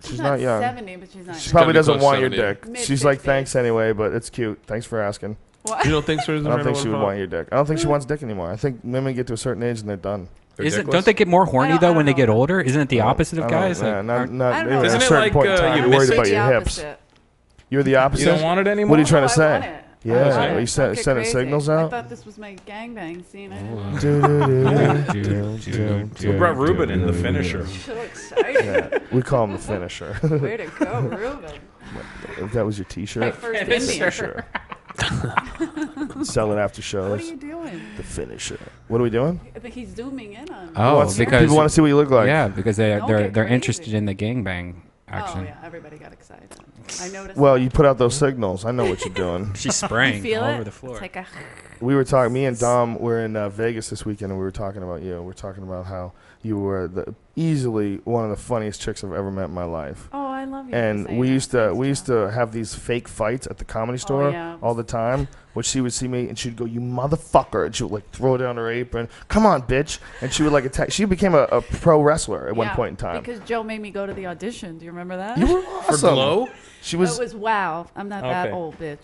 She's not not young. 70, but she's not. She young. probably gotta be doesn't close want your 70. dick. Mid- She's like, 60s. thanks anyway, but it's cute. Thanks for asking. What? You don't think so? I don't think she would want your dick. I don't think she wants dick anymore. I think women get to a certain age and they're done. Don't they get more horny though when they get know. older? Isn't it the opposite of I don't- guys? yeah, Like, not I don't know. at Isn't a it certain like, point in time. you You're worried miss about The your hips. opposite. You're the opposite. You don't want it anymore. What are you trying No, to I say? want it. Yeah, I want are it. you Don't get sending crazy. signals I out? thought this was my gangbang scene. We brought Ruben in, the finisher. So excited. We call him the finisher. Way to go, Ruben. If that was your My T-shirt, first Indian. finisher. Sell it after What shows. are you doing? The finisher. What are we doing? I think he's zooming in on me. oh, because people want to see what you look like. yeah, because Don't they're get crazy. interested in the gangbang action. Oh, yeah, everybody got excited. I noticed. Well, you put out those signals. I know what you're doing. She's you spraying feel all it? over the floor. It's like a. We were talking. Me and Dom were in Vegas this weekend, and we were talking about you. We're talking about how you were easily one of the funniest chicks I've ever met in my life. Oh, I love you. for And saying we that. used to Thanks, we used Joe. to have these fake fights at the comedy store yeah. all the time. Which she would see me and she'd go, "You motherfucker!" and she would like throw down her apron. "Come on, bitch!" And she would like attack. She became a pro wrestler at one Yeah, point in time. Because Joe made me go to the audition. Do you remember that? You were For awesome. Glow? She It was. was wow. I'm not that Okay. old, bitch.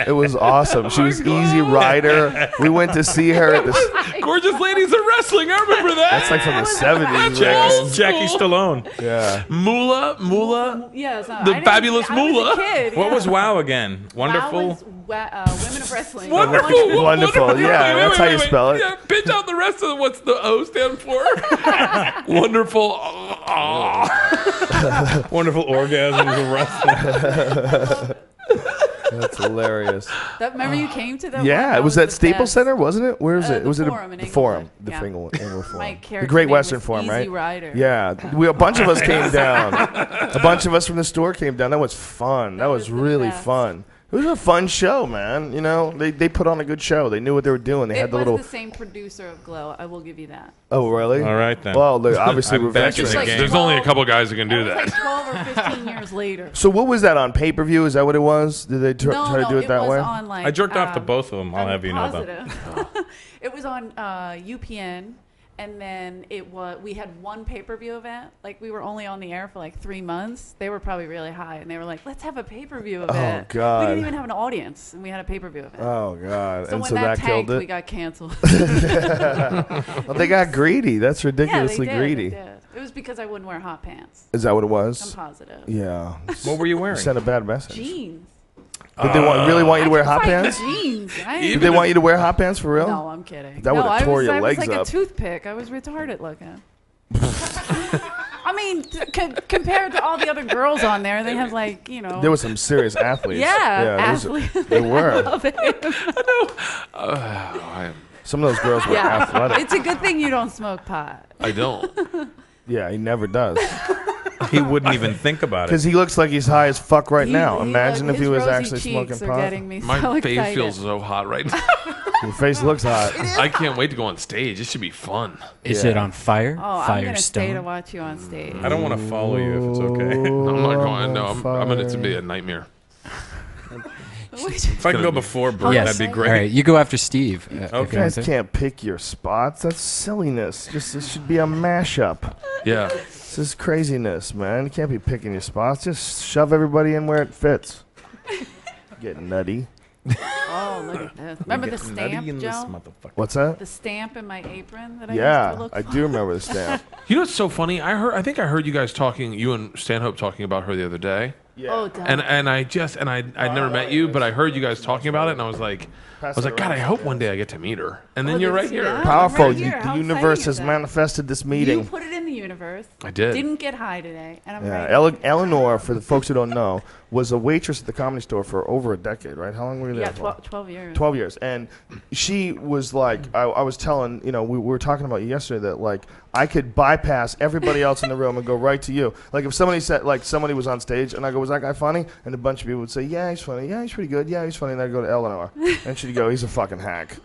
It was awesome. She was Easy Rider. We went to see her at the. Gorgeous ladies are wrestling. I remember that. That's like from the 70s. Jackie- man. Jackie Stallone. Yeah. Moolah. Yeah, it's not, The I didn't- fabulous I was Moolah. a kid, What yeah. was WoW again? Wonderful. Wow was Women of Wrestling. Wonderful. Wonderful. Yeah, that's how you wait. spell it. Yeah, pitch out the rest of what's the O stand for. Wonderful. Wonderful orgasms of wrestling. That's hilarious. Remember you came to that? Yeah, one? it was That at Staples best. Center, wasn't it? Where is it? The Was it Forum in the Forum? Inglewood. The Yeah. Inglewood Forum. My The character Great name Western was Forum, Easy right? Rider. Yeah, a bunch of us came down. A bunch of us from the store came down. That was fun. That was was the really best. fun. It was a fun show, man. You know, they put on a good show. They knew what they were doing. They It had the was little. the same producer of Glow. I will give you that. Oh, really? All right then. Well, look, obviously I'm we're back in veterans. the Like game. There's only a couple guys that can do It was that. like 12 or 15 years later. So what was that on pay-per-view? Is that what it was? Did they try to do it that was way? On, like, I jerked off to both of them. I'll I'm have you know that. positive. It was on UPN, and then we had one pay-per-view event. Like, we were only on the air for like 3 months. They were probably really high, and they were like, "Let's have a pay-per-view event." God. We didn't even have an audience, and we had a pay-per-view event. Oh God! So and when so that killed tanked, we it. got canceled. Well, they got greedy. That's ridiculously yeah, they greedy. did. It was because I wouldn't wear hot pants. Is that what it I'm was? positive. Yeah. What were you You wearing? sent a bad message. Jeans. Did they really want you to wear hot Fine pants? Jeans, right? Did they want you to wear hot pants for real? No, I'm kidding. That would've no, tore your I legs was like up. a toothpick. I was retarded looking. I mean, compared to all the other girls on there, they have like, you know. There was some serious athletes. yeah, those- athletes. They were. Love it. Some of those girls were Yeah, athletic. it's a good thing you don't smoke pot. I don't. Yeah, he never does. He wouldn't even think about Because it. he looks like he's high as fuck right now. He Imagine if he his was rosy actually cheeks smoking are pot. getting me My so face excited. feels so hot right now. Your face looks hot. I can't wait to go on stage. It should be fun. Is Yeah. it on fire? Oh, I'm Fire gonna stay to stone. watch you on stage. I don't want to follow you if it's okay. No, I'm not going. No, I'm going to be a nightmare. If I can go before Bert, Yes. that'd be All great. right, you go after Steve. Okay. You if you want guys to. can't pick your spots. That's silliness. Just this should be a mashup. Yeah. This is craziness, man. You can't be picking your spots. Just shove everybody in where it fits. Get nutty. Oh, look at this. Remember the Get nutty stamp, in this Joe? motherfucker. What's that? The stamp in my apron that I Yeah, used to look I for? do remember the stamp. You know what's so funny? I think I heard you guys talking, you and Stanhope talking about her the other day. Oh, dumb. And I'd never met you, but I heard you guys talking about it, and I was like, God, I hope one day I get to meet her. And then Oh, you're did right you see here. that? Powerful. Right here. How The universe exciting has is that? manifested this You meeting. put it in the universe. I did. Didn't get high today, and I'm Yeah, ready. Eleanor, for the folks who don't know, was a waitress at the Comedy Store for over a decade, right? How long were you there Yeah, for? 12 years. 12 years. And she was like, I was telling, we were talking about you yesterday that, like, I could bypass everybody else in the room and go right to you. Like, if somebody said, like, somebody was on stage and I go, was that guy funny? And a bunch of people would say, yeah, he's funny. Yeah, he's pretty good. Yeah, he's funny. And I'd go to Eleanor. And she'd go, he's a fucking hack.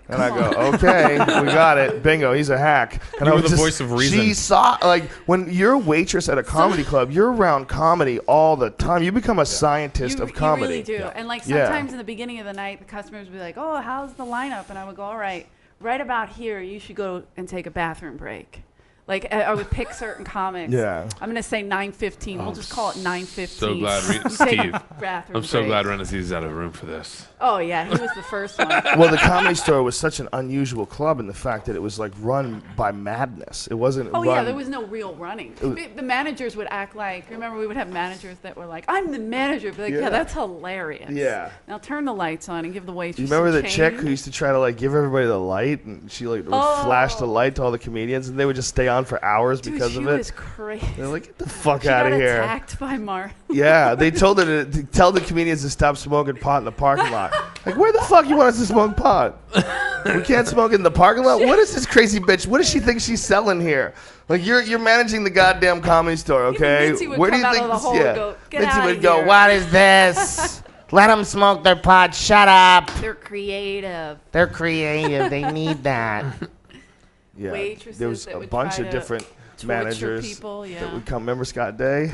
And I go, okay, we got it. Bingo, he's a hack. And You I were was the voice of reason. She saw, like, when you're a waitress at a comedy club, you're around comedy all the time. You become a scientist of comedy. You really do. And like Yeah. sometimes in the beginning of the night, the customers would be like, "Oh, how's the lineup?" And I would go, "All right, right about here, you should go and take a bathroom break." Like I would pick certain comics. Yeah. I'm gonna say 9:15. We'll just call it 9:15. So glad, You take a Steve. bathroom I'm so break. glad Rannazzisi's out of room for this. Oh yeah, he was the first one. Well, the Comedy Store was such an unusual club in the fact that it was like run by madness. It wasn't. Oh run, yeah, there was no real running. The managers would act like. Remember, we would have managers that were like, "I'm the manager." Be like, Yeah. yeah, that's hilarious. Yeah. Now turn the lights on and give the waitress. You remember some the chick change. who used to try to like give everybody the light, and she like would flash the light to all the comedians, and they would just stay on for hours Dude, because she of it. was crazy. They're like, get the fuck She out got of here. attacked by Mark. Yeah, they told her to tell the comedians to stop smoking pot in the parking lot. Like, where the fuck you want us to smoke pot? We can't smoke in the parking lot? What is this crazy bitch? What does she think she's selling here? Like, you're managing the goddamn Comedy Store, okay? Mitzi would Where do come you out think of the this? hole and go, "Get Mitzi outta would go, here." what is this? Let them smoke their pot. Shut up. They're creative. They're creative. They need that. Yeah, Waitresses there was that a would bunch try of to different torture managers people, that yeah. would come. Remember Scott Day?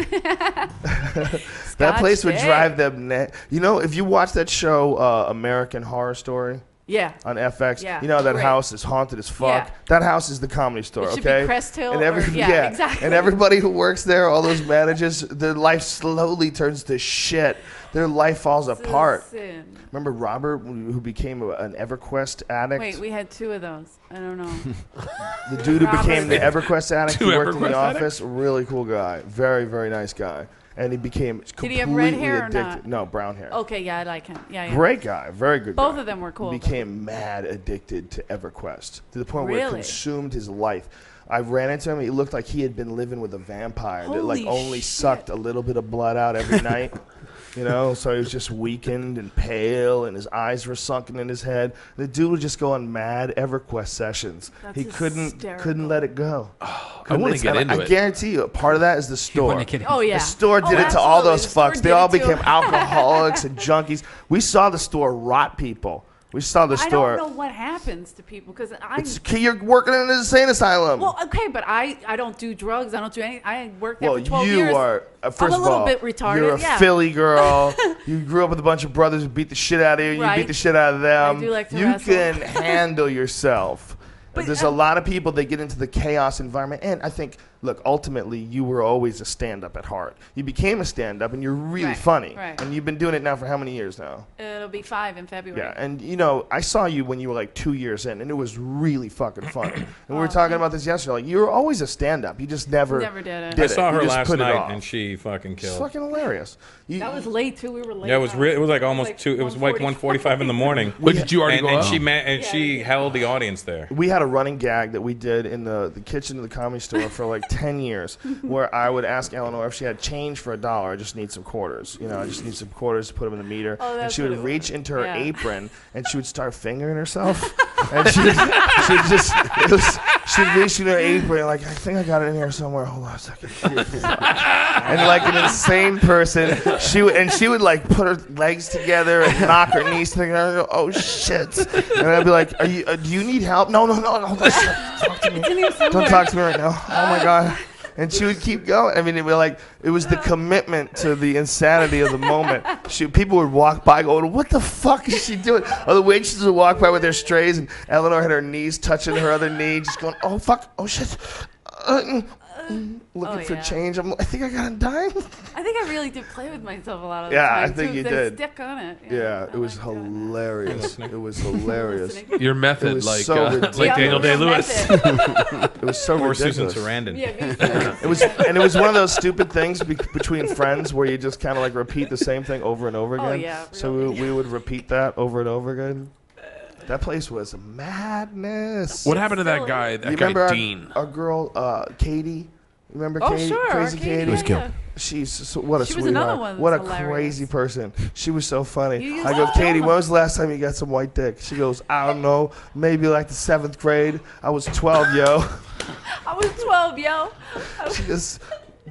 That Scotch place would Day. drive them. You know, if you watch that show, American Horror Story Yeah. on FX, Yeah, you know that great. house is haunted as fuck. Yeah. That house is the Comedy Store. It should be okay, Crest Hill and yeah, exactly. and everybody who works there, all those managers, their life slowly turns to shit. Their life falls apart. Listen. Remember Robert, who became an EverQuest addict? Wait, we had two of those. I don't know. The dude who became the Robert. EverQuest addict, Two who worked in the EverQuest office, really cool guy, very, very nice guy, and he became completely he have red hair or addicted. not? No, brown hair. Okay, yeah, I like him. Yeah, yeah. Great guy, very good. Both guy. of them were cool. Became mad addicted to EverQuest to the point where it Really? consumed his life. I ran into him. He looked like he had been living with a vampire that like Holy only shit. sucked a little bit of blood out every night. You know, so he was just weakened and pale, and his eyes were sunken in his head. The dude would just go on mad EverQuest sessions. That's He couldn't hysterical. let it go. I want to get And into I it. guarantee you, a part of that is the store. wanna get Oh yeah. The store did Oh, it to all absolutely. those The store fucks. They did all it to became 'em. alcoholics and junkies. We saw the store rot people. We saw the I store. don't know what happens to people because You're working in an insane asylum. Well, okay, but I don't do drugs. I don't do anything. I worked there Well, for 12 you years. are. First I'm a of little all, bit retarded. you're a yeah. Philly girl. You grew up with a bunch of brothers who beat the shit out of you. You Right. beat the shit out of them. I do like to you wrestle. can handle yourself. But, There's a lot of people that get into the chaos environment, and I think, look, ultimately, you were always a stand-up at heart. You became a stand-up, and you're really Right, funny. right. And you've been doing it now for how many years now? It'll be 5 in February. Yeah, and you know, I saw you when you were like 2 years in, and it was really fucking funny. And we were talking about this yesterday. Like, you were always a stand-up. You just never Never did it. I saw You her just last put it night, off. and she fucking It's killed. fucking hilarious. That was late too. We were late. Yeah, it was out. it was like almost like 2. It was like 1:45 in the morning. Wait, did you already and, go and up? she held the audience there. We had a running gag that we did in the kitchen of the Comedy Store for like 10 years, where I would ask Eleanor if she had change for $1. I just need some quarters. You know, I just need some quarters to put them in the meter. Oh, and that's she what would it reach was. into her Yeah. apron and she would start fingering herself. And she'd reach in her apron, like, I think I got it in here somewhere. Hold on a second. And like an insane person, she would like put her legs together and knock her knees together. I'd go, oh shit! And I'd be like, do you need help? No. Don't talk to me. Don't talk to me right now. Oh my god. And she would keep going. I mean, it was the commitment to the insanity of the moment. People would walk by going, what the fuck is she doing? Or the waitresses would walk by with their strays, and Eleanor had her knees touching her other knee, just going, oh fuck, oh shit. Looking for change. I think I got a dime. I think I really did play with myself a lot of the Yeah, time. I think too, you 'cause did. Stick on it. Yeah, it was hilarious. It was hilarious. Your It method, was like so ridiculous. like Daniel real Day-Lewis. method. It was so Or ridiculous. Susan Sarandon. Yeah, It was one of those stupid things between friends where you just kind of like repeat the same thing over and over again. Oh, yeah, So really. we would repeat that over and over again. That place was madness. What happened to that Still guy? You That remember guy Dean. our girl Katie? Remember Oh, Katie? sure. Crazy Katie. Katie. Was killed. She's what a She was sweetheart. another one What a that's hilarious. crazy person. She was so funny. You used I go, to Katie, film when was the last time you got some white dick? She goes, I don't know, maybe like the 7th grade. I was 12, yo. I was 12, yo. She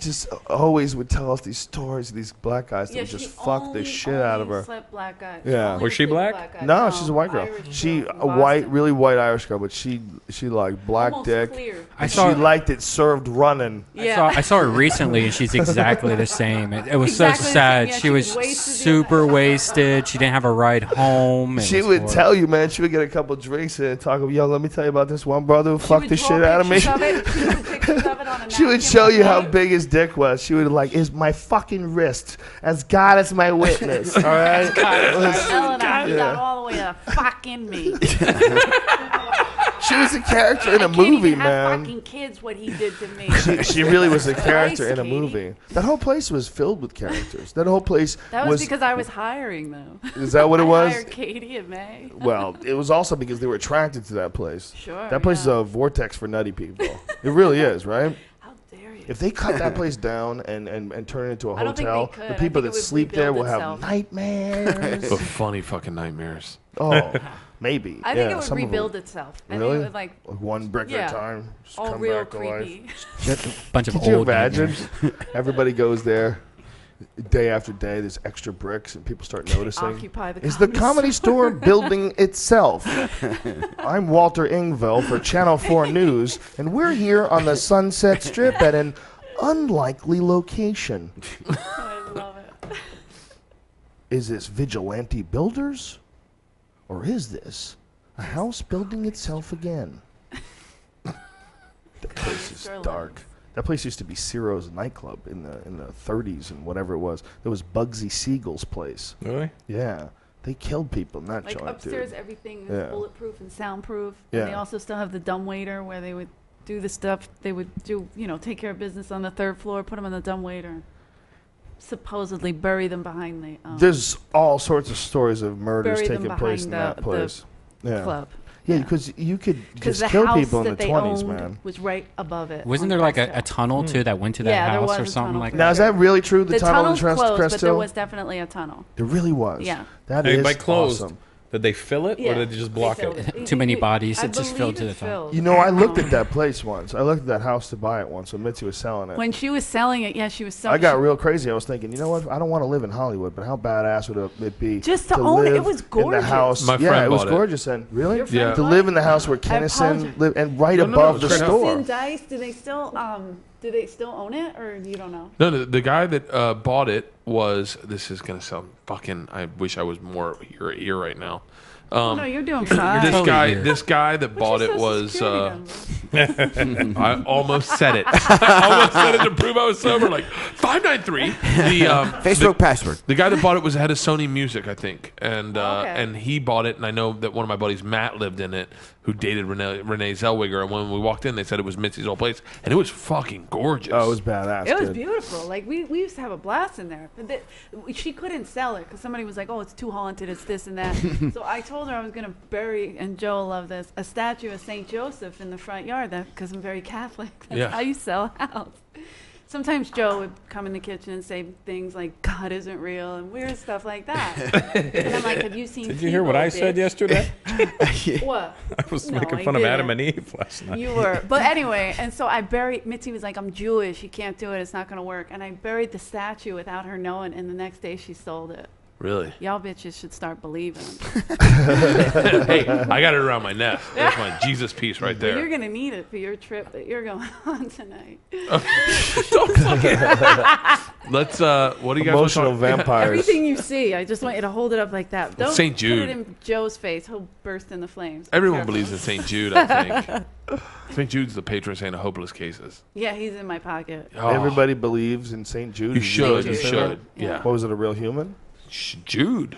just always would tell us these stories of these black guys that would just fuck the shit out of her. Slept black guys. Yeah. Only Was she slept black? black guys. No, she's a white girl. Irish She girl from a white, Boston. really white Irish girl, but she liked black Almost dick. clear. I And saw she liked it served running. Yeah. I saw her recently, and she's exactly the same. It was Exactly so the sad. same. Yeah, she she was was wasted the super entire time. wasted. She didn't have a ride home. It She was would horrible. tell you, man. She would get a couple drinks and talk about, yo, let me tell you about this one brother who She fucked would the draw shit out of me. pictures it. She would put pictures of it on a She would napkin show you how one day. big his dick was. She would like, is my fucking wrist as God as my witness. All right. Eleanor, he Yeah. got all the way to fucking me. She was a character in a I can't movie, even have man. fucking kids what he did to me. She really was a character in a Katie. movie. That whole place was filled with characters. That whole place That was because I was hiring them. Is that what it I was? hired Katie and May. Well, it was also because they were attracted to that place. Sure. That place is yeah. a vortex for nutty people. It really is, right? How dare you? If they cut that place down and turn it into a I don't think hotel, they could. the I people think that it would sleep there will rebuild have itself. nightmares. But funny fucking nightmares. Oh, maybe. I think Yeah, it would some of them. rebuild itself. I Really? think it would like Like one brick Yeah. at a time. Just all come real back to life. creepy. Bunch of Could you old imagine? nightmares. Everybody goes there day after day. There's extra bricks, and people start noticing. Occupy the Is the comedy comedy store building itself? I'm Walter Ingvell for Channel 4 News, and we're here on the Sunset Strip at an unlikely location. I love it. Is this vigilante builders? Or is this a house building itself again? That place is Sure dark. That place used to be Ciro's nightclub in the 30s and whatever it was. There was Bugsy Siegel's place. Really? Yeah. They killed people in that Like joint, upstairs, dude. everything is Yeah. bulletproof and soundproof. Yeah. And they also still have the dumbwaiter where they would do the stuff. They would do, take care of business on the 3rd floor, put them on the dumbwaiter, supposedly bury them behind the There's all sorts of stories of murders Bury them taking place behind in the- that place. Yeah. club. Yeah, because you could Because just the kill house people in that the they 20s, owned man. was right above it. Wasn't on there like a Cresthill. tunnel too that went to that Yeah, there house was or a something tunnel like for Now, that? is that really true? The The tunnel in tunnel's closed, Crest but there Hill? was definitely a tunnel. There really was. Yeah. That Hey, is by closed, awesome. did they fill it Yeah, or did they just they block filled it? Too many bodies, I it just believe filled to it's the top. filled. You know, I looked at that place once. I looked at that house to buy it once when Mitzi was selling it. When she was selling it, yeah, she was selling I got real crazy. I was thinking, you know what? I don't want to live in Hollywood, but how badass would it be Just to own it? It live was in the gorgeous. house? My yeah, friend it was bought it. gorgeous. And really, Your friend Yeah. to bought live it? in the house where I Kennison apologize. lived and right No, no, above it's the great store. Kennison Dice, do they still own it, or you don't know? No, the guy that bought it was. This is gonna sound fucking. I wish I was more here right now. Oh, no, you're doing fine. This Totally guy, here. this guy that bought What's it your was. social security number? I almost said it. I almost said it to prove I was sober. Like 593. Facebook password. The guy that bought it was head of Sony Music, I think, and Okay. and he bought it. And I know that one of my buddies, Matt, lived in it, who dated Renee Zellweger. And when we walked in, they said it was Mitzi's old place, and it was fucking gorgeous. Oh, it was badass. It was dude. beautiful. Like we used to have a blast in there. But she couldn't sell it because somebody was like, "Oh, it's too haunted. It's this and that." So I told her I was gonna bury, and Joe loved this, a statue of Saint Joseph in the front yard. That because I'm very Catholic. That's Yeah. how you sell a house. Sometimes Joe would come in the kitchen and say things like "God isn't real" and weird stuff like that. And I'm like, "Have you seen?" Did you hear what I said yesterday? What? I was No, making I fun of Adam didn't. and Eve last night. You were. But anyway, and so I buried, Mitzi was like, I'm Jewish. You can't do it. It's not going to work. And I buried the statue without her knowing. And the next day she sold it. Really? Y'all bitches should start believing. Hey, I got it around my neck. That's my Jesus piece right Well, you're there. going to need it for your trip that you're going on tonight. Don't fucking. Let's. What do you guys want to Emotional talk? vampires. Everything you see, I just want you to hold it up like that. Don't St. put Jude. it in Joe's face. He'll burst into flames. Everyone Careful. believes in St. Jude, I think. St. Jude's the patron saint of hopeless cases. Yeah, he's in my pocket. Oh, Everybody believes in St. Jude. You should. St. You Jude. should. Yeah. Yeah. What was it, a real human? Jude.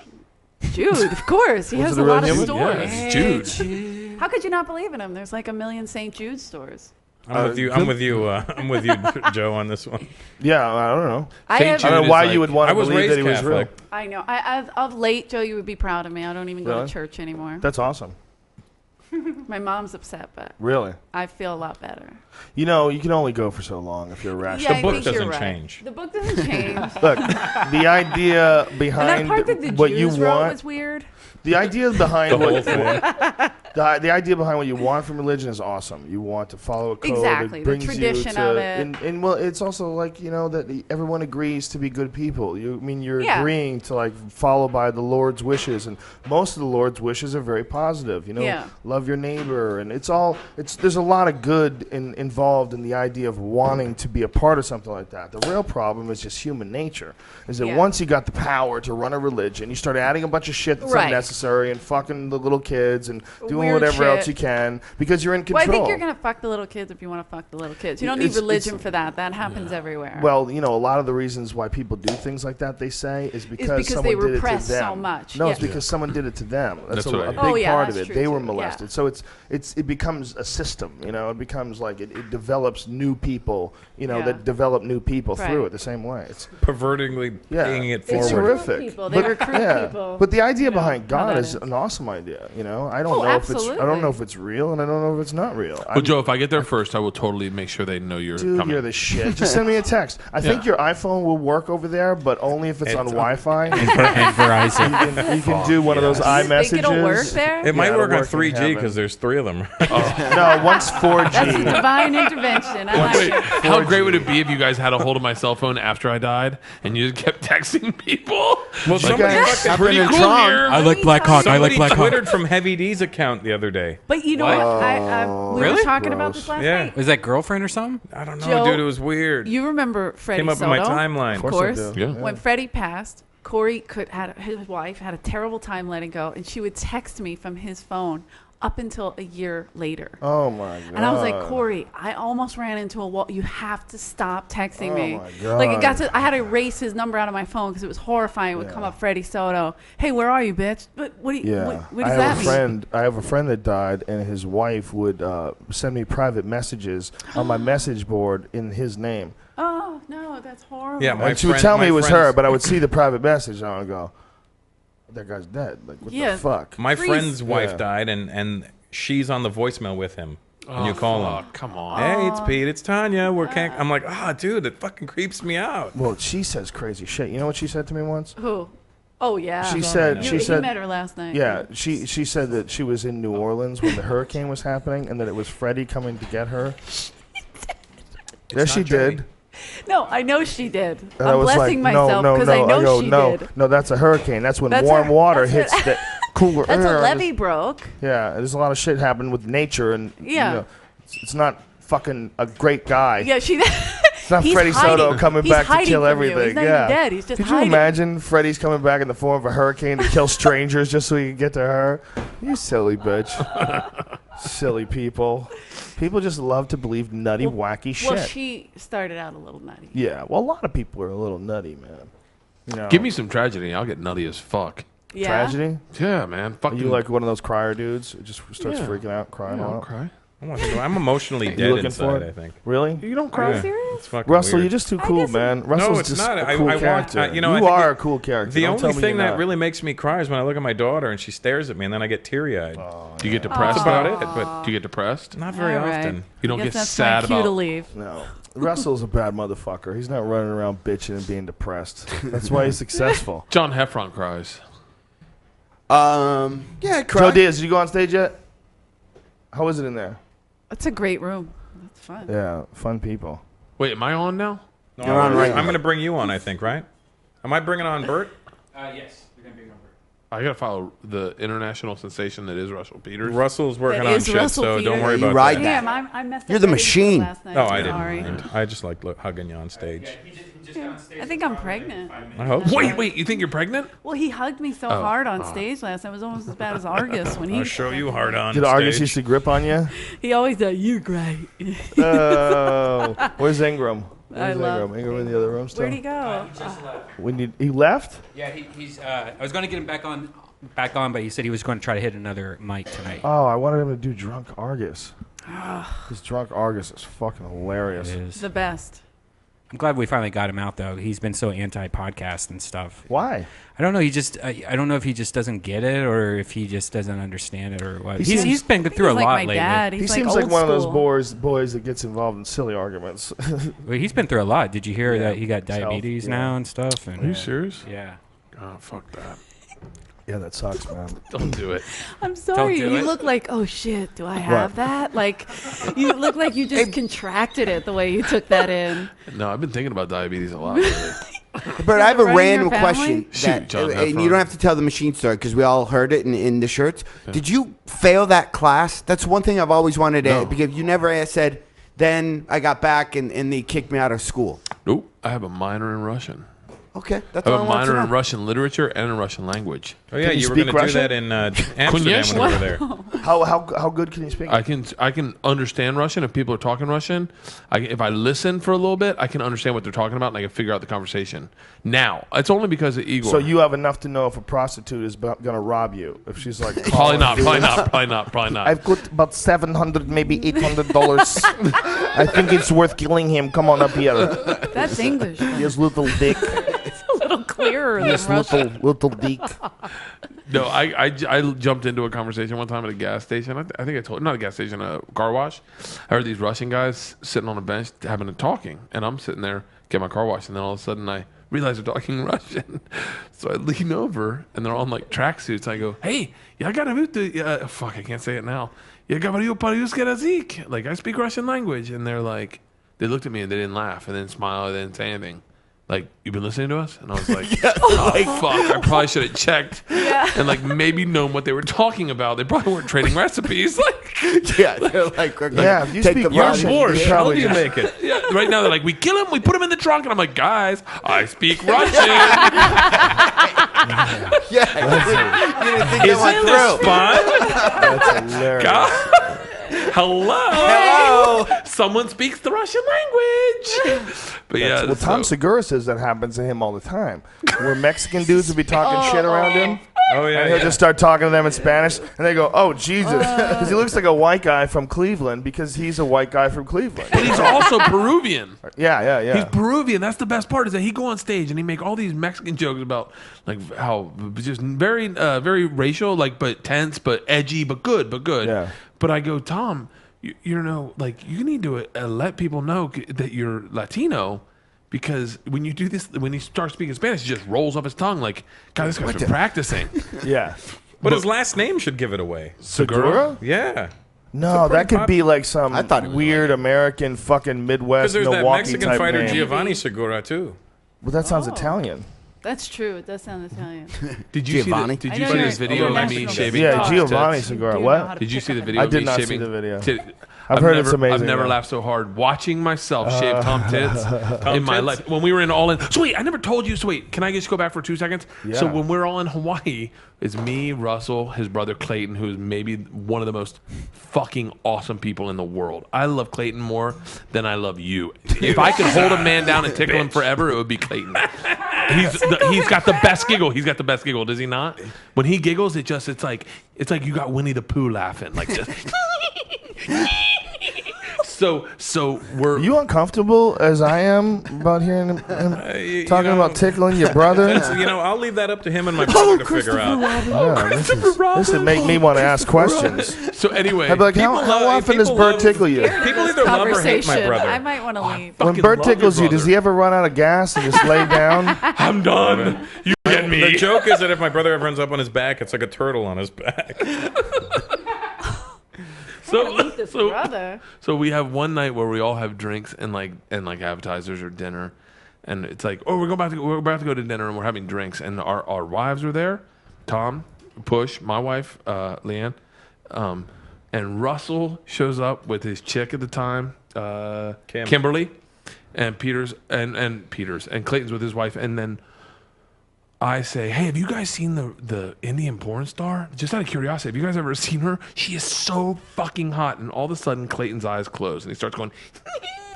Jude, of course. He Was has it a a real lot of human? stories. Yeah, it's Jude. How could you not believe in him? There's like 1 million St. Jude stores. I'm with you. I'm with you. I'm with you, Joe, on this one. Yeah, I don't know. I St. have, I don't know Jude why is you like- would want I to was believe raised that he was real. Catholic. I know. Of late, Joe, you would be proud of me. I don't even go Really? to church anymore. That's awesome. My mom's upset, but Really. I feel a lot better. You know, you can only go for so long if you're rational. Yeah, I book think you're doesn't right. change. The book doesn't change. Look, the idea And that behind part that the what you Jews wrote want, was weird. the idea behind The whole what, thing. the idea behind what you want from religion is awesome. You want to follow a code. Exactly, It the brings tradition you to, of it. And well, it's also like, you know, that everyone agrees to be good people. You're Yeah. agreeing to like follow by the Lord's wishes, and most of the Lord's wishes are very positive. You know, Yeah. love your neighbor, and there's a lot of good involved in the idea of wanting to be a part of something like that. The real problem is just human nature. Is that Yeah. once you got the power to run a religion, you start adding a bunch of shit that's Right. unnecessary and fucking the little kids and doing Weird whatever shit. else you can because you're in Well, control. I think you're going to fuck the little kids if you want to fuck the little kids. You don't need It's- religion for that. That happens everywhere. Well, you know, a lot of the reasons why people do things like that, they say, is because because someone they did it to repress them. so much. No, it's Yeah. because someone did it to them. That's That's what I a hear. big Oh, yeah, part of that's it. true, They were too. molested. Yeah. So it becomes a system, you know. It becomes like it develops new people, you know, Yeah. that develop new people Right. through it the same way. It's Pervertingly paying it it's forward. terrific. people. They recruit people. But the idea You know behind how God that is is. an awesome idea. You know, I don't Oh, know if it's I absolutely. don't know if it's real, and I don't know if it's not real. Well, Joe, if I get there first, I will totally make sure they know you're Dude, coming. you're the shit. Just send me a text. I think your iPhone will work over there, but only if it's on Wi-Fi. And Verizon. You can do one of those Do you iMessages. think it'll work there? It might it'll work on work in 3G heaven. because there's 3 of them. No, once 4G. That's a divine intervention. I like Wait, it. how great would it be if you guys had a hold of my cell phone after I died and you just kept texting people? Well, somebody, guys- fucking- Pretty in cool Tron. here. I like Black Hawk. I like somebody Black Hawk. twittered from Heavy D's account the other day. But you know what? We were Really? talking about this last Yeah. night. Was that girlfriend or something? I don't know, Joe, dude. It was weird. You remember Freddie Came up Soto? in my timeline. Of I course. do. Yeah. When Freddie passed, Corey his wife had a terrible time letting go, and she would text me from his phone up until a year later. Oh my god. And I was like, Corey, I almost ran into a wall. You have to stop texting me. my God. Like it got to, I had to erase his number out of my phone because it was horrifying. It would come up Freddie Soto. Hey, where are you, bitch? But what do you? Yeah, What I does have that a mean? friend. I have a friend that died, and his wife would send me private messages on my message board in his name. Oh no, that's horrible. Yeah, my And she would friend- tell me my it was friend's- her, but I would see the private message and I would go, "That guy's dead. Like what Yeah. the fuck?" My Freeze. friend's wife Yeah. died, and she's on the voicemail with him. And you call him. Come on. Hey, it's Pete. It's Tanya. We're can't. I'm like, dude, it fucking creeps me out. Well, she says crazy shit. You know what she said to me once? Who? Oh yeah. She said. You, She you said. met her last night. Yeah, she said that she was in New Orleans when the hurricane was happening, and that it was Freddie coming to get her. There she not Joey. did. No, I know she did. And I I'm was blessing like, myself no, because no, I know go, she no, did. no, that's a hurricane. That's when That's warm her- water that's hits the cooler That's air. a levee broke. Yeah, there's a lot of shit happening with nature, and Yeah. you know, it's not fucking a great guy. Yeah, she. It's not He's Freddie Soto hiding. coming He's back to hiding kill from you. everything. He's not yeah. even dead. He's just Could hiding. you imagine Freddie's coming back in the form of a hurricane to kill strangers just so he can get to her? You silly bitch. Silly people. People just love to believe nutty, wacky shit. Well, she started out a little nutty. Yeah, well, a lot of people are a little nutty, man. You know, Give me some tragedy. I'll get nutty as fuck. Yeah. tragedy. Yeah, man. Are Fucking. you like one of those crier dudes who just starts Yeah. freaking out, crying Yeah, a I'll lot? cry. I'm emotionally You dead looking for inside, it? I think. Really? You don't cry. Yeah. It's fucking Russell, weird. you're just too cool, guess man. Russell's it's just not. a I cool want- character. I think you are a cool character. The Don't only tell me thing you're that not. really makes me cry is when I look at my daughter and she stares at me, and then I get teary-eyed. Do you get depressed That's about about it. it? But do you get depressed? Not very All right. often. You don't I guess get that's sad my cue to about. leave. No. Russell's a bad motherfucker. He's not running around bitching and being depressed. That's why he's successful. John Heffron cries. Yeah, Joe cry. Diaz, did you go on stage yet? How is it in there? It's a great room. It's fun. Yeah, fun people. Wait, am I on now? No, You're on right now. I'm going to bring you on, I think, right? Am I bringing on Bert? Yes, you're gonna be number. I gotta follow the international sensation that is Russell Peters. Russell's working That on is shit, Russell so don't Peters. worry You about ride that. that. Damn, I messed up. You're the my intro machine. last night. No, I didn't Sorry. mind. I just like hugging you on stage. I think I'm pregnant. I hope so. Wait, you think you're pregnant? Well, he hugged me so hard on stage last night. It was almost as bad as Argus when he. I'll show you hard on Did Argus stage. used to grip on you? He always said, "You're great." Oh, where's Ingram? I Where's love Ingram? Ingram in the other room still? Where'd he go? He left? Yeah, he's. I was going to get him back on, but he said he was going to try to hit another mic tonight. Oh, I wanted him to do Drunk Argus. His Drunk Argus is fucking hilarious. It is. The best. I'm glad we finally got him out though. He's been so anti-podcast and stuff. Why? I don't know. He just. I don't know if he just doesn't get it or if he just doesn't understand it or what. He seems- He's been I think through a he's like lot my lately. dad. He He's seems like like one of those old school. boys that gets involved in silly arguments. Well, he's been through a lot. Did you hear Yeah, that he got himself, diabetes yeah. now and stuff? And, Are you serious? Yeah. Oh, fuck that. Yeah, that sucks, man. Don't do it. I'm sorry. do You it. look like, oh shit, do I have that? Like, you look like you just contracted it the way you took that in. No, I've been thinking about diabetes a lot lately. But I have a Running your random family? question. Shoot, That, John and Heffron. you don't have to tell the machine story because we all heard it in the shirts. Did you fail that class? That's one thing I've always wanted to No. because you never said, then I got back and they kicked me out of school. Nope. I have a minor in Russian. Okay, that's I all have I a want to minor in know. Russian literature and in Russian language. Oh yeah, Can you you were speak going to do Russian? that in Amsterdam when we were there. How good can you speak? I can understand Russian if people are talking Russian. If I listen for a little bit, I can understand what they're talking about and I can figure out the conversation. Now, it's only because of Igor. So you have enough to know if a prostitute is going to rob you. If she's like, probably not. calling Probably you. not. I've got about $700, maybe $800. I think it's worth killing him. Come on up here. That's English. He has little dick. It's a little clearer than Yes, Russian. little dick. No, I jumped into a conversation one time at a gas station. I think I told not a gas station, a car wash. I heard these Russian guys sitting on a bench having a talking, and I'm sitting there getting my car washed, and then all of a sudden I realize they're talking Russian. So I lean over, and they're all in like tracksuits. I go, "Hey, я говорю, fuck, I can't say it now. Я говорю по-русски язык." Like I speak Russian language, and they're like, they looked at me and they didn't laugh, and they didn't smile, they didn't say anything. Like, you've been listening to us? And I was like, oh, fuck, I probably should have checked and, like, maybe known what they were talking about. They probably weren't trading recipes. Like, Yeah, they're like, we're gonna Yeah, if you take speak the Russian, Russian. you How probably do you just- make it? yeah, right now they're like, we kill him, we put him in the trunk. And I'm like, guys, I speak Russian. Yeah, you didn't think Is that went it the through. spot? That's hilarious. God. Hello. Hello. Someone speaks the Russian language. But yeah. Well, Tom so- Segura says that happens to him all the time. Where Mexican dudes will be talking shit around him. Oh yeah, And he'll yeah. just start talking to them in Spanish, and they go, "Oh Jesus," because he looks like a white guy from Cleveland because he's a white guy from Cleveland. But he's also Peruvian. Yeah. He's Peruvian. That's the best part is that he go on stage and he make all these Mexican jokes about like how just very very racial, like but tense, but edgy, but good. Yeah. But I go, Tom, you know, like you need to let people know that you're Latino. Because when you do this, when he starts speaking Spanish, he just rolls off his tongue like, God, this guy's been practicing. Yeah. But his last name should give it away. Segura? Yeah. No, that could be like some I thought it was weird American fucking Because Midwest there's that Milwaukee Mexican type fighter name. Giovanni Segura too. Well, that sounds Italian. That's true. It does sound Italian. Did you Giovanni? see? I Did you know see you're this video of me international. shaving? Yeah, Tom's Giovanni tits? Segura. Do you know how What? to Did you pick see up the a- video? I of did me not see shaving the video. I've heard never, it's amazing, I've never yeah. laughed so hard watching myself shave Tom tits in my life. When we were in all in. So wait, I never told you. So wait, can I just go back for 2 seconds? Yeah. So when we're all in Hawaii, it's me, Russell, his brother Clayton, who's maybe one of the most fucking awesome people in the world. I love Clayton more than I love you. If I could hold a man down and tickle him forever, it would be Clayton. He's got the best giggle. He's got the best giggle, does he not? When he giggles, it's like you got Winnie the Pooh laughing like this. So we're Are you uncomfortable as I am about hearing him talking about tickling your brother? I'll leave that up to him and my brother to figure out. Yeah, this would make me want to ask questions. So anyway, I'd be like, how often does Bert tickle you? People either love or hate my Conversation. brother. I might want to leave. When fucking Bert love your tickles you, does brother. he ever run out of gas and just lay down? I'm done. You get me. The joke is that if my brother ever runs up on his back, it's like a turtle on his back. Brother. So we have one night where we all have drinks and like appetizers or dinner, and it's like, oh, we're about to go to dinner and we're having drinks, and our wives are there, Tom, Push, my wife, Leanne, and Russell shows up with his chick at the time, Kimberly, and Peters and Clayton's with his wife, and then I say, hey, have you guys seen the Indian porn star? Just out of curiosity, have you guys ever seen her? She is so fucking hot. And all of a sudden, Clayton's eyes close, and he starts going,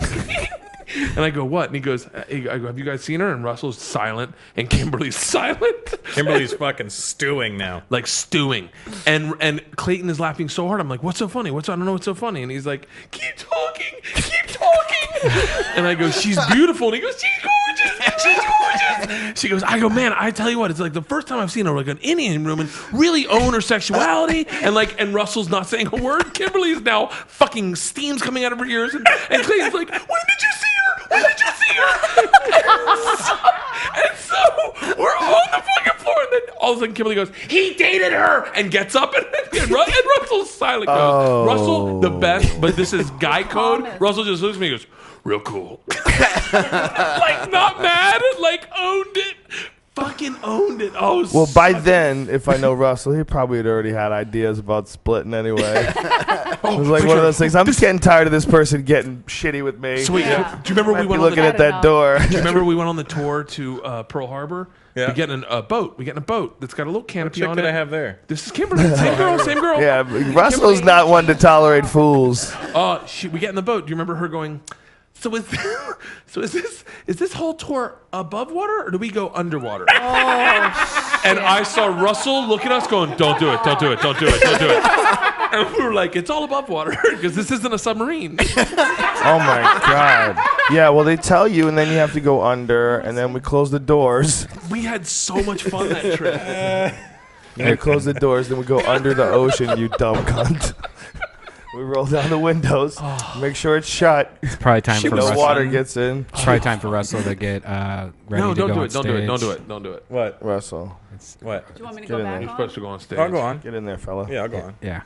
and I go, what? And he goes, I go, have you guys seen her? And Russell's silent, and Kimberly's silent. Kimberly's fucking stewing now. Like stewing. And Clayton is laughing so hard. I'm like, what's so funny? I don't know what's so funny. And he's like, keep talking. And I go, she's beautiful. And he goes, she's gorgeous. She's gorgeous. She goes, I go, man, I tell you what, it's like the first time I've seen her, like an Indian woman really own her sexuality. And Russell's not saying a word. Kimberly's now fucking steam's coming out of her ears. And Clayton's like, when did you see her? When did you see her? And so we're on the fucking floor. And then all of a sudden Kimberly goes, he dated her. And gets up and Russell's silent. Goes, Russell, the best, but this is guy code. Russell just looks at me and goes, real cool. Like, not mad, like, owned it. Fucking owned it. Oh, Well, by then, if I know Russell, he probably had already had ideas about splitting anyway. It was like one of those things. I'm just getting tired of this person getting shitty with me. So wait, Yeah. do you remember Might we be went on looking the, at that door. do you remember we went on the tour to Pearl Harbor? Yeah. We get in a boat. We get in a boat that's got a little What canopy chick on did it. I have there? This is Kimberly. Same girl. Yeah, Russell's not one to tolerate fools. We get in the boat. Do you remember her going, so is this whole tour above water or do we go underwater? And I saw Russell look at us going, don't do it. And we were like, it's all above water because this isn't a submarine. Oh my God. Yeah, well, they tell you, and then you have to go under, and then we close the doors. We had so much fun that trip. And we close the doors, then we go under the ocean, you dumb cunt. We roll down the windows, make sure it's shut. It's probably time for No Russell. water gets in. It's probably time for Russell to get ready No, to don't go do on it. stage. Don't do it. What? Russell, What? Do you want me to Get go in back there. You're on? supposed to go on stage. I'll go on. get in there, fella. Yeah, I'll go on. Yeah.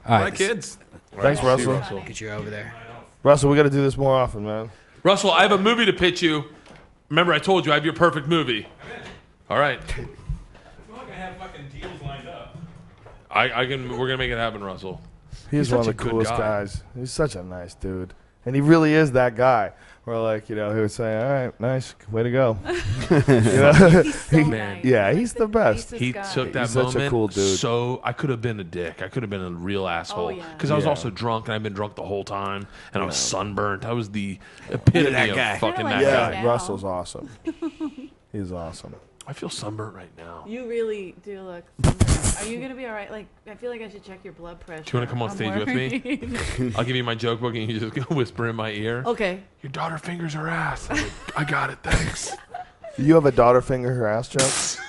My kids. Thanks, Russell. Get you over there. Russell, we got to do this more often, man. Russell, I have a movie to pitch you. Remember, I told you I have your perfect movie. All right. I feel like I have fucking deals lined up. We're gonna make it happen, Russell. He's one of such the a good coolest guy. guys. He's such a nice dude. And he really is that guy. We're like, he would say, all right, nice, way to go. He's so Man. nice. Yeah, Like he's the best. He guy. took that He's such a moment. cool dude. So I could have been a dick. I could have been a real asshole. yeah. Because I was Yeah. also drunk, and I've been drunk the whole time, and I was sunburnt. I was the epitome of fucking Kinda like that that guy. now. Russell's awesome. He's awesome. I feel sunburnt right now. You really do look. sunburned. Are you gonna be all right? Like, I feel like I should check your blood pressure. Do you want to come on I'm stage with me? worried. I'll give you my joke book, and you just go whisper in my ear. Okay. Your daughter fingers her ass. I'm like, I got it, thanks. You have a daughter finger her ass joke?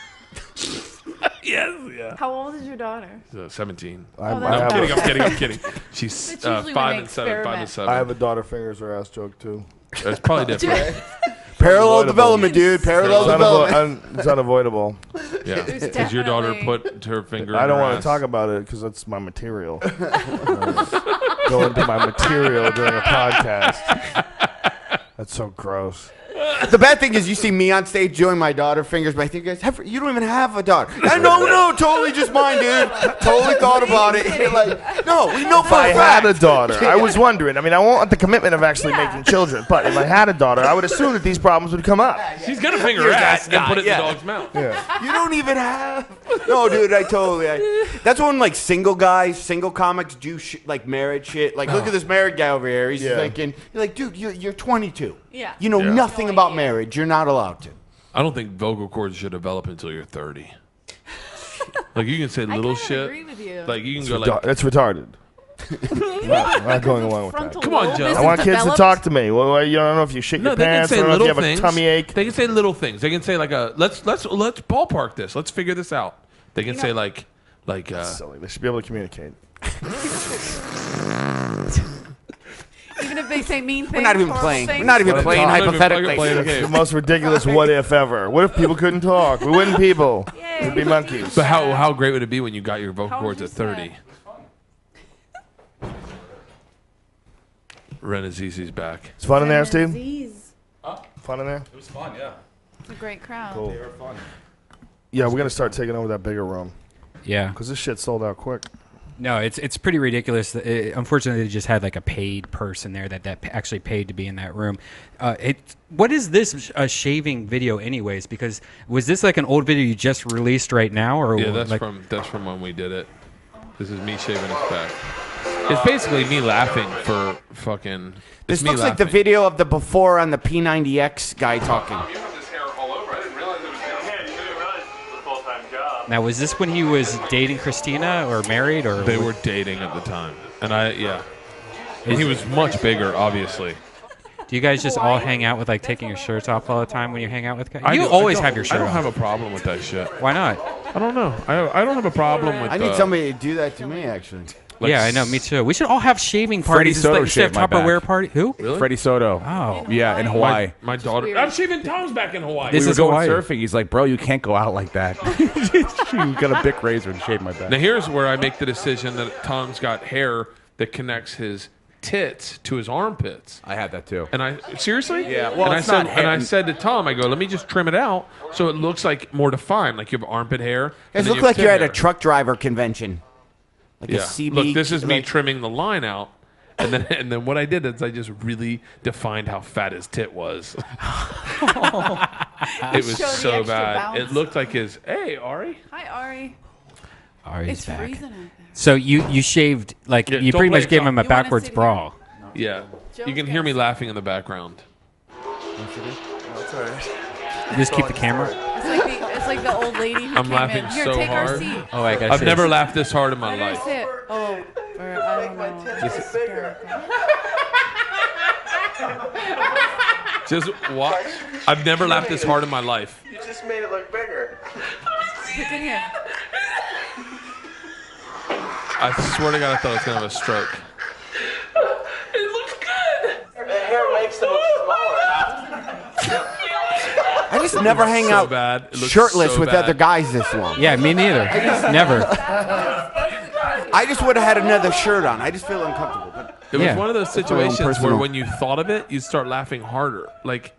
Yes, yeah. How old is your daughter? 17. I, that's I, No, have I'm kidding. She's That's usually when 5 they and 7. 5 and experiment. 7. I have a daughter fingers her ass joke too. It's probably different. Parallel Avoidable. development, dude. Parallel development. It's unavoidable. Yeah, There's because your daughter definitely- put her finger. I in don't her want ass. to talk about it because that's my material. Go into my material during a podcast. That's so gross. The bad thing is you see me on stage doing my daughter fingers, but I think you guys you don't even have a daughter. No, totally just mine, dude. Totally thought about it. Like, no, we know If for I a had fact. a daughter, I was wondering. I mean, I want the commitment of actually making children, but if I had a daughter, I would assume that these problems would come up. She's gonna finger her You're ass that and put guy, it yeah. in the dog's mouth. Yeah. You don't even have. No, dude, that's when like single guys, single comics do like married shit. Like, look at this married guy over here. He's Yeah. thinking, you're like, dude, you're 22. Yeah. You know Yeah. nothing No about idea. marriage. You're not allowed to. I don't think vocal cords should develop until you're 30. Like you can say I little kinda shit. agree with you. Like you can go like That's retarded. I'm not going along with that. Frontal Come on, lobe Joe. isn't I want kids to developed. talk to me. Well, you don't know if you shit your No, they can pants. I say don't know if little you have things. a tummy ache. They can say little things. They can say like let's ballpark this. Let's figure this out. They can say like Silly. They should be able to communicate. Even if they say mean things. We're not even horrible playing. things. We're not even playing Not even hypothetically. playing the The game. most ridiculous what if ever. What if people couldn't talk? We wouldn't people. Yay, We'd be monkeys. But how great would it be when you got your vocal How cords was at your 30? Rannazzisi's back. It's fun in there, Steve? Disease. Fun in there? It was fun, yeah. It's a great crowd. Cool. They were fun. Yeah, we're going to start taking over that bigger room. Yeah. Because this shit sold out quick. No, it's pretty ridiculous. Unfortunately, they just had like a paid person there that actually paid to be in that room. What is this shaving video, anyways? Because was this like an old video you just released right now, or Yeah, that's like, from when we did it. This is me shaving his back. It's basically me laughing for fucking. This it's me looks like the laughing. video of the before on the P90X guy talking. You have this hair all over. I didn't realize it was hair. Yeah, you didn't realize it was a full-time job. now was this when he was dating Christina or married or They were dating at the time, and and he was much bigger, obviously. Do you guys just all hang out with like taking your shirts off all the time when you hang out with guys? I You do- always I don't- have your shirt I don't off. have a problem with that shit. Why not? I don't know. I don't have a problem with. I need somebody to do that to me, actually. Yeah, I know. Me too. We should all have shaving Freddie parties. Soto Instead of shaved my back. Tupperware party. Who? Really? Freddie Soto. Oh. Yeah, in Hawaii. My daughter. weird. I'm shaving Tom's back in Hawaii. This We were is going Hawaii. surfing. He's like, bro, you can't go out like that. You got a Bic razor and shave my back. Now here's where I make the decision that Tom's got hair that connects his tits to his armpits. I had that too. And I seriously? Yeah, well, and it's I said, not hair. and I said to Tom, I go, let me just trim it out so it looks like more defined, like you have armpit hair. It and then looked you have like you're tit at a hair. truck driver convention. Like a Yeah. CB. Look, this is me like- trimming the line out. And then what I did is I just really defined how fat his tit was. It was Show the so extra bad. bounce. It looked like his. Hey, Ari. Hi, Ari. Ari's It's back. freezing out there. So you shaved like Yeah, you don't pretty play much gave it him a You wanna backwards sit bra. Yeah. Joe's You can hear gonna me sit. laughing in the background. You just keep the camera. It's like the old lady who I'm came laughing in. Here, so take our hard. seat. Oh, I got. I've never laughed this hard in my Here, life. sit. Oh, or I don't know. Just watch. I've never laughed this hard in my life. You just made it look bigger. Look in here. I swear to God, I thought I was gonna have a stroke. It looks good. The hair makes them look smaller. I just never hang So out bad. It looks shirtless so with bad. other guys this long. Yeah, me neither. Never. I just would have had another shirt on. I just feel uncomfortable. But It was Yeah. one of those my own situations where personal- when you thought of it, you start laughing harder. Like,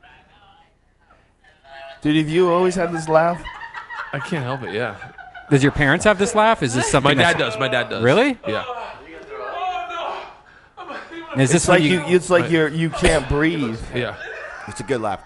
Dude, have you always had this laugh? I can't help it. Yeah. Does your parents have this laugh? Is this something? My dad that's- does. My dad does. Really? Yeah. Is this It's like when you. It's like you can't breathe. Yeah. it's a good laugh.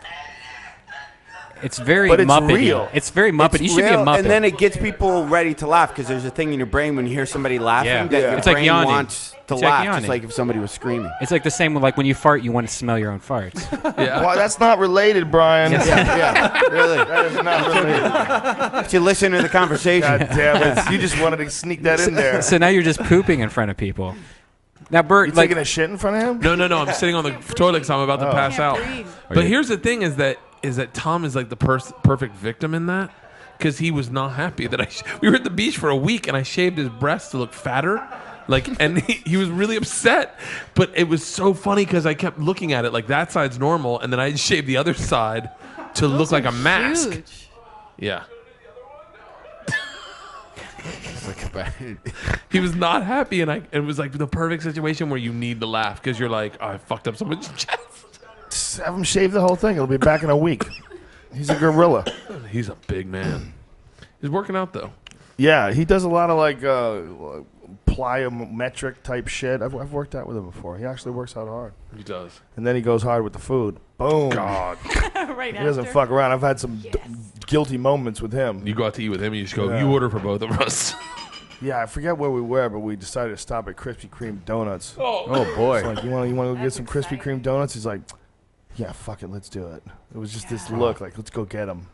It's very But it's Muppety. real. It's very Muppet. It's You should be a real, Muppet. and then it gets people ready to laugh because there's a thing in your brain when you hear somebody laughing Yeah. that Yeah. your It's like brain yawning. wants to It's like laugh, yawning. just like if somebody was screaming. It's like the same with like when you fart, you want to smell your own farts. Yeah. Well, that's not related, Brian. Yeah, really. That is not related. But you listen to the conversation. God damn it! You just wanted to sneak that in there. So now you're just pooping in front of people. Now, Bert, You like, taking a shit in front of him? No. I'm sitting on the toilet because I'm about to pass Can't out. breathe. But here's the thing: is that Tom is like the perfect victim in that because he was not happy that we were at the beach for a week and I shaved his breasts to look fatter. Like, and he was really upset, but it was so funny because I kept looking at it like that side's normal, and then I shaved the other side to look like a mask. Huge. Yeah, It's like a bad- he was not happy, and it was like the perfect situation where you need to laugh because you're like, oh, I fucked up someone's chest. Just have him shave the whole thing. It'll be back in a week. He's a gorilla. He's a big man. He's working out though. Yeah, he does a lot of like plyometric type shit. I've worked out with him before. He actually works out hard. He does. And then he goes hard with the food. Boom. God, Right He doesn't after. fuck around. I've had some guilty moments with him. you go out to eat with him, and you just go, Yeah. you order for both of us. Yeah, I forget where we were, but we decided to stop at Krispy Kreme Donuts. Oh boy. It's like, you want to go get some Krispy Kreme donuts? He's like, yeah, fuck it, let's do it. It was just this look like, let's go get him.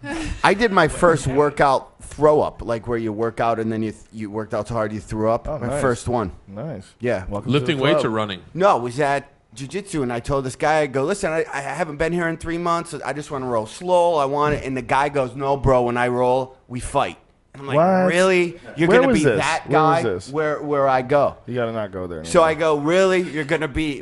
I did my first workout throw up, like where you work out and then you worked out so hard you threw up. Oh, my nice. first one. Nice. Yeah. Welcome Lifting to the club. weights or running? No, it was at jiu-jitsu, and I told this guy, I go, listen, I haven't been here in 3 months. I just want to roll slow. I want it. And the guy goes, no, bro, when I roll, we fight. And I'm like, What? really? You're Where going to was be this? that Where was guy this? where I go? You gotta not go there anymore. So I go, really? We're going to be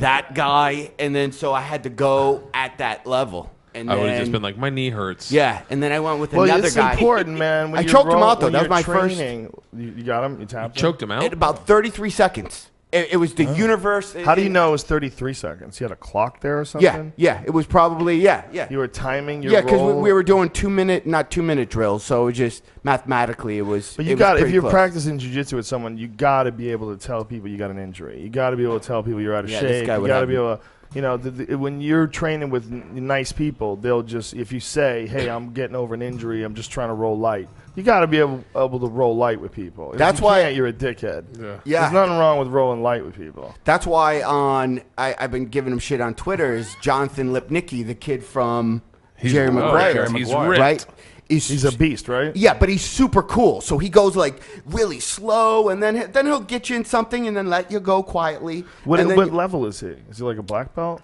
that guy? And then so I had to go at that level. And I would have then- just been like, my knee hurts. Yeah, and then I went with well, another it's guy. important, man. When I you choked him roll- out, though. when That was you're my first- training, You got him? You tapped him? Choked him out? At about 33 seconds. It was the universe. How do you know it was 33 seconds? You had a clock there or something? Yeah. It was probably, yeah. You were timing your Yeah, because roll? we were doing not 2 minute drills, so it was just mathematically it was. But it you was got if pretty you're close. practicing jiu-jitsu with someone, you got to be able to tell people you got an injury. You got to be able to tell people you're out of Yeah, this shape. guy You would got to have be able to, when you're training with nice people, they'll just, if you say, hey, I'm getting over an injury, I'm just trying to roll light. You got to be able to roll light with people. If That's you why- can't, you're a dickhead. Yeah. There's nothing wrong with rolling light with people. That's why I've been giving him shit on Twitter. Is Jonathan Lipnicki, the kid from Jerry Maguire, He's ripped. right? He's a beast, right? Yeah, but he's super cool. So he goes like really slow, and then he'll get you in something, and then let you go quietly. What and then level is he? Is he like a black belt?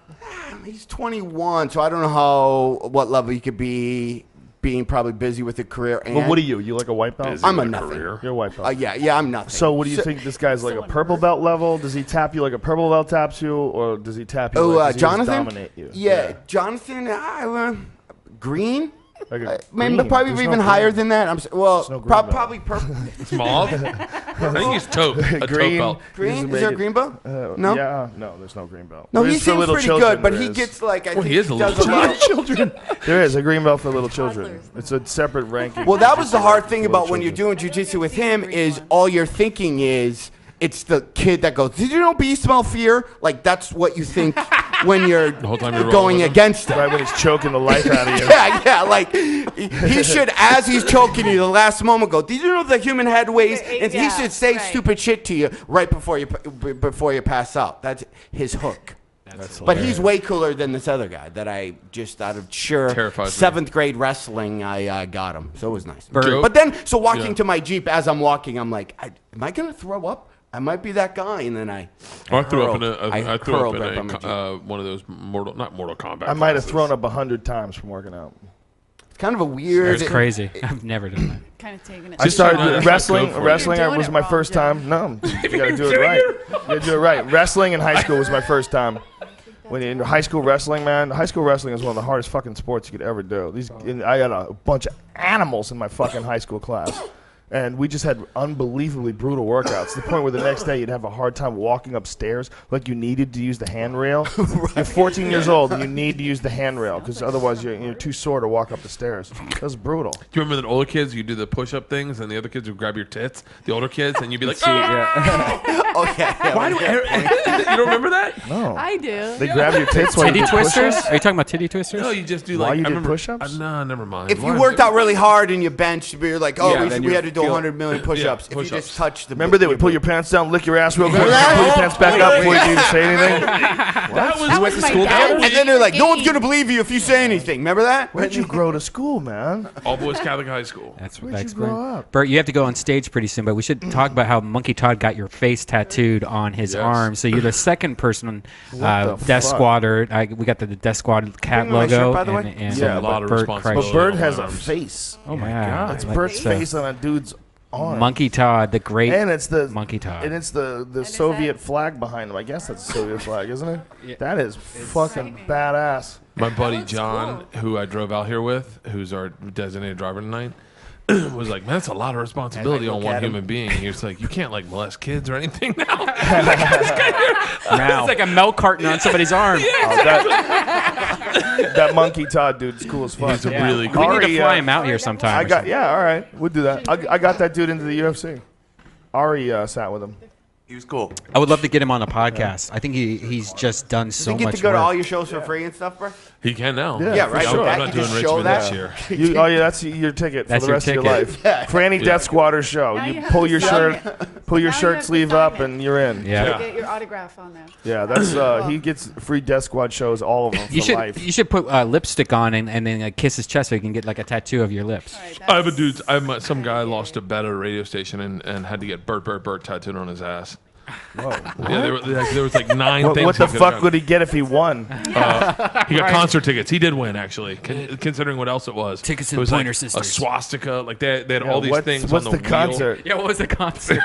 He's 21, so I don't know what level you could be, being probably busy with a career. And Well, what are you? You like a white belt? I'm a nothing. You're a white belt. Yeah, I'm nothing. So what do you think this guy's like a purple belt level? Does he tap you like a purple belt taps you, or does he tap you like does he just Jonathan? dominate you? Yeah, Jonathan, green. Like a Maybe green. probably There's even no higher green. than that. no green belt. Probably purple. Mauve? I think he's taupe. A Green. taupe belt. Green? Is there a green belt? No. Yeah, no, there's no green belt. No, There he is for seems little pretty children, good, but there he is. gets like I think he is a does little a lot. children. There is a green belt for little children. It's a separate ranking. Well, that was the hard thing for little about when you're children. doing jujitsu with him is all you're thinking is it's the kid that goes, "Did you know bees smell fear?" Like that's what you think when you're whole time you're rolling going with him? against him. Right when he's choking the life out of you. Yeah, like he should, as he's choking you, the last moment go, "Did you know the human head weighs?" And he should say stupid shit to you right before you pass out. That's his hook. But he's way cooler than this other guy that I just out of Terrifies me. 7th grade wrestling, I got him. So it was nice. Joe? But then, so walking to my Jeep, as I'm walking, I'm like, am I going to throw up? I might be that guy. And then I threw up in I threw up hurled in right by my Jeep. one of those not Mortal Kombat. I might have classes. thrown up 100 times from working out. It's kind of a weird. It's crazy. I've never done that. Kind of taking it. I started trying to- wrestling. Go for it. Wrestling You're doing was it my wrong, first Joe. time. No, you gotta do it right. You gotta do it right. Wrestling in high school was my first time. When in high school wrestling, man, high school wrestling is one of the hardest fucking sports you could ever do. I had a bunch of animals in my fucking high school class. And we just had unbelievably brutal workouts to the point where the next day you'd have a hard time walking upstairs like you needed to use the handrail. You're 14 years old and you need to use the handrail because otherwise you're too sore to walk up the stairs. That was brutal. Do you remember that older kids? You do the push-up things, and the other kids would grab your tits. The older kids, and you'd be like, See, yeah. Oh, yeah. "Why do you don't remember that?" No. I do. They grab your tits while you Titty do twisters? push-ups? Are you talking about titty twisters? No, you just do Why like you I did remember push-ups? No, never mind. If you worked out really hard and you benched, you're like, oh, Yeah, then we you had to do feel- 100 million push-ups. If you push-ups. just touch the. Remember they would pull your pants down, lick your ass real quick, pull your pants back up before you even say anything? That was my And dad's then they're like, no one's game. gonna believe you if you say anything. Remember that? Where'd you grow to school, man? All Boys Catholic High School. That's Where'd what I you grow explained. up? Bert, you have to go on stage pretty soon, but we should talk about how Monkey Todd got your face tattooed on his Yes. arm. So you're the second person, the Death fuck? Squatter. We got the Death Squad cat Bring me my logo. shirt, by the way? And Yeah, a lot of Bert responsibility. But Kreischer. Bert on has my a arms. face. Oh my God! It's Like, Bert's so- face on a dude's arm. Monkey Todd, the great And it's the Monkey Todd. And it's the is Soviet that- flag behind him. I guess that's the Soviet flag, isn't it? Yeah. That is fucking badass. My buddy looks John, cool. who I drove out here with, who's our designated driver tonight, was like, "Man, that's a lot of responsibility on one human being." He was like, "You can't like molest kids or anything now." Now. It's like a milk carton on somebody's arm. Oh, that Monkey Todd dude's cool as fuck. He's a Yeah. really We cool. need to Ari, fly him out here sometime. I or got something. all right. We'll do that. I got that dude into the UFC. Ari sat with him. He was cool. I would love to get him on a podcast. I think he's just done Does so he get much to go work. to all your shows for free and stuff, bro? He can now. Yeah, right. I'm, Sure. I'm You not can doing show Richmond that. this year. That's your ticket That's for the your rest of your ticket. life. For any Death Squatters show, Now you you have pull to your sign shirt, it. pull your Now you shirt have to sleeve sign up, it. and you're in. Yeah. Get your autograph on there. Yeah, that's he gets free Death Squad shows, all of them for life. You should put lipstick on and then kiss his chest so you can get like a tattoo of your lips. All right, I have a that's- dude. Some guy lost a bet at a radio station and had to get Bert tattooed on his ass. Whoa. Yeah, there was like 9 things. What the he could've fuck done. would he get if he won? He got concert tickets. He did win, actually, considering what else it was. Tickets to it was Pointer like Sisters. a swastika. Like they had all these what's, things What's on the the wheel. concert? Yeah, what was the concert?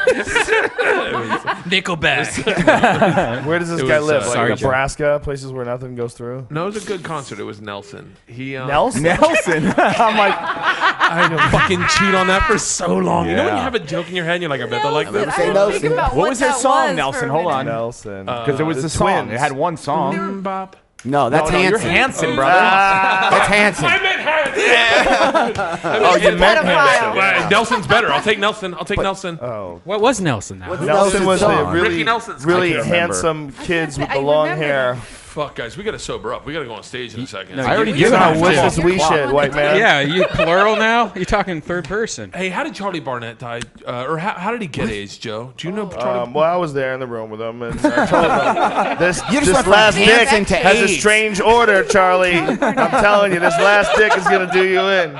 Nickelback. Where does this It guy was, live? sorry, Like Joe. Nebraska, places where nothing goes through. No, it was a good concert. It was Nelson. He Nelson. Nelson. I'm like, I had to fucking cheat on that for so long. You know when you Yeah. have a joke in your head and you're like, I bet they like Nelson, that. I didn't Nelson. think about what was their that song, was Nelson? for a Hold minute. on. Nelson. because it was the the song. twins. It had one song. Bop. No, that's No, you're Hanson. Hanson, brother. That's Hanson. I meant Hanson. Oh, you meant pedophile. Hanson. Nelson's better. I'll take Nelson. Nelson. Oh, What was Nelson now? What's Nelson was the song? really, Ricky Nelson's really I can't remember. handsome kids with I the long remember hair. Fuck, guys, we gotta sober up. We gotta go on stage in a second. I already you did don't that. What's have this we shit, white man? Yeah, you plural now? You're talking third person. Hey, how did Charlie Barnett die? Or how did he get AIDS, Joe? Do you know Charlie? Well, I was there in the room with him, and I told him this, You just this went from last dick Hanson to has a AIDS. strange order, Charlie. I'm telling you, this last dick is gonna do you in.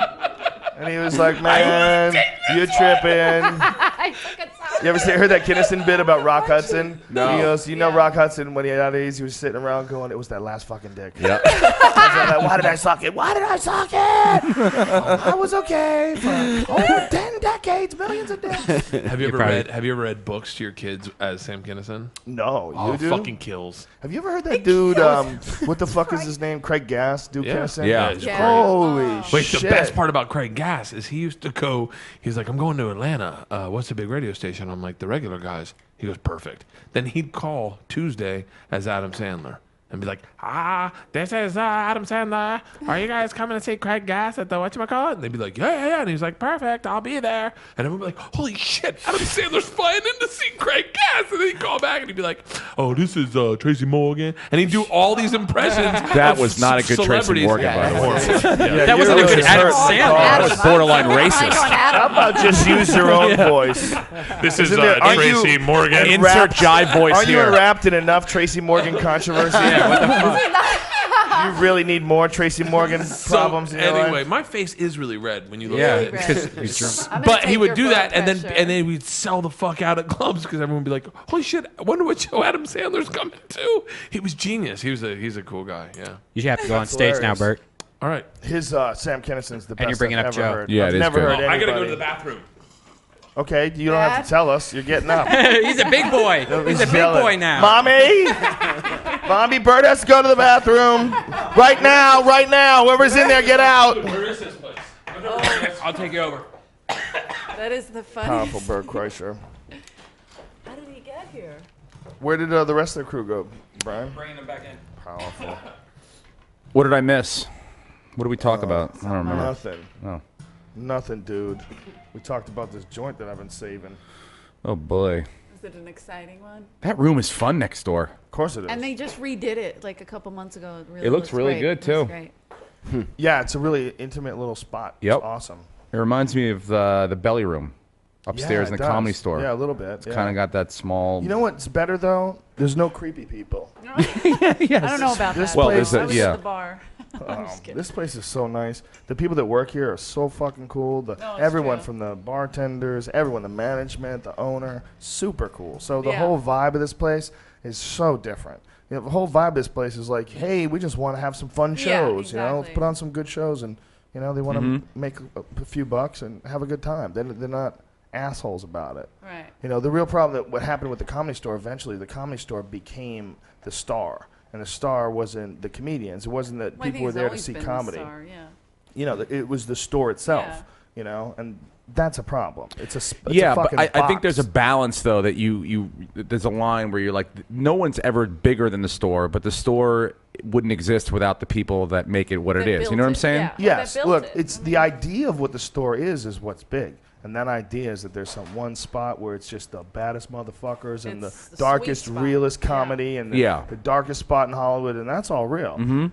And he was like, man, you're tripping. I fucking saw You ever heard that Kinnison bit about Rock Hudson? No. He goes, you know Yeah. Rock Hudson, when he had AIDS, he was sitting around going, it was that last fucking dick. Yeah. Why did I suck it? Why did I suck it? I was okay for over 10 decades, millions of deaths. Have you ever probably- read books to your kids as Sam Kinison? No, Oh, you do? fucking kills. Have you ever heard that dude, what the fuck is his name? Craig Gass? Duke Yeah. Kinnison? Yeah. it's Yeah. great. Holy Wait, shit. the best part about Craig Gass is he used to go, he's like, I'm going to Atlanta. What's the big radio station? I'm like, the regular guys. He goes, perfect. Then he'd call Tuesday as Adam Sandler and be like, this is Adam Sandler. Are you guys coming to see Craig Gass at the whatchamacallit? And they'd be like, yeah. And he's like, perfect, I'll be there. And everyone would be like, holy shit, Adam Sandler's flying in to see Craig Gass. And then he'd call back and he'd be like, oh, this is Tracy Morgan. And he'd do all these impressions. That of was not a good Tracy celebrities. Morgan, by the way. Yeah, That wasn't a you're good really Adam hurting my Sandler. cause. That was borderline I racist. on How Adam. about just use your own voice? This is Isn't there- aren't you- Tracy Morgan. Insert jive voice Aren't you here. enwrapped in enough Tracy Morgan controversy? You really need more Tracy Morgan problems in your anyway, life? my face is really red when you look Yeah, at it. because I'm gonna But he take would your do blood that, and pressure. then we'd sell the fuck out at clubs because everyone would be like, "Holy shit! I wonder what show Adam Sandler's coming to." He was genius. He's a cool guy. Yeah. you should have to go on stage now, hilarious. Bert. All right. His Sam Kinnison's the best you're bringing I've up ever Joe. heard. Yeah, I've it is never good. heard I anybody. gotta go to the bathroom. Okay, you don't have Dad? to tell us. You're getting up. He's a big boy. He's a big Yelling, boy now. Mommy, Bert has to go to the bathroom. Right now. Whoever's in there, get out. Where is this place? I'll take you over. That is the Powerful funniest. Bert Kreischer. How did he get here? Where did the rest of the crew go, Brian? Bringing him back in. Powerful. What did I miss? What did we talk about? I don't remember. Nothing. Oh. Nothing, dude. We talked about this joint that I've been saving. Oh boy. Is it an exciting one? That room is fun next door. Of course it is. And they just redid it like a couple months ago. It, really It looks really great. good, too. It looks great. Yeah, it's a really intimate little spot. Yep. It's awesome. It reminds me of the belly room upstairs Yeah, in it the comedy does. store. Yeah, a little bit. It's yeah. kind of got that small. You know what's better though? There's no creepy people. I don't know about This that. Well, place there's a- I was yeah. at the bar. I'm just kidding. This place is so nice. The people that work here are so fucking cool. No, it's Everyone true. from the bartenders, everyone, the management, the owner, super cool. So the Yeah. whole vibe of this place is so different. You know, the whole vibe of this place is like, hey, we just want to have some fun Yeah, shows. You know, exactly. put on some good shows, and you know they want to Mm-hmm. make a few bucks and have a good time. They're not assholes about it. Right. You know, the real problem that what happened with the Comedy Store, eventually the Comedy Store became the star. And the star wasn't the comedians. It wasn't that Well, I people think were it's there to always see been the comedy. star, yeah. You know, it was the store itself, Yeah. you know, and that's a problem. It's a Yeah, fucking but I think box. there's a balance though that there's a line where you're like, no one's ever bigger than the store, but the store wouldn't exist without the people that make it what it That is. You know what I'm built it, saying? yeah. Yes, that built look, it. it's the idea of what the store is what's big. And that idea is that there's some one spot where it's just the baddest motherfuckers and It's the the darkest, sweet spot. realest Yeah. comedy and Yeah. the darkest spot in Hollywood, and that's all real. Mm-hmm.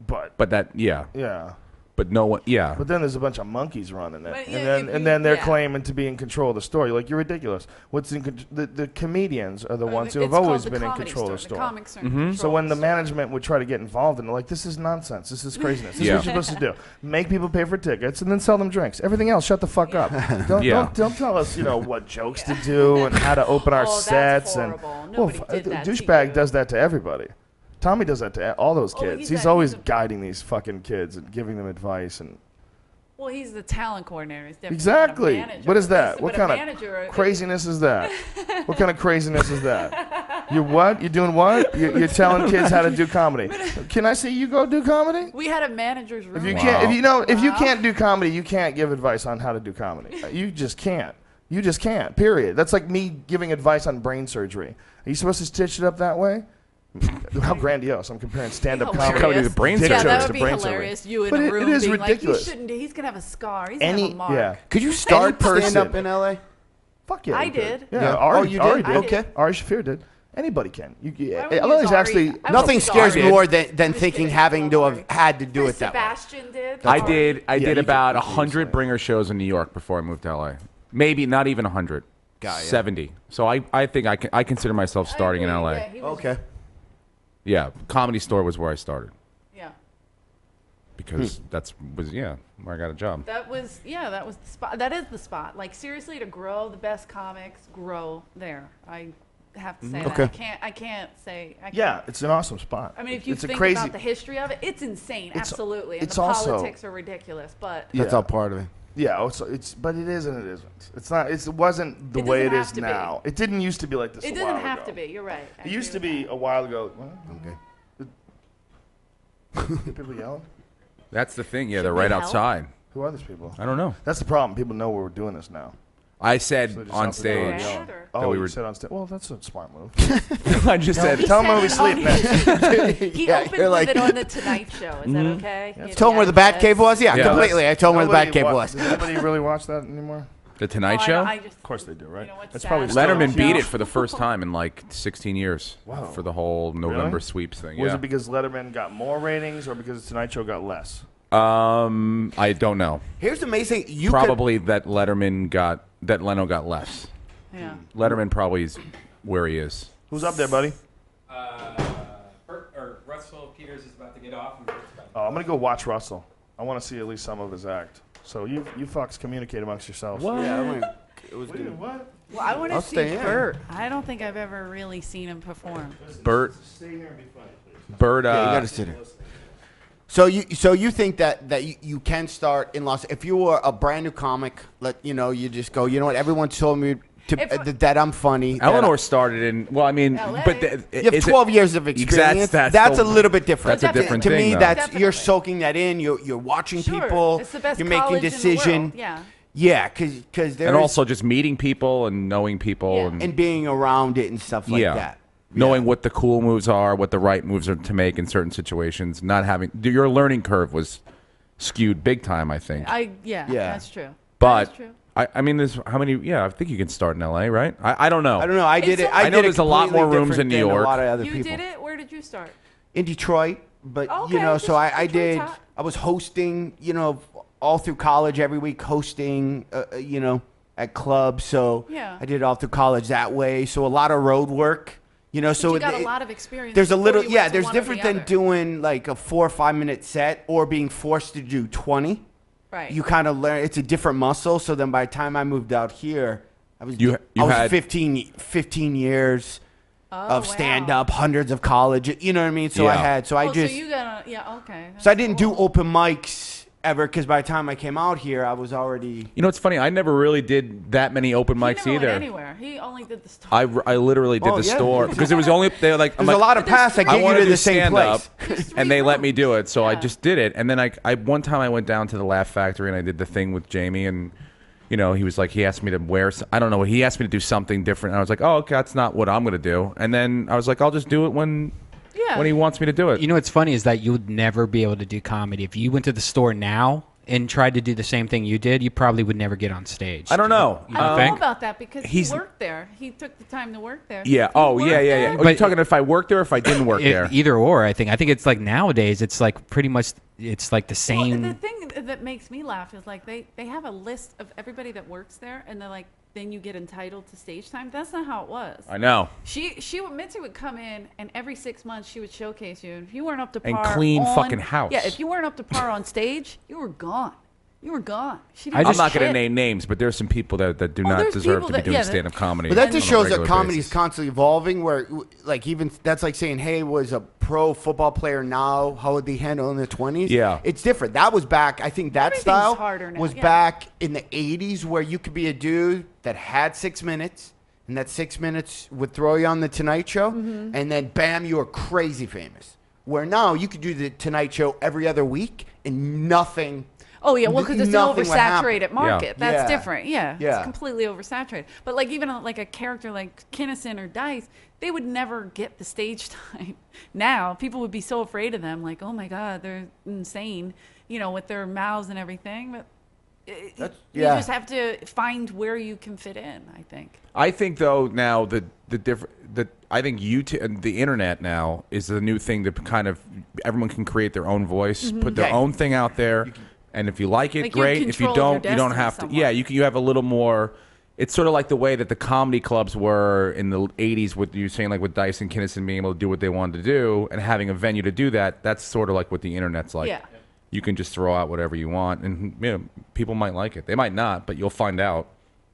But that, yeah. Yeah. But no one, yeah. But then there's a bunch of monkeys running it, But and then they're claiming to be in control of the story. Like, you're ridiculous. The comedians are the ones who have always been in control of the story. The comics are in control So when of the the story. management would try to get involved, and they're like, "This is nonsense. This is craziness. This is Yeah. what you're supposed to do. Make people pay for tickets, and then sell them drinks. Everything else, shut the fuck up. Don't tell us, what jokes to do and how to open our Oh, that's sets. horrible. And Nobody did that to douchebag you. does that to everybody. Tommy does that to all those Oh, kids. he's He's always a- guiding these fucking kids and giving them advice and. Well, he's the talent coordinator. He's definitely Exactly. not a manager. What is that? He's- What but kind a of manager, craziness is that? What kind of craziness is that? You're what? You're doing what? You're telling kids how to do comedy. Can I see you go do comedy? We had a manager's room. If you can't, if you can't do comedy, you can't give advice on how to do comedy. You just can't. You just can't. Period. That's like me giving advice on brain surgery. Are you supposed to stitch it up that way? How grandiose! I'm comparing stand-up comedy. Comedy to brain Yeah, surgery. that to would be brain hilarious. surgery. You in But a it room is being ridiculous. like, you shouldn't. He's gonna have a scar. He's gonna have a mark. Yeah. Could you start Any stand-up person- in L.A.? Fuck yeah. I you could. did. Yeah. Yeah. Ari, Oh, you Ari did? did. Okay. Ari Shafir did. Anybody can. I would LA's use actually. Ari. I Nothing would scares use me Ari. more than Just thinking kidding. having to have Ari. had to do it that way. Sebastian did. I did Yeah, you about could easily. 100 bringer shows in New York before I moved to LA. Maybe not even 100. Got ya. 70. So I think I consider myself starting in LA. Yeah, he was- Okay. Yeah, Comedy Store was where I started Yeah. because was where I got a job. That was the spot. That is the spot. Like, seriously, to grow the best comics, grow there. I have to say that. Okay. I can't say. I can't. Yeah, it's an awesome spot. I mean, if you it's a think crazy, about the history of it, it's insane. Absolutely. And it's the also- politics are ridiculous, but That's Yeah. all part of it. Yeah, but it is and it isn't. It's not. It wasn't the It way it doesn't is have to be. now. It didn't used to be like this. it a doesn't while have ago. to be. You're right. I It used to agree with be a while ago. What? Okay. People yelling. That's the thing. Yeah, Should they're we right help? outside. Who are these people? I don't know. That's the problem. People know we're doing this now. I said So they just on have to go and stage. yell. Or- Oh, we you were- said on stage. Well, that's a smart move. I just said. Tell them where we said sleep it on- next. He Yeah, opened you're with like- it on the Tonight Show. Is that okay? Yeah, Give Told him where the Bat access. Cave was? Yeah, Yeah. completely. I told him where the Bat Cave was. Does anybody really watch that anymore? The Tonight Oh, Show. I just, Of course they do, right? You know what's That's sad? probably still Letterman on. Show. beat it for the first time in like 16 years Wow. for the whole November Really? sweeps thing. Was Yeah. it because Letterman got more ratings or because Tonight Show got less? I don't know. Here's amazing. You Probably that Leno got less. Yeah. Letterman probably is where he is. Who's up there, buddy? Bert, or Russell Peters is about to get off. And Bert's about to Oh, I'm gonna go watch Russell. I want to see at least some of his act. So you fucks communicate amongst yourselves. Could, yeah, it was Wait, good. what? Well, I want I'll to see stay in. Bert. I don't think I've ever really seen him perform. Bert. Stay here and be funny, please. Bert. Yeah, you gotta sit here. So you think that you can start in if you were a brand new comic, you just go, you know what, everyone told me that I'm funny. that Eleanor started in. Well, I mean, LA. but you have 12 years of experience. That's a little bit different. That's a different to thing, me, though. that's you're Definitely. soaking that in. You're watching Sure. people. It's the best you're making college in the decision. world. Yeah. Yeah, because and also just meeting people and knowing people Yeah. and being around it and stuff like yeah. that. Knowing what the cool moves are, what the right moves are to make in certain situations. Not having your learning curve was skewed big time, I think. Yeah. That's true. But That's true. I mean, there's how many? Yeah, I think you can start in LA, right? I don't know. I don't know. I did It's it. a- I know did it there's a lot more completely rooms in different New than York. A lot of other You people. did it? Where did you start? In Detroit, but Okay, so I Detroit's did. hot. I was hosting, all through college every week, hosting, at clubs. So Yeah. I did it all through college that way. So a lot of road work, so you got a it- lot of experience. there's a before little, you yeah. went to There's one or different the than other. doing like a 4 or 5 minute set or being forced to do 20. Right. You kind of learn. It's a different muscle. So then by the time I moved out here, I was You I was had- 15 years. Oh, Of wow. stand up, hundreds of college, you know what I mean? So I Yeah. had, so I Oh, just, so you got okay. so I didn't That's do cool. open mics ever because by the time I came out here, I was already. You know, it's funny. I never really did that many open He mics never went either. anywhere. He only did the stuff. I literally did Oh, the yeah. store because it was only they were like. I'm There's a like, lot of But there's paths that three- get I you want to to the do same stand up, place. There's and they let me rooms. do it. So I Yeah. just did it. And then I one time I went down to the Laugh Factory and I did the thing with Jamie and. He was like, he asked me to wear, I don't know, he asked me to do something different. And I was like, oh, okay, that's not what I'm going to do. And then I was like, I'll just do it when Yeah. he wants me to do it. You know what's funny is that you would never be able to do comedy if you went to the store now. and tried to do the same thing you did, you probably would never get on stage. I don't know. You I don't think? know about that because he He's- worked there. He took the time to work there. Yeah. If he Oh, worked yeah. there- Are you talking if I worked there or if I didn't work there? Either or, I think. I think it's like nowadays, it's like pretty much, it's like the Well, same. the thing that makes me laugh is like they have a list of everybody that works there, and they're like, then you get entitled to stage time. That's not how it was. I know. Mitzi would come in, and every 6 months she would showcase you. And if you weren't up to And par, clean on- fucking house. Yeah, if you weren't up to par on stage, you were gone. You were gone. She didn't I'm do not going to shit. name names, but there's some people that do Oh, not there's deserve people to be that- doing yeah, that- stand-up comedy. But that just on a shows that regular comedy is basis. constantly evolving. Where, like, even that's like saying, "Hey, was a pro football player now? How would they handle in the 20s?" Yeah. it's different. That was back. I think that Everything's style harder now, was yeah. back in the 80s, where you could be a dude that had 6 minutes, and that 6 minutes would throw you on the Tonight Show, Mm-hmm. and then bam, you were crazy famous. Where now you could do the Tonight Show every other week, and nothing. Oh yeah, well, because it's an Nothing would happen. oversaturated market. That's Yeah. different. Yeah, Yeah. it's completely oversaturated. But like even like a character like Kinnison or Dice, they would never get the stage time. Now people would be so afraid of them, like, oh my god, they're insane, with their mouths and everything. But you just have to find where you can fit in. I think. I think though now the I think YouTube and the internet now is the new thing that kind of everyone can create their own voice, put their Yeah. own thing out there, and if you like it, Like, you great. If you control your don't, you don't destiny have to. somewhat. Yeah, you have a little more. It's sort of like the way that the comedy clubs were in the 80s with you saying like with Dice and Kinnison being able to do what they wanted to do and having a venue to do that. That's sort of like what the internet's like. Yeah. You can just throw out whatever you want, and people might like it. They might not, but you'll find out.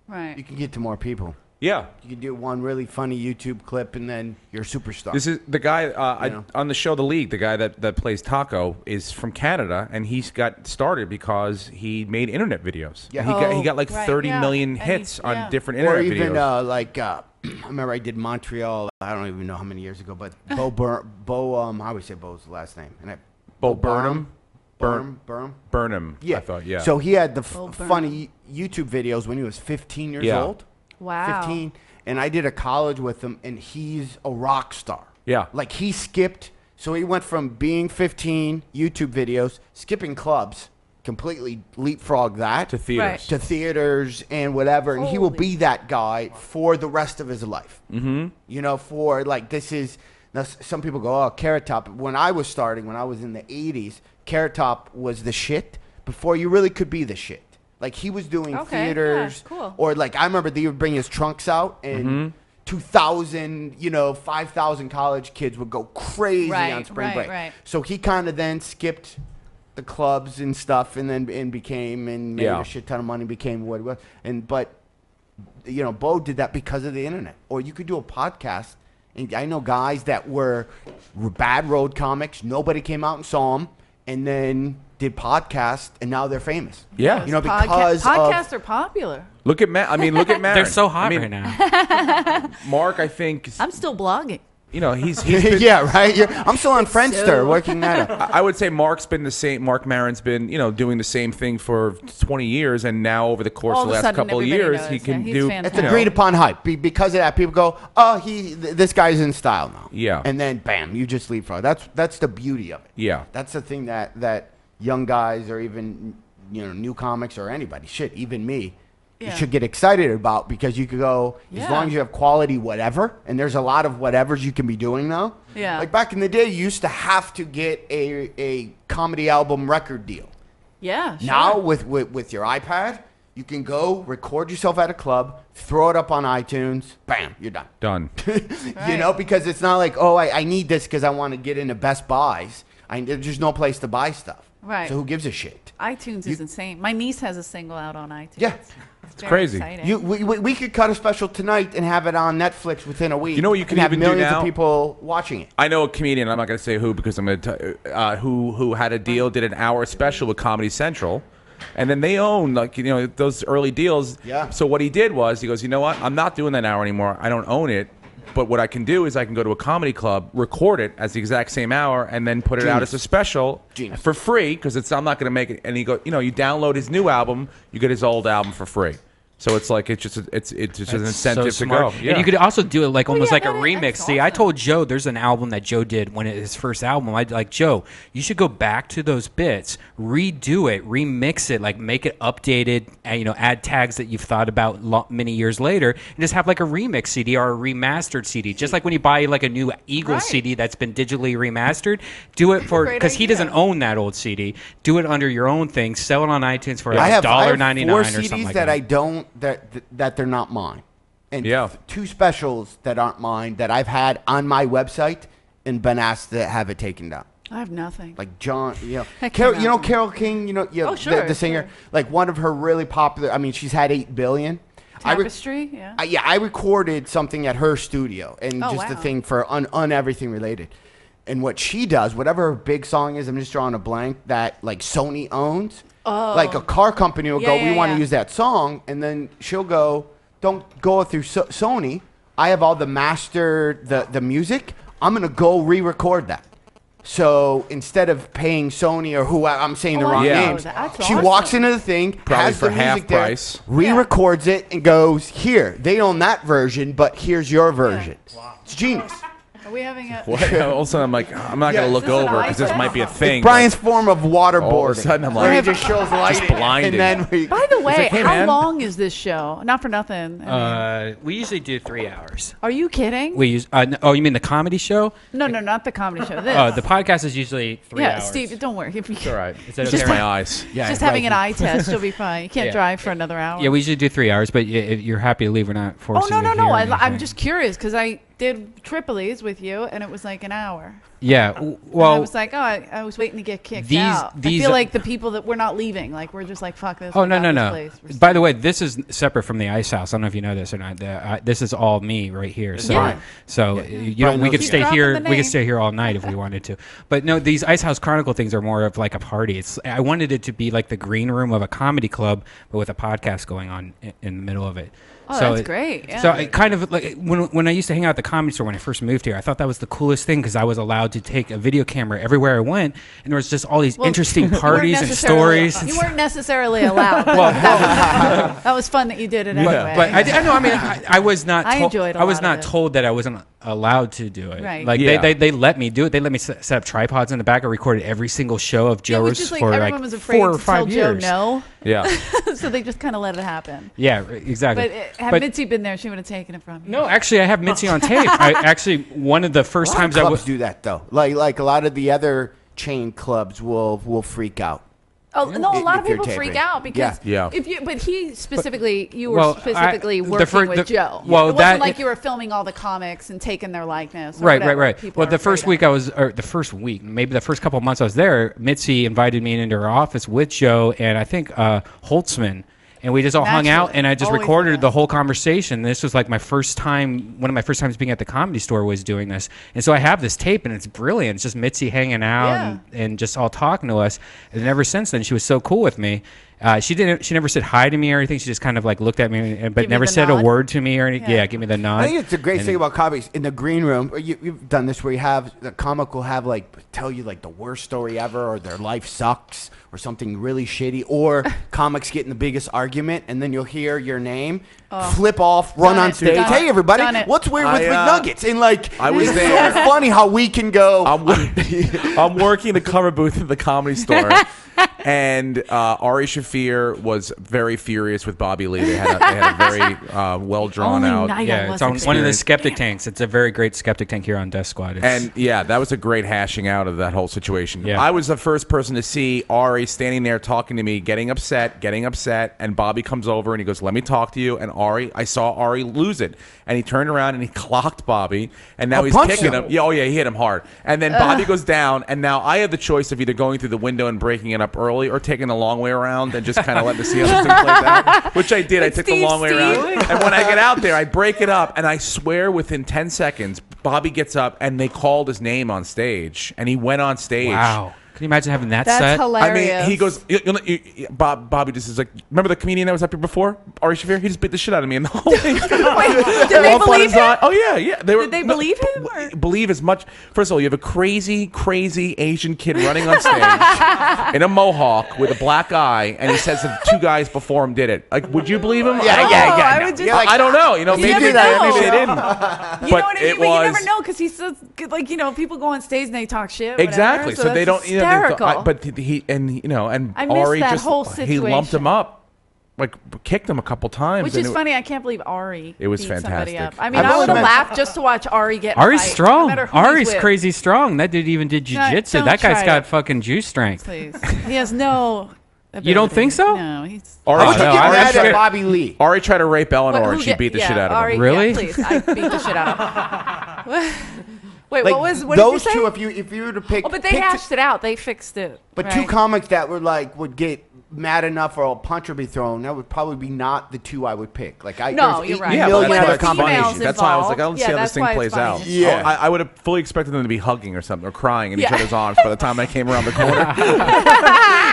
Right. You can get to more people. Yeah. You can do one really funny YouTube clip, and then you're a superstar. This is the guy know? on the show The League. The guy that plays Taco is from Canada, and he's got started because he made internet videos. Yeah. And he got like right, 30 yeah. million And hits he- on yeah. different Or internet even videos. I remember I did Montreal. I don't even know how many years ago, but Bo how would say Bo's last name? Bo Burnham. Burnham. I thought, yeah. So he had the Bo Burnham. funny YouTube videos when he was 15 years Yeah. old. Wow. 15, and I did a college with him, and he's a rock star. Yeah. Like he skipped. So he went from being 15 YouTube videos, skipping clubs, completely leapfrog that to theaters. Right. to theaters and whatever, and he will Holy. be that guy for the rest of his life. Mm-hmm. For like this is now. Some people go, "Oh, Carrot Top." When I was starting, when I was in the '80s, Carrot Top was the shit before you really could be the shit. Like he was doing Okay, theaters, yeah, cool. or like I remember they would bring his trunks out and. 2,000, 5,000 college kids would go crazy Right, on spring right, break. right. So he kind of then skipped the clubs and stuff, and then became and made Yeah. a shit ton of money, became what he was. But Bo did that because of the internet. Or you could do a podcast. And I know guys that were bad road comics. Nobody came out and saw them, and then did podcasts, and now they're famous. Yeah. Because podcasts are popular. Look at Matt. I mean, look at Matt. They're so hot right now. Mark, I think, I'm still blogging. he's been, yeah, right. I'm still on Friendster working that out. I would say Mark's been the same. Mark Maron's been, doing the same thing for 20 years, and now over the course All of of the a last sudden, couple of everybody years, knows. he can Yeah, he's do. fantastic. It's agreed upon hype. Because of that, people go, "Oh, this guy's in style now." Yeah. And then bam, you just leapfrog. That's the beauty of it. Yeah. That's the thing that young guys or even new comics or anybody, shit, even me, you Yeah. should get excited about, because you could go as Yeah. long as you have quality whatever, and there's a lot of whatevers you can be doing now. Yeah. Like back in the day, you used to have to get a comedy album record deal. Yeah. Sure. Now with your iPad, you can go record yourself at a club, throw it up on iTunes, bam, you're done. Done. Right. Because it's not like, oh, I need this because I want to get into Best Buys. There's just no place to buy stuff. Right. So who gives a shit? iTunes is insane. My niece has a single out on iTunes. Yeah. It's very crazy. exciting. We could cut a special tonight and have it on Netflix within a week. You know what you can and have even do millions now? of people watching it. I know a comedian. I'm not going to say who because I'm going to who had a deal, did an hour special with Comedy Central, and then they own those early deals. Yeah. So what he did was he goes, you know what? I'm not doing that hour anymore. I don't own it. But what I can do is I can go to a comedy club, record it as the exact same hour, and then put it out as a special for free because I'm not going to make it. And he you download his new album, you get his old album for free. So it's like it's just an incentive to smart. go. Yeah. And you could also do it like almost like a that is- remix. that's See, I awesome. told Joe there's an album that Joe did when his first album. I'd like, Joe, you should go back to those bits, redo it, remix it, like make it updated, and, add tags that you've thought about many years later, and just have like a remix CD or a remastered CD. Just like when you buy like a new Eagles Right. CD that's been digitally remastered, do it for Great because he idea. doesn't own that old CD. Do it under your own thing, sell it on iTunes for I like have $1.99 4 or CDs something like that that. I don't that they're not mine, and Yeah. 2 specials that aren't mine that I've had on my website and been asked to have it taken down. I have nothing. Like John, That Carol, came out. Carol King, Oh, sure, the singer, sure. like one of her really popular. I mean, she's had 8 billion. Tapestry, yeah. I recorded something at her studio, and Oh, just a wow. thing for on everything related. And what she does, whatever her big song is, I'm just drawing a blank, that like Sony owns. Like a car company will go, Yeah, we want to yeah. use that song, and then she'll go, don't go through Sony. I have all the the music. I'm gonna go re-record that. So instead of paying Sony or who I'm saying the Oh, I wrong know. names, That's she awesome. walks into the thing, Probably has for the music half there, price. re-records it, and goes, here. They own that version, but here's your version. It's genius. Are we having a? What? All of a sudden, I'm like, I'm not Yeah. gonna look Is this an over because this iPad? might be a thing. Brian's form of waterboarding. All of a sudden, I'm where he like, just shows lighting, blinding. and then we. By the way, hey, how man. long is this show? Not for nothing. I mean, We usually do 3 hours. are you kidding? We use. Oh, you mean the comedy show? No, not the comedy show. This. The podcast is usually 3 yeah, hours. Steve, don't worry. If you, all right. Is that Just okay? my eyes. Yeah, just right. having an eye test, you'll be fine. You can't Yeah. drive for another hour. Yeah, we usually do 3 hours, but if you're happy to leave, we're not Oh forcing no, you no, to no! hear I'm anything. just curious because I did Tripoli's with you, and it was like an hour. Yeah. And I Well, was like, I was waiting to get kicked these- out. I these- feel like the people that we're not leaving, like we're just like, fuck this. oh we no, got no, this no. place. We're By the way, this is separate from the Ice House. I don't know if you know this or not. This is all me right here. So, Yeah. Brian we knows could it. stay Keep dropping here. the We could name. stay here all night if we wanted to. But no, these Ice House Chronicle things are more of like a party. I wanted it to be like the green room of a comedy club, but with a podcast going on in the middle of it. Oh, So that's great. Yeah. So I kind of like when I used to hang out at the comedy store when I first moved here, I thought that was the coolest thing because I was allowed to take a video camera everywhere I went, and there was just all these Well, interesting you weren't parties and necessarily- stories. You weren't necessarily allowed. That was fun that you did it anyway. But I know. I mean, I was not. I enjoyed a I was lot not of it. told that I wasn't allowed to do it. Right. Like Yeah. they let me do it. They let me set up tripods in the back. I recorded every single show of it Joe's was just like for everyone like was afraid 4 or to 5 tell years. Joe no, Yeah. so they just kind of let it happen. Yeah, exactly. But had But- Mitzi been there, she would have taken it from you. no, actually, I have Mitzi on tape. I actually one of the first A lot of times I clubs was. do that though. Like a lot of the other chain clubs will freak out. Oh no, a lot of If you're people freak taping. out because Yeah. if you, but he specifically, you were Well, specifically the working with Joe. well, it wasn't that- like you were filming all the comics and taking their likeness. Or Right. whatever. People Well, are the first afraid week or the first week, maybe the first couple of months I was there, Mitzi invited me into her office with Joe and I think Holtzman, and we just all hung out, Naturally. and I just Always recorded do the that. whole conversation. This was like my first time, one of my first times being at the Comedy Store was doing this, and so I have this tape, and it's brilliant. It's just Mitzi hanging out Yeah. and just all talking to us, and ever since then, she was so cool with me. She never said hi to me or anything. She just kind of like looked at me, but Give you never the said a nod? word to me or anything. Yeah. Yeah, give me the nod. I think it's the great And- thing about comics in the green room. Or you've done this where you have the comic will have like tell you like the worst story ever, or their life sucks, or something really shitty, or comics get in the biggest argument, and then you'll hear your name, flip off, run Done on it, stage. done Hey it, everybody, done it. what's weird with I, McNuggets? And like, I was it's there. so funny how we can go. I'm working the cover booth at the Comedy Store, and Ari Shaffir was very furious with Bobby Lee. They had a very well drawn Only out. night I Yeah, it's wasn't on one of the there. skeptic tanks. It's a very great skeptic tank here on Death Squad. It's, And yeah, that was a great hashing out of that whole situation. Yeah. I was the first person to see Ari standing there talking to me, getting upset, and Bobby comes over and he goes, "Let me talk to you." And I saw Ari lose it, and he turned around and he clocked Bobby, and now he's punched kicking him. him. Yeah, oh yeah, he hit him hard. And then Bobby goes down, and now I have the choice of either going through the window and breaking it up early, or taking the long way around and just kind of letting the see how this thing plays out. Which I did. I took the Steve, long way around. Steve. And when I get out there, I break it up, and I swear within 10 seconds, Bobby gets up, and they called his name on stage, and he went on stage. Wow. Can you imagine having that That's set? hilarious. I mean, he goes. Bobby just is like. Remember the comedian that was up here before, Ari Shaffir? He just beat the shit out of me in the whole thing. Wait, did they believe him? Oh yeah. Did they believe him? Or? Believe as much. First of all, you have a crazy Asian kid running on stage in a mohawk with a black eye, and he says that 2 guys before him did it. Like, would you believe him? Yeah. I would just. I don't know. You know, maybe never they know. maybe they didn't. You But know what I mean? it But you was never know because he says, like, people go on stage and they talk shit. exactly. Whatever, So they that's don't. You know, hysterical. but he and I missed Ari that just whole he lumped situation. him up, like kicked him a couple times. Which and is it- funny. I can't believe Ari. It was beat somebody fantastic. up. I mean, I I would have will laughed just to watch Ari get. Ari's fight, no strong. matter who he's Ari's with. crazy strong. That dude even did jujitsu. don't That guy's try got to- fucking juice strength. Please, he has no. You don't ability. think so? No, he's. Ari, How would you no, get Ari's mad scared. at Bobby Lee? Ari tried to rape Eleanor, and who she get- beat the yeah, shit out of Ari, him. Really? Yeah, please, I beat the shit out of him. Wait, Like, what was what did those you say? two? If you were to pick, Oh, but they pick hashed it out. They fixed it. But right? 2 comics that would get mad enough or a punch would be thrown, that would probably be not the 2 I would pick. Like No, there's you're 8 right. Yeah, million but other that's why it's funny. females That's why I was like, I don't involved. see how Yeah, this thing that's why plays it's funny. out. Yeah. I would have fully expected them to be hugging or something, or crying in each Yeah. other's arms by the time I came around the corner.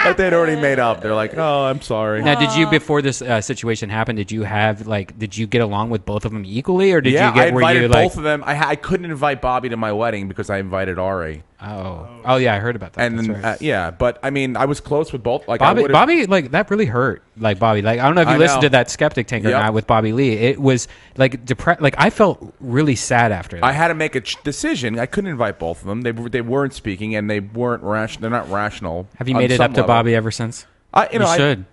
But they'd already made up. They're like, oh, I'm sorry. Now, did you before this situation happened? Did you get along with both of them equally, or did you I get where invited you both like? of them. I couldn't invite Bobby to my wedding because I invited Ari. Oh, yeah, I heard about that. And That's then, right. yeah, but I mean, I was close with both. Like I would've- Bobby, like that really hurt. Like Bobby, like I don't know if you I listened know. to that Skeptic Tank or Yep. not with Bobby Lee. It was like depressed. Like I felt really sad after that. I had to make a decision. I couldn't invite both of them. They weren't speaking, and they weren't rational. They're not rational. Have you on made it some up to level. Bobby ever since? You should.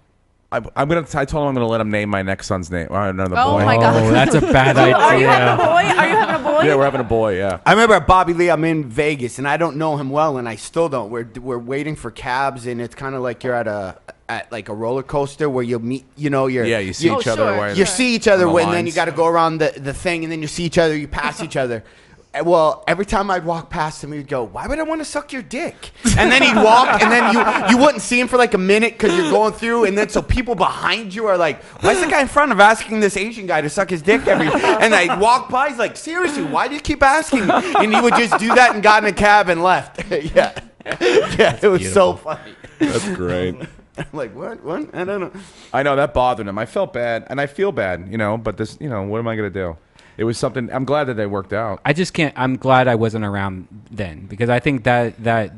I told him I'm gonna let him name my next son's name. Another Oh boy. my God. Oh, that's a bad idea. Are you having a boy? Are you having a boy? Yeah, we're having a boy. Yeah. I remember at Bobby Lee, I'm in Vegas, and I don't know him well, and I still don't. We're waiting for cabs, and it's kind of like you're at like a roller coaster where you meet, You see Oh, each other. sure. while you you're see each other, on the and then you lines. got to go around the thing, and then you see each other, you pass each other. Well, every time I'd walk past him, he'd go, "Why would I want to suck your dick?" And then he'd walk, and then you wouldn't see him for like a minute because you're going through, and then so people behind you are like, "Why is the guy in front of asking this Asian guy to suck his dick every?" And I'd walk by, he's like, "Seriously, why do you keep asking me?" And he would just do that and got in a cab and left. Yeah, it was so funny. That's great. I'm like, what? I don't know. I know that bothered him. I felt bad, and I feel bad, But this, what am I gonna do? It was something. I'm glad that they worked out. I just can't. I'm glad I wasn't around then because I think I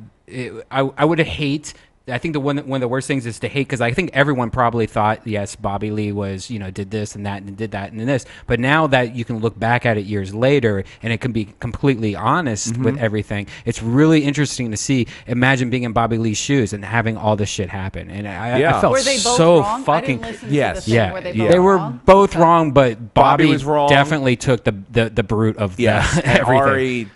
would hate. I think one of the worst things is to hate because I think everyone probably thought yes, Bobby Lee was did this and that and did that and this. But now that you can look back at it years later and it can be completely honest with everything, it's really interesting to see. Imagine being in Bobby Lee's shoes and having all this shit happen. And I felt Were they both so wrong? fucking. I didn't listen Yes. to the thing. Yeah, Were they both they were wrong? both wrong, but Bobby Bobby was wrong. definitely took the brute of Yes, and everything.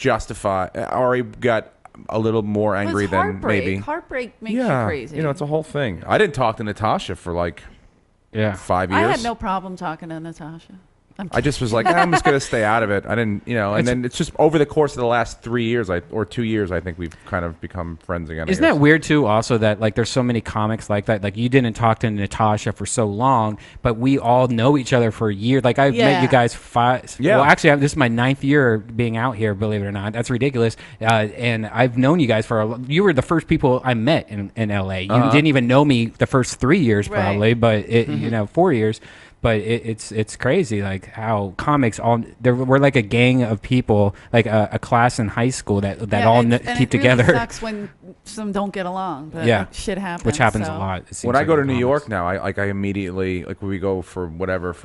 Ari got a little more It was angry than heartbreak. maybe. Heartbreak makes Yeah, you crazy. it's a whole thing. I didn't talk to Natasha for like 5 years. I had no problem talking to Natasha. I just was like, I'm just gonna stay out of it. I didn't, and then it's just over the course of the last 3 years, or 2 years, I think we've kind of become friends again. Isn't that weird too? Also, that like there's so many comics like that. Like you didn't talk to Natasha for so long, but we all know each other for a year. Like I've met you guys 5. Yeah. Well, actually, this is my 9th year being out here. Believe it or not, that's ridiculous. And I've known you guys for you were the first people I met in LA. You didn't even know me the first 3 years probably, but 4 years. But it's crazy, like how comics we're like a gang of people, like a class in high school that all keep together. It really sucks when some don't get along. But shit happens. Which happens so. a lot. It seems When I like go to in New comics. York now, I immediately when we go for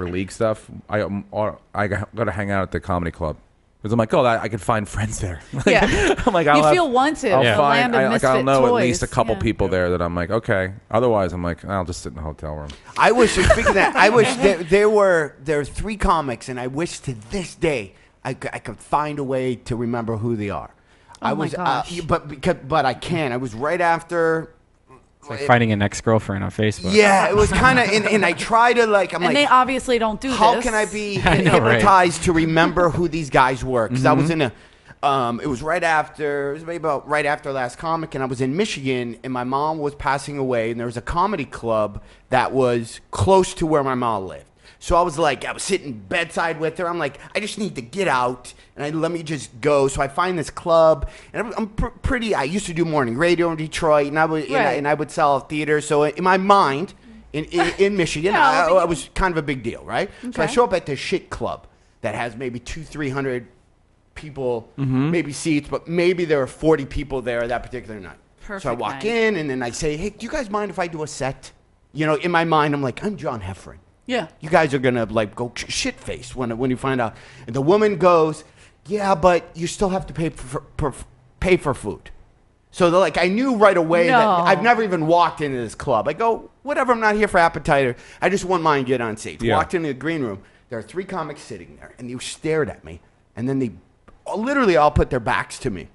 league stuff, I got to hang out at the comedy club. Because I'm like, I could find friends there. Yeah. I'm like, You feel wanted. I'll The find, land of I'll misfit know at toys. least a couple Yeah. people there that I'm like, okay. Otherwise, I'm like, I'll just sit in the hotel room. I wish, speaking of that, I wish there were 3 comics, and I wish to this day I could find a way to remember who they are. Oh my gosh. But I can't. I was right after. It's like finding an ex-girlfriend on Facebook. Yeah, it was kind of, and I try to And they obviously don't do how this. can I be I know, right? hypnotized to remember who these guys were? Because I was in a, it was right after, it was maybe about right after Last Comic, and I was in Michigan, and my mom was passing away, and there was a comedy club that was close to where my mom lived. So I was sitting bedside with her. I'm like, I just need to get out, and let me just go. So I find this club, and I'm pretty. I used to do morning radio in Detroit, and I would sell theater. So in my mind, in Michigan, I was kind of a big deal, right? Okay. So I show up at this shit club that has maybe 200-300 people, maybe seats, but maybe there were 40 people there that particular night. Perfect so I walk in, and then I say, hey, do you guys mind if I do a set? In my mind, I'm like, I'm John Heffron. Yeah. You guys are going to go shit-faced when you find out. And the woman goes, yeah, but you still have to pay for food. So they're like, I knew right away that I've never even walked into this club. I go, whatever, I'm not here for appetizer. I just want mine get on stage. Walked into the green room. There are 3 comics sitting there, and they stared at me. And then they literally all put their backs to me.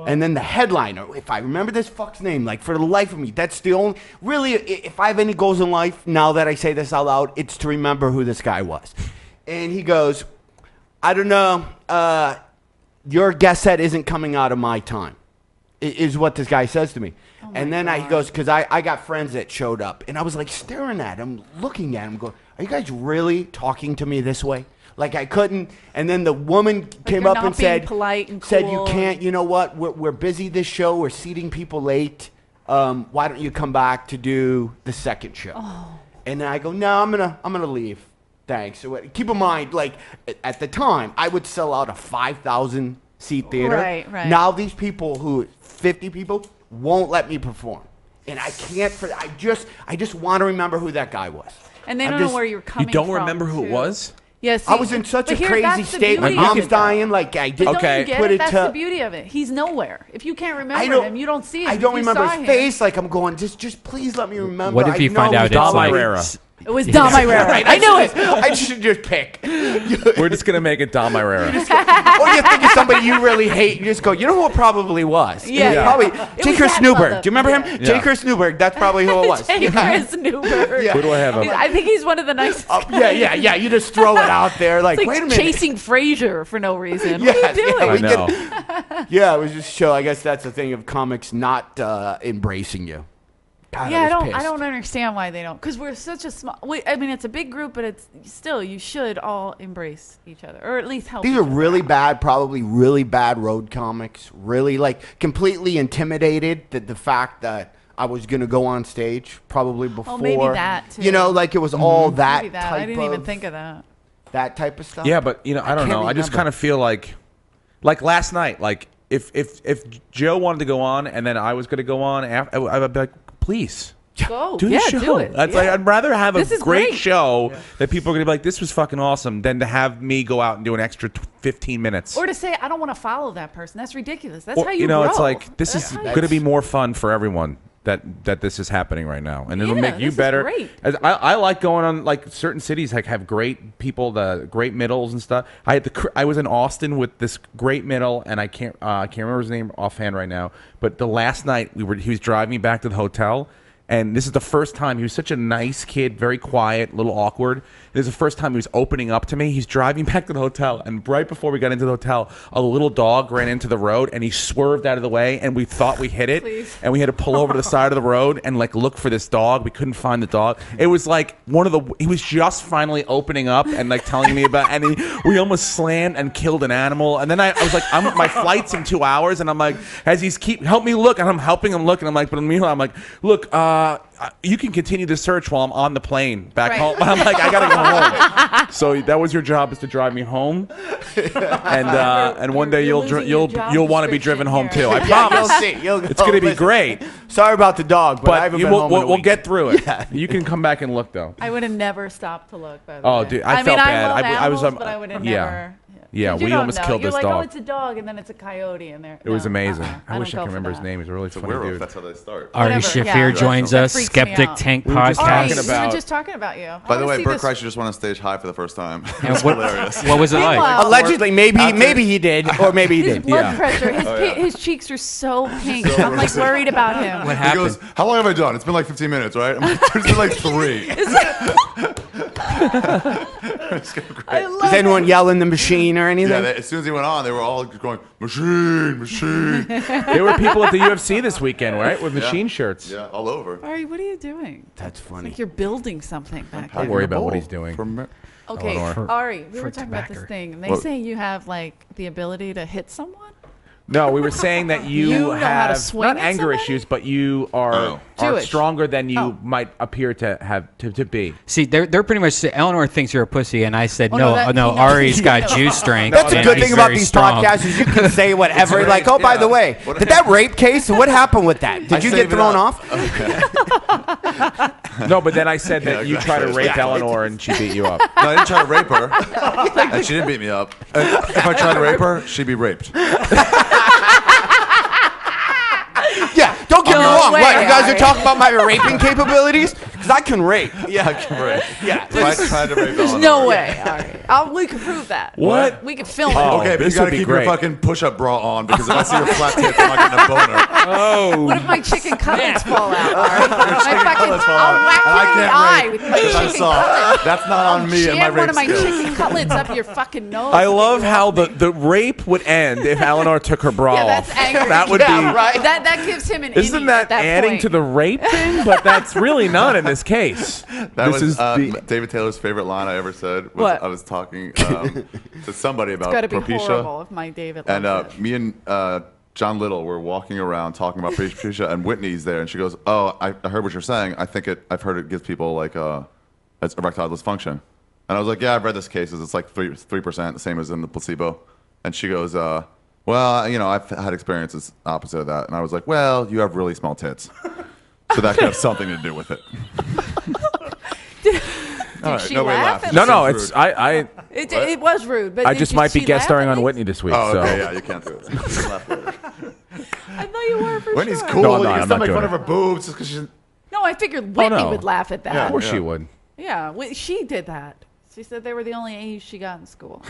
And then the headliner, if I remember this fuck's name, for the life of me, that's the only, really, if I have any goals in life, now that I say this out loud, it's to remember who this guy was. And he goes, I don't know, your guest set isn't coming out of my time, is what this guy says to me. Oh and then he goes, because I got friends that showed up, and I was staring at him, looking at him, going, are you guys really talking to me this way? I couldn't, and then the woman came up and said, polite and said, cool. you can't, you know what, we're busy this show, we're seating people late, why don't you come back to do the second show? Oh. And then I go, no, I'm gonna leave, thanks. So keep in mind, at the time, I would sell out a 5,000 seat theater. Right. Now these people 50 people, won't let me perform. And I can't, I just want to remember who that guy was. And they don't know where you're coming from. You don't remember who it was? Yes, I was in such a crazy state. My mom's dying. I didn't put it. That's the beauty of it. He's nowhere. If you can't remember him, you don't see him. I don't remember his face. I'm going, just please let me remember. What if you find out it's It was Dom Irera. Right, I knew it. I should just pick. We're just gonna make it Dom Irera. Or you think of somebody you really hate, you just go, you know who it probably was? Yeah. Probably J. Chris Newberg. Do you remember him? Yeah. J. Chris Newberg. That's probably who it was. J. Chris Newberg. Yeah. Who do I have? I think he's one of the nicest. Yeah. You just throw it out there, It's wait a minute. chasing Frasier for no reason. What are you doing? I know. It was just show. I guess that's the thing of comics not embracing you. God, Yeah, I don't understand why they don't. Because we're such a small. I mean, it's a big group, but it's still you should all embrace each other, or at least help. These each are other really out. bad, probably really bad road comics. Really, completely intimidated that the fact that I was gonna go on stage probably before. maybe that too. It was all that. Maybe that. Type I didn't even of- think of that. That type of stuff. Yeah, but I don't know. I just kind of feel like last night, if Joe wanted to go on and then I was going to go on, I would be like, please. Go. Do the show. Do it. That's I'd rather have This a is great great. show that people are going to be like, this was fucking awesome, than to have me go out and do an extra 15 minutes. Or to say, I don't want to follow that person. That's ridiculous. That's how you know, grow. it's like, this That's is how you- going to be more fun for everyone that this is happening right now. And it'll Yeah, make you this is better. great. I like going on, certain cities have great people, the great middles and stuff. I was in Austin with this great middle, and I can't remember his name offhand right now. But the last night he was driving me back to the hotel. And this is the first time. He was such a nice kid, very quiet, a little awkward. This is the first time he was opening up to me. He's driving back to the hotel, and right before we got into the hotel, a little dog ran into the road, and he swerved out of the way, and we thought we hit it. Please. And we had to pull over to the side of the road and look for this dog. We couldn't find the dog. It was he was just finally opening up and telling me about, and we almost slammed and killed an animal. And then I was like, my flight's in 2 hours, and I'm like, help me look, and I'm helping him look, and I'm like, but meanwhile, I'm like, look, you can continue the search while I'm on the plane back home. I'm like, I gotta go home. So that was your job, is to drive me home, and one day you'll want to be driven home too. I promise. It's gonna be great. Sorry about the dog, but I haven't been home in a we'll week. get through it. Yeah. You can come back and look though. I would have never stopped to look. By the Oh, way. dude, I felt bad. I love I was, animals, but I would have never. Yeah, 'Cause we you don't almost know. killed You're this like, dog. oh, it's a dog, and then it's a coyote in there. It was amazing. I wish I don't could go remember for his that. name. He's a really It's a funny werewolf. dude. That's how they start. Ari Whatever, Shafir yeah. joins That us, freaks me Skeptic out. Tank We were just Podcast. talking We about- were just talking about you. By the I wanna way, see Bert this- Kreischer just went on stage high for the first time. And It's hilarious. what was it like? Meanwhile- Allegedly, maybe he did, or maybe he His didn't. blood Yeah. pressure, his cheeks are so pink. I'm worried about him. What He happened? goes, how long have I done? It's been 15 minutes, right? I'm like, it's been 3. I Does love anyone it. yell in the machine or anything? Yeah, as soon as he went on, they were all going, machine, machine. There were people at the UFC this weekend, right, with machine shirts. Yeah, all over. Ari, what are you doing? That's It's funny. like you're building something back Don't there. worry about what he's doing. Okay, Eleanor. Ari, we For were talking about this tobacco. thing, and they What? say you have like the ability to hit someone. No, we were saying that you, You know how to have swing not at anger somebody? issues, but you are Jewish. stronger than you Oh. might appear to have to be. See, they're pretty much. Eleanor thinks you're a pussy, and I said Oh, no, no. that- No, he knows. Ari's got juice strength. That's a and good he's thing about very these strong. podcasts is you can say whatever. Like, oh, by the way, did that rape case? What happened with that? Did you get saved it thrown up. off? No, but then I said that you try to exactly. rape Eleanor and she beat you up. No, I didn't try to rape her. And she didn't beat me up. If I tried to rape her, she'd be raped. Yeah, don't get me No wrong. way, What, you guys are Ari. talking about my raping capabilities? Because I can rape. Yeah, I can rape. Yeah. If I tried to rape There's Eleanor. no way, Ari. We could prove that. What? We could film Oh, it. Okay, but this you gotta would be keep great. your fucking push-up bra on because if I see your flat tits, I'm not getting a boner. What if my chicken cutlets fall out, Ari? My fucking, cutlets fall I'll out. whack And you I in the can't eye rape with my because I'm chicken soft. cutlets. That's not on me and my Jam one rape of my skills. chicken cutlets up your fucking nose. I to love get you how off me. the rape would end if Eleanor took her bra Yeah, off. that's angry. That would Yeah, be. right. That gives him an Isn't innie that, at that adding point. to the rape thing? But that's really not in this case. That this was is the. David Taylor's favorite line I ever said. Was What? I was talking to somebody It's about got to be Propecia. horrible if my David And loves it. me and John Little were walking around talking about Propecia, and Whitney's there, and she goes, "Oh, I heard what you're saying. I've heard it gives people like it's erectile dysfunction." And I was like, "Yeah, I've read this cases. It's like 3%, the same as in the placebo." And she goes, "Well, you know, I've had experiences opposite of that." And I was like, "Well, you have really small tits, so that could have something to do with it." All right, she nobody laugh laughed. at No, no, Seems it's rude. It was rude, but I did just you- might be she guest laugh starring at on least? Whitney this week. Oh, so. okay, yeah, you can't do it. You can laugh later. I thought you were for Whitney's sure. cool. No, I'm you not. can I'm still not make doing fun of it. her boobs just because she's. No, I figured Whitney no. would laugh at that. Of course she would. Yeah, she did that. She said they were the only A's she got in school.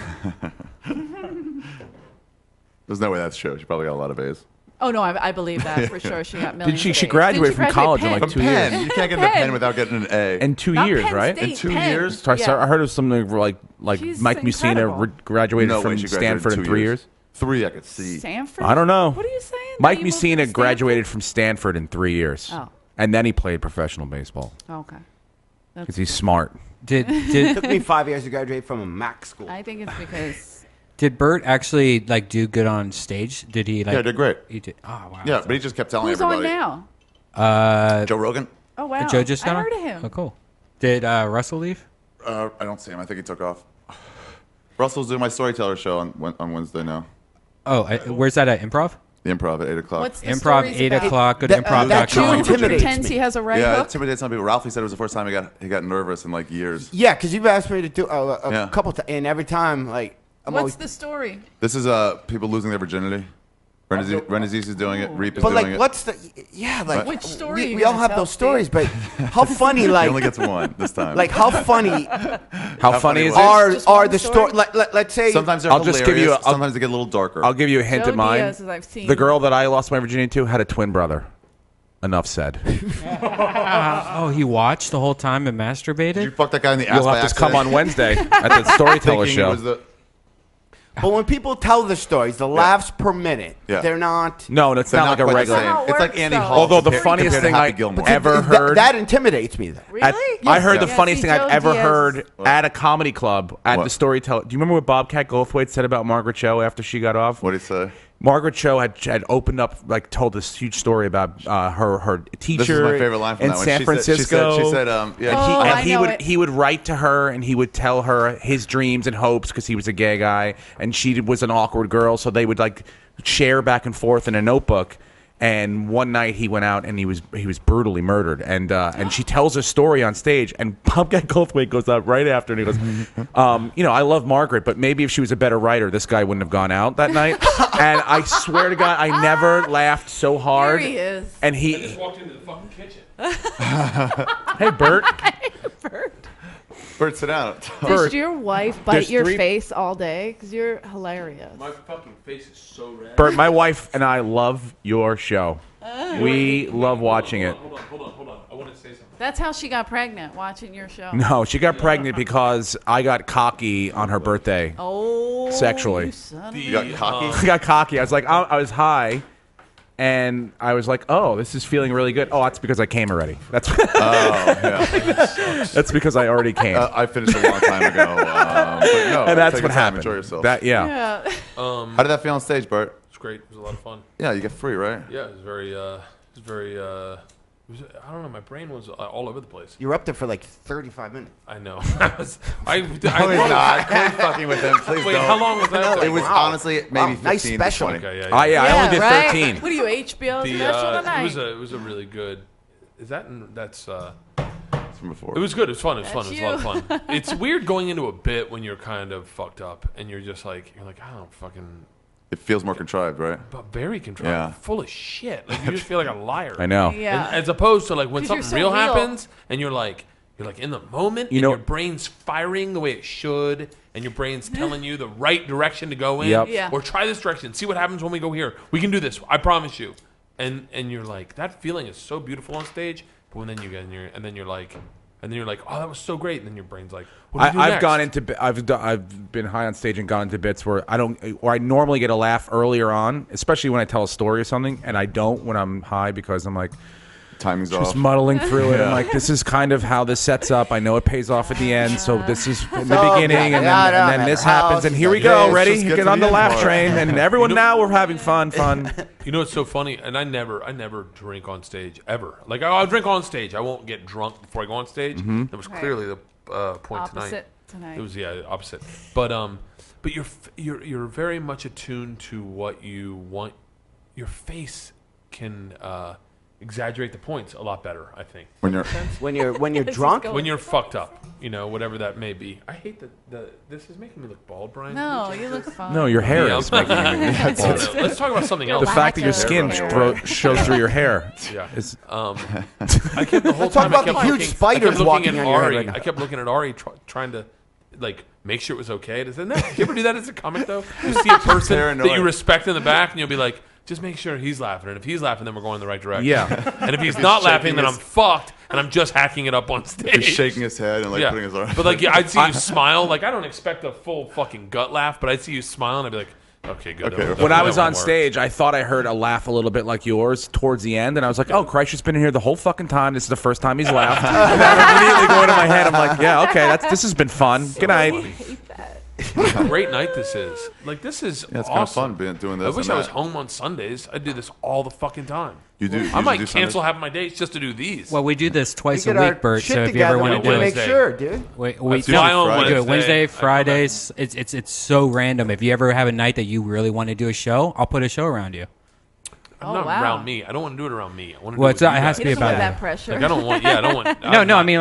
There's no way that's true. She probably got a lot of A's. Oh no, I believe that for sure. She got millions. she of A's. graduated Didn't from college in Penn? like From 2 years. Penn. You can't get into Penn. Penn without getting an A. In 2 Not years, Penn right? State, In 2 Penn. years? So Yeah. I heard of something like She's Mike Mussina incredible. graduated No way from she graduated Stanford in 3 years. 3, I could see. Stanford? I don't know. What are you saying? Mike That you moved Mussina from graduated from Stanford in 3 years. Oh. And then he played professional baseball Stanford? Okay. because he's smart. Did It took me 5 years to graduate from a Mac school. I think it's because did Bert actually like do good on stage? Did he like? Yeah, did great. He did. Oh wow. Yeah, but he just kept telling who's on everybody. now? Joe Rogan? Oh wow, Joe just got I on? heard of him. Oh cool. Did Russell leave? I don't see him. I think he took off. Russell's doing my storyteller show on Wednesday now. Oh, where's that at? Improv? The Improv at 8 o'clock. What's the Improv stories 8 about? o'clock. Go to That too improv.com. intimidates Pretends me. he has a right Yeah, it hook. intimidates some people. Ralphie said it was the first time he got nervous in like years. Yeah, because you've asked me to do a Yeah. couple times, and every time, like, I'm What's always. the story? This is people losing their virginity. Rannazzisi is doing it. Reap is But doing like, it. what's the? Yeah, like. Which story are We, you we all gonna have tell, those stories, but how funny, He like, only gets one this time. like how funny How funny is it? Just are one the story? story? Let's say. sometimes they're I'll just give you hilarious, a- sometimes they get a little darker. I'll give you a hint Joe of mine. Diaz, as I've seen. The girl that I lost my virginity to had a twin brother. Enough said. Oh, he watched the whole time and Did you masturbated. fuck that guy in the ass You'll by have to come accident? on Wednesday at the Storyteller Thinking it show. was the- But when people tell the stories, the laughs per minute, Yeah. they're not. No, it's They're not like a quite the regular. same. How it It's like works, Andy though. Hall. Although the compared funniest to thing Happy I Gilmore. ever heard That intimidates me, though. Really? I heard the Yeah, funniest see, thing I've Joe ever Diaz heard at a comedy club at What? the Storyteller. Do you remember what Bobcat Goldthwait said about Margaret Cho after she got off? What did he say? Margaret Cho had opened up, like, told this huge story about her teacher This is my favorite line from in that one. San Francisco. She said, yeah. Oh, and I know it. he would write to her and he would tell her his dreams and hopes because he was a gay guy and she was an awkward girl, so they would like share back and forth in a notebook. And one night he went out and he was brutally murdered. And she tells a story on stage, and Bobcat Goldthwait goes up right after and he goes, you know, I love Margaret, but maybe if she was a better writer, this guy wouldn't have gone out that night. And I swear to God, I never laughed so hard. Here he is. And he, Walked into the fucking kitchen. hey Bert, Bert, sit down. Does your wife bite There's your 3 face all day? Because you're hilarious. My fucking face is so red. Bert, my wife and I love your show. We love watching it. Hold on. I want to say something. That's how she got pregnant, watching your show. No, she got pregnant because I got cocky on her birthday. Oh, Sexually. you son of You got cocky? I got cocky. I was like, I was high, and I was like, oh, this is feeling really good. Oh, that's because I came already. That's that's because I already came. I finished a long time ago. But no, and that's take what your time, happened. Enjoy yourself. Yeah. How did that feel on stage, Bert? It's great. It was a lot of fun. Yeah, you get free, right? Yeah, it was very. I don't know. My brain was all over the place. You were up there for like 35 minutes. I know. Please not. Quit fucking with him. Please Wait, don't. how long was that? It was honestly maybe 15 nice to special. 20. Okay, I only did right? 13. What are you, HBO special tonight? It was a really good. Is that that's From before. It was good. It was fun. It was fun. That's It was a lot of you. fun. It's weird going into a bit when you're kind of fucked up and you're like I don't fucking. It feels more contrived, right? But very contrived, Yeah. full of shit. Like you just feel like a liar. I know. Yeah. And as opposed to like when 'Cause you're something so real real. happens and you're like in the moment, You and know- your brain's firing the way it should, and your brain's telling you the right direction to go in, Yep. Yeah. or try this direction, see what happens when we go here. We can do this. I promise you. And you're like, that feeling is so beautiful on stage. But when then you get in your, and then you're like, oh, that was so great. And then your brain's like, what do we do I've next? gone into I've been high on stage and gone into bits where I normally get a laugh earlier on, especially when I tell a story or something, and I don't when I'm high because I'm like Timing's just off. muddling through it. I'm like, this is kind of how this sets up. I know it pays off at the end, so this is in the beginning, and then this happens, and here we go. Yeah, Ready? let's just get Get to on the the end laugh part. train, and everyone now we're having fun. You know what's so funny? And I never drink on stage ever. Like I'll drink on stage. I won't get drunk before I go on stage. That was clearly the point Opposite tonight. It was opposite. But you're very much attuned to what you want. Your face can exaggerate the points a lot better, I think. When you're when you're drunk. When you're fucked up, whatever that may be. I hate that this is making me look bald, Brian. No, you look fine. No, your hair Yeah, is making you. Let's talk about something else. The fact that your skin shows through your hair. Yeah. Is, I kept the whole Let's talk time. about the huge spiders walking on your head right now. I kept looking at Ari, trying to like make sure it was okay. Do you ever do that as a comic though? You see a person that you respect in the back, and you'll be like, just make sure he's laughing. And if he's laughing, then we're going in the right direction. Yeah. And if he's not laughing, then I'm fucked, and I'm just hacking it up on stage. He's shaking his head and like putting his arm. But like, I'd see you smile. Like, I don't expect a full fucking gut laugh, but I'd see you smile, and I'd be like, okay, good. Okay. when I was that on won't work. stage, I thought I heard a laugh a little bit like yours towards the end, and I was like, "Oh, Kreischer's been in here the whole fucking time. This is the first time he's laughed." And that immediately going to my head. I'm like, "Yeah, okay, this has been fun. Good night." What a great night this is. Like, this is Yeah, it's awesome. kind of fun doing this. I wish and I was that. home on Sundays. I'd do this all the fucking time. You do. I might do cancel Sundays? half of my dates just to do these. Well, we do this twice We a get our week, Bert. shit So if you ever together want and to we do make it, sure, dude. we fly on do it Wednesday. Wednesday, I Fridays. It's so random. If you ever have a night that you really want to do a show, I'll put a show around you. I'm Oh, not wow. around me. I don't want to do it around me. I want to Well, do it with you it has guys. to He be doesn't want about that pressure. Like, I don't want. Yeah, I don't want. No, I mean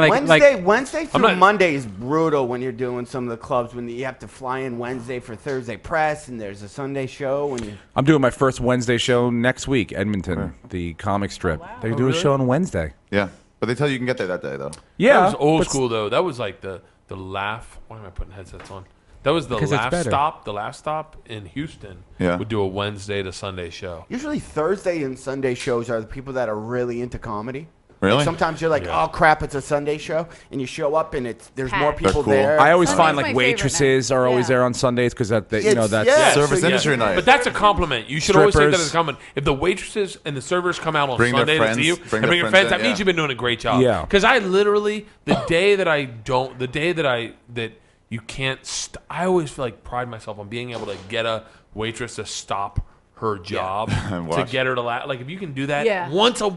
Wednesday through not- Monday is brutal when you're doing some of the clubs when you have to fly in Wednesday for Thursday press and there's a Sunday show and you. I'm doing my first Wednesday show next week, Edmonton, the comic strip. They do a show on Wednesday. Yeah, but they tell you can get there that day though. Yeah, that was old but school though. That was like the laugh. Why am I putting headsets on? That was the Because it's laugh better. stop. The laugh stop in Houston. Yeah. Would do a Wednesday to Sunday show. Usually Thursday and Sunday shows are the people that are really into comedy. Really? Like sometimes you're like, Yeah. oh crap, it's a Sunday show, and you show up and there's more Packed. people They're cool. there. I always Sunday's find my like favorite waitresses night. are always Yeah. there on Sundays because that's It's- that's yeah. Service so industry night. But that's a compliment. You should always say that Strippers. as a compliment. If the waitresses and the servers come out on Bring their Sunday to friends, see you bring and their bring your friends friends, in, that means yeah. you've been doing a great job. Yeah. Because I literally, the day that you can't, I always feel like pride myself on being able to get a waitress to stop her job to watch. get her to laugh. Like if you can do that Yeah. once a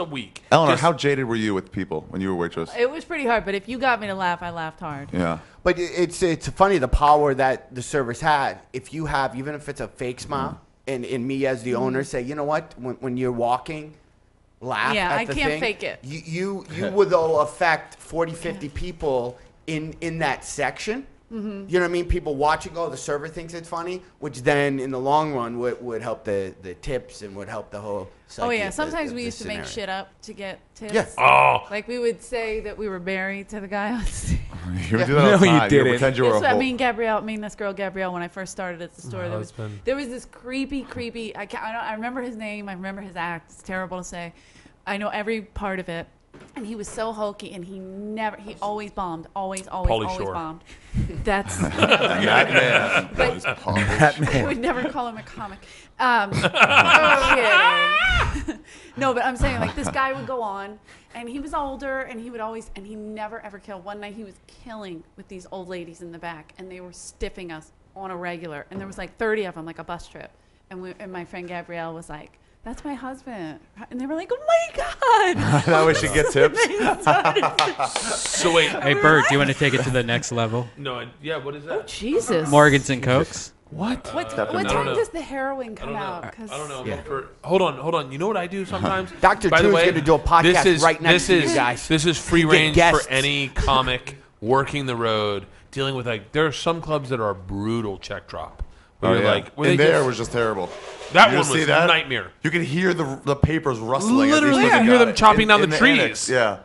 week. Eleanor, just- how jaded were you with people when you were a waitress? It was pretty hard, but if you got me to laugh, I laughed hard. Yeah. But it's funny the power that the servers had. If you have, even if it's a fake smile, and me as the owner say, you know what, when you're walking, laugh Yeah, at I the can't thing. fake it. You will affect 40, 50 people in that section. Mm-hmm. You know what I mean? People watching, the server thinks it's funny, which then in the long run would help the tips and would help the whole psyche Oh yeah, of sometimes the we used to make scenario. shit up to get tips. Yes. Oh, Like we would say that we were married to the guy on stage. You would do that all the No, you time. didn't. Pretend you were Yes, a whole... me and this girl Gabrielle, when I first started at the store, My husband. there was this creepy. I remember his name. I remember his act. It's terrible to say. I know every part of it. And he was so hokey, and he always bombed, always Pauly Shore. bombed. That's That man. But was polished. I would never call him a comic. I'm kidding. No, but I'm saying, like, this guy would go on, and he was older, and he never ever killed. One night he was killing with these old ladies in the back, and they were stiffing us on a regular, and there was like 30 of them, like a bus trip. And my friend Gabrielle was like, "That's my husband," and they were like, "Oh my god!" That way she get tips. So wait, Hey, Bert, do you want to take it to the next level? no, yeah. What is that? Jesus. Morgans and Cokes. What I time don't know. does the heroin I come don't know. out? 'Cause I don't know. Yeah. Hold on. You know what I do sometimes? Dr. By the Drew's way, going to do a podcast right next to you guys. This is free You get range guests. for any comic working the road, dealing with like. There are some clubs that are brutal check drop. Where you're like, where and they there just- was just terrible. That You one see was that? a nightmare. You could hear the papers rustling. as Literally, these you can fucking hear them guys chopping down in the trees. annex. Yeah.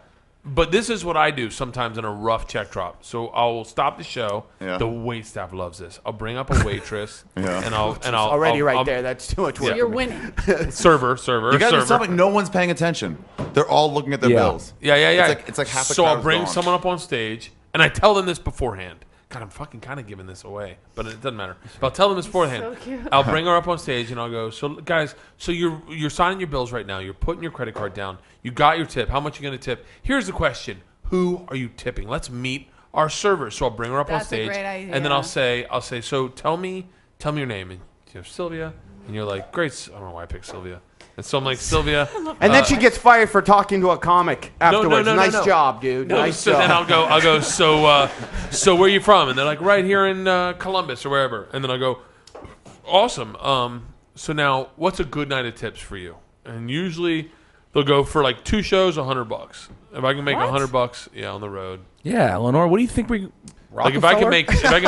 But this is what I do sometimes in a rough check drop. So I will stop the show. Yeah. The wait staff loves this. I'll bring up a waitress, Yeah. and I'll Already I'll- right I'll- there. That's too much work. You're winning. server. You gotta do something. No one's paying attention. They're all looking at their bills. Yeah. It's like half the So crowd I'll is bring gone. someone up on stage, and I tell them this beforehand. God, I'm fucking kind of giving this away, but it doesn't matter. But I'll tell them this beforehand. So cute. I'll bring her up on stage, and I'll go, so guys, so you're signing your bills right now. You're putting your credit card down. You got your tip. How much are you going to tip? Here's the question. Who are you tipping? Let's meet our server. So I'll bring her up on That's a stage, great idea. and then I'll say, so tell me your name. And you have Sylvia, and you're like, great. I don't know why I picked Sylvia. And so I'm like, Sylvia. And then she gets fired for talking to a comic afterwards. no, nice no. job, dude. No, nice so job. then I'll go. So where are you from? And they're like, right here in Columbus or wherever. And then I'll go, awesome. So now, what's a good night of tips for you? And usually, they'll go for like 2 shows, $100. If I can make What? $100, yeah, on the road. Yeah, Eleanor, what do you think we? Like if I can make this, I'm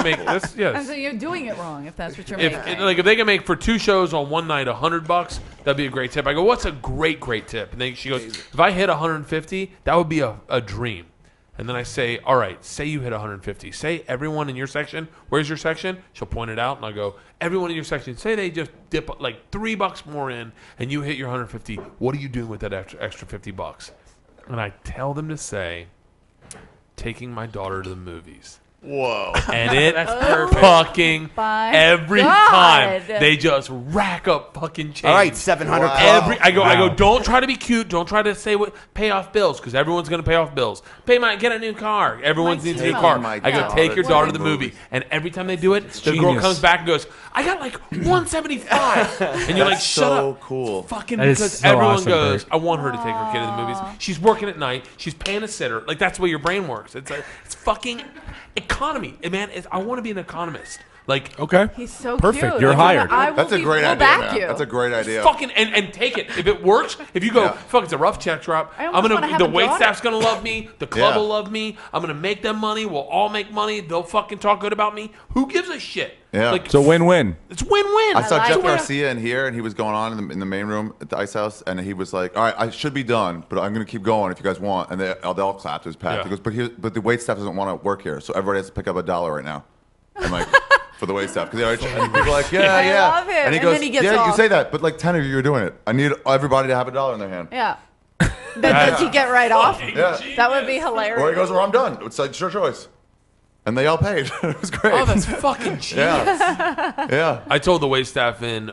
yes. saying you're doing it wrong if that's what you're If making. like if they can make for 2 shows on one night $100, that'd be a great tip. I go, what's a great tip? And then she goes, if I hit 150, that would be a dream. And then I say, all right, say you hit 150. Say everyone in your section. Where's your section? She'll point it out, and I'll go, everyone in your section. Say they just dip like $3 more in, and you hit your 150. What are you doing with that extra $50? And I tell them to say, taking my daughter to the movies. Whoa. And it perfect. fucking My every God. time they just rack up fucking change. All right, 700. Wow. I go. Don't try to be cute. Don't try to say what pay off bills because everyone's gonna pay off bills. Get a new car. Everyone My needs a new God. car. My I go God. take your What daughter a to the movie. movie, and every time they do it, the girl genius. comes back and goes, "I got like 175," and you're like, That's "Shut so up." cool. Fucking That is because so everyone awesome, goes, Bert. I want her to take her kid to the movies. She's working at night. She's paying a sitter. Like that's the way your brain works. It's fucking economy, man. I want to be an economist. Like Okay. He's so Perfect. cute. You're Like, hired. I will That's a be- great we'll idea, back man. you. That's a great idea. fucking and take it if it works. If you go, Yeah. fuck, it's a rough check drop. I I'm almost wanna gonna have the a wait daughter. staff's gonna love me. The club Yeah. will love me. I'm gonna make them money. We'll all make money. They'll fucking talk good about me. Who gives a shit? Yeah. Like It's a win-win. it's win-win. I saw like Jeff it. Garcia in here, and he was going on in the main room at the Ice House, and he was like, "All right, I should be done, but I'm going to keep going if you guys want." And they all clapped. It was packed. Yeah. He goes, but the wait staff doesn't want to work here, so everybody has to pick up $1 right now. I'm like, for the wait staff, because people are like, "Yeah, I yeah." love him. And he And goes, then he gets "Yeah, you off. say that, but like 10 of you are doing it. I need everybody to have $1 in their hand." Yeah. Does he get right off? Yeah. That would be hilarious. Or he goes, "Well, I'm done. It's like your choice." And they all paid. It was great. Oh, that's fucking genius. yeah, yeah. I told the wait staff in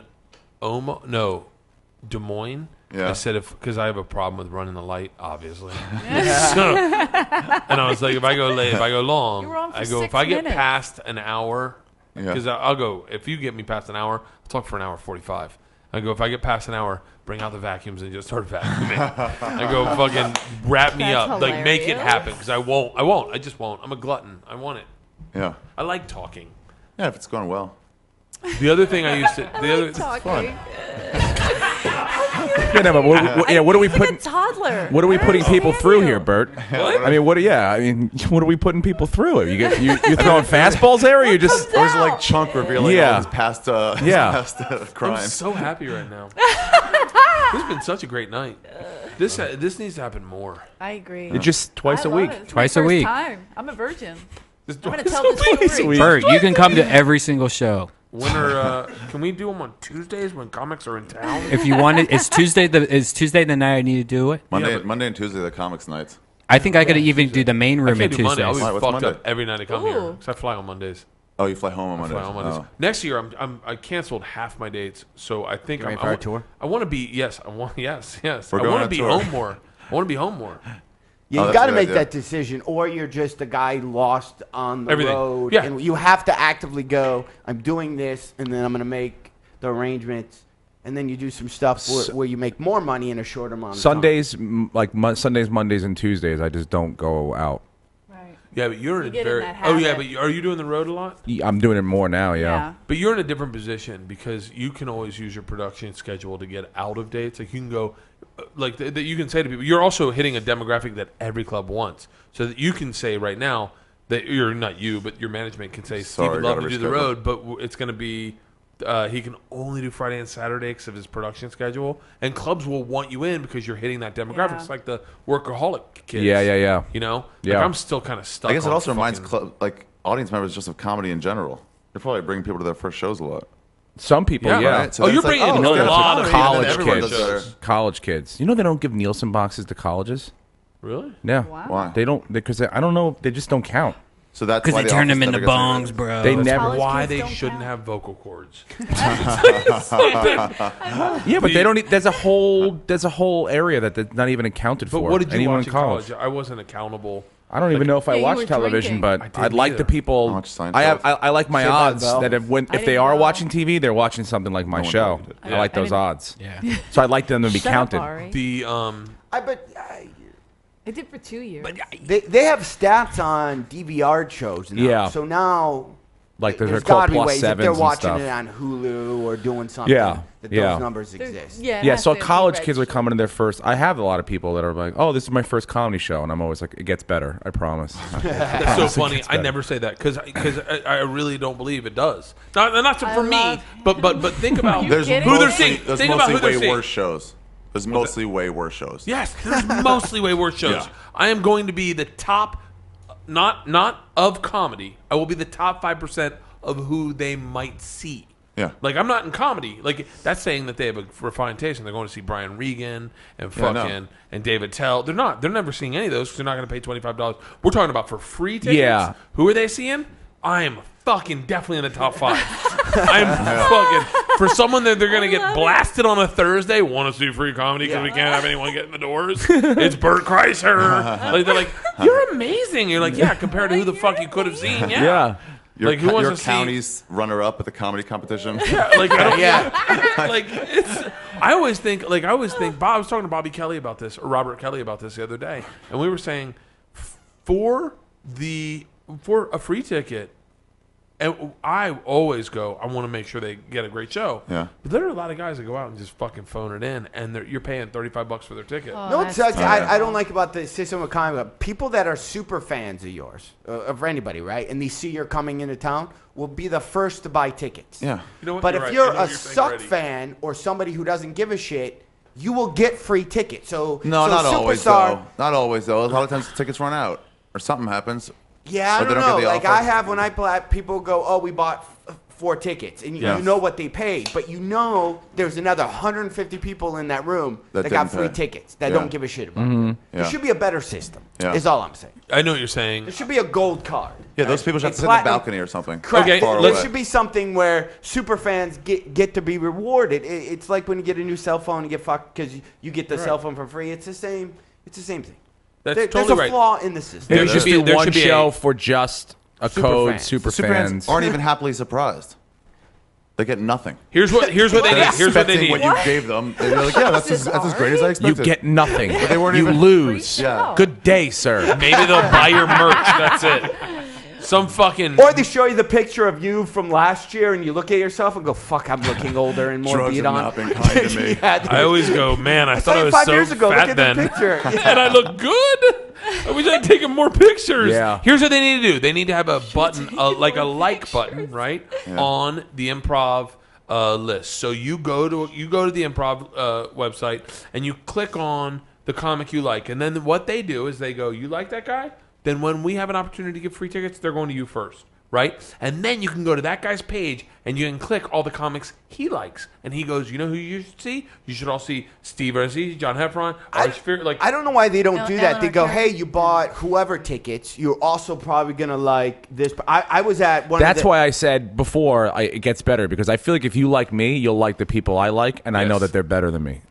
Des Moines. Yeah. I said because I have a problem with running the light, obviously. So, and I was like, if I go late, if I go long, You were on for I go 6 if I get minutes. past an hour, Yeah. because I'll go if you get me past an hour, I'll talk for an hour 45. I go if I get past an hour, bring out the vacuums and just start vacuuming. I go fucking wrap me That's up, like make it hilarious. happen because I won't. I just won't. I'm a glutton. I want it. Yeah. I like talking. Yeah, if it's going well. The other thing I used to. The other. Talking. Yeah, no, but what are we He's like putting? a toddler. What are we I putting people understand through you. here, Bert? What? I mean, what are we putting people through? You throwing fastballs there, or you just? Or is it like Chunk revealing Yeah. all his past, Yeah. past I'm crimes? so happy right now. This has been such a great night. This needs to happen more. I agree. It's just twice I a love week. it. It's Twice my a first week. Time. I'm a virgin. This I'm gonna tell this Twice a story. week. Bert, you can come to every single show. Can we do them on Tuesdays when comics are in town? If you want it, is Tuesday the night I need to do it? Monday and Tuesday, the comics nights. I think I could even do the main room I at can't do Monday. I'll Tuesdays. be What's fucked Monday? up every night I come here because I fly on Mondays. Oh, you fly home on I Mondays. fly on Mondays. Oh. Next year, I canceled half my dates, so I think You ready for our tour? I want to be yes. I want yes. We're I going want on to be tour. home more. I want to be home more. You that's got a to good make idea. that decision, or you're just a guy lost on the Everything. road. Yeah. And you have to actively go, I'm doing this, and then I'm going to make the arrangements. And then you do some stuff where you make more money in a shorter amount of time. Sundays, Sundays, Mondays, and Tuesdays, I just don't go out. Right. Yeah, but you're in You a get in very. that Oh yeah, habit. but are you doing the road a lot? I'm doing it more now, Yeah. But you're in a different position because you can always use your production schedule to get out of dates. Like you can go, like that you can say to people, you're also hitting a demographic that every club wants. So that you can say right now that you're not you, but your management can say, Sorry, Steve would gotta love to do the reschedule. road, but it's going to be. He can only do Friday and Saturday because of his production schedule, and clubs will want you in because you're hitting that demographic. Yeah. It's like the workaholic kids. Yeah. You know, Yeah. like I'm still kind of stuck. I guess it on also reminds fucking- audience members just of comedy in general. They're probably bringing people to their first shows a lot. Some people, Yeah, yeah. right? So Oh, you're that's like, bringing oh, a yeah, lot it's of comedy, and then college everyone kids. does better. College kids. You know they don't give Nielsen boxes to colleges. Really? Yeah. Wow. Why? They don't because I don't know. They just don't count. So that's Because why they the turn office them into never gets any bongs, ratings. bro. They never. College Why kids they don't shouldn't count. have vocal cords? Yeah, but they don't. There's a whole area that's not even accounted But for. what did you Anyone watch in in college? I wasn't accountable. I don't even know if I Yeah, you watch were television, drinking. but I I'd didn't like either. the people. I watched Seinfeld. I like my Saved by the odds Bell. that if I if they didn't are know. watching TV, they're watching something like my one show. did. I like I those didn't- odds. Yeah. So I'd like them to be Shut counted. up, Ari. The I did for 2 years. They have stats on DVR shows now. Yeah. So now Like there's got called to be plus ways if sevens they're and watching stuff. it on Hulu or doing something Yeah, that yeah. those numbers There's- exist. Yeah, it Yeah, has so to be college kids would registered. come into their first. I have a lot of people that are like, "Oh, this is my first comedy show," and I'm always like, "It gets better, I promise." That's so funny. I never say that because I really don't believe it does. Not for me, love- but think about You There's kidding who they're me? seeing. There's Think about mostly who they're way seeing. worse shows. There's mostly way worse shows. Yes, there's mostly way worse shows. Yeah. I am going to be the top, not of comedy. I will be the top 5% of who they might see. Yeah. Like I'm not in comedy. Like that's saying that they have a refined taste and they're going to see Brian Regan and Yeah, no. fucking and David Tell. They're not. They're never seeing any of those because they're not going to pay $25. We're talking about for free tickets. Yeah. Who are they seeing? I am fucking definitely in the top 5. I'm fucking for someone that they're gonna get blasted on a Thursday. Want to see free comedy because we can't have anyone get in the doors. It's Bert Kreischer. Like, they're like, you're amazing. You're like, yeah, compared to who the fuck you could have seen. Yeah. Yeah. Your, Like, who wants your to see- county's runner-up at the comedy competition. Yeah, like I don't, like it's. I always think. Bob, I was talking to Bobby Kelly about this, or Robert Kelly about this the other day, and we were saying for a free ticket. And I always go, I want to make sure they get a great show. Yeah. But there are a lot of guys that go out and just fucking phone it in, and you're paying $35 for their ticket. Oh, No, it that's sucks. terrible. I don't like about the system of comedy. People that are super fans of yours, of anybody, right? And they see you're coming into town, will be the first to buy tickets. Yeah. You know what? But You're if right. you're I know a what you're saying suck already. fan or somebody who doesn't give a shit, you will get free tickets. So No, so not always Superstar, though. Not always though. A lot of times the tickets run out or something happens. Yeah, I Or they don't don't know. get the Like offer. I have when I play, people go, "Oh, we bought 4 tickets," and Yeah. you know what they paid, but you know there's another 150 people in that room That that got didn't free pay. tickets that Yeah. don't give a shit about. Mm-hmm. it. There Yeah. should be a better system. Yeah. Is all I'm saying. I know what you're saying. There should be a gold card. Yeah, those people should have A to sit in the platinum- balcony or something. Correct. Okay, Far There away. should be something where super fans get to be rewarded. It's like when you get a new cell phone and get fucked because you get the cell phone for free. It's the same. It's the same thing. That's There's totally a right. flaw in the system. Maybe There just should be- do there one should be show a- for just a Super code fans. super Super fans fans. aren't even happily surprised. They get nothing. Here's what they need. Here's what they Expecting need. what you gave them. They're like, yeah, that's as great as I You expected. get nothing. they weren't You even- lose. Yeah. Good day, sir. Maybe they'll buy your merch. That's it. Some fucking. Or they show you the picture of you from last year, and you look at yourself and go, "Fuck, I'm looking older and more Drugs beat have on." not been kind to me. Yeah, dude. I always go, man. I thought saw I you was 5 so years ago. Look fat at the then, picture. and I look good. I wish I'd taken more pictures. Yeah. Here's what they need to do. They need to have a button, like a like button, right, on the improv list. So you go to the improv website and you click on the comic you like, and then what they do is they go, "You like that guy? Then when we have an opportunity to give free tickets, they're going to you first." right? And then you can go to that guy's page and you can click all the comics he likes. And he goes, you know who you should see? You should all see Steve Rannazzisi, John Heffron, I don't know why they don't do that. They go, Eleanor hey, you bought whoever tickets. You're also probably going to like this. I was at one That's of the... why I said before it gets better, because I feel like if you like me, you'll like the people I like, and I know that they're better than me.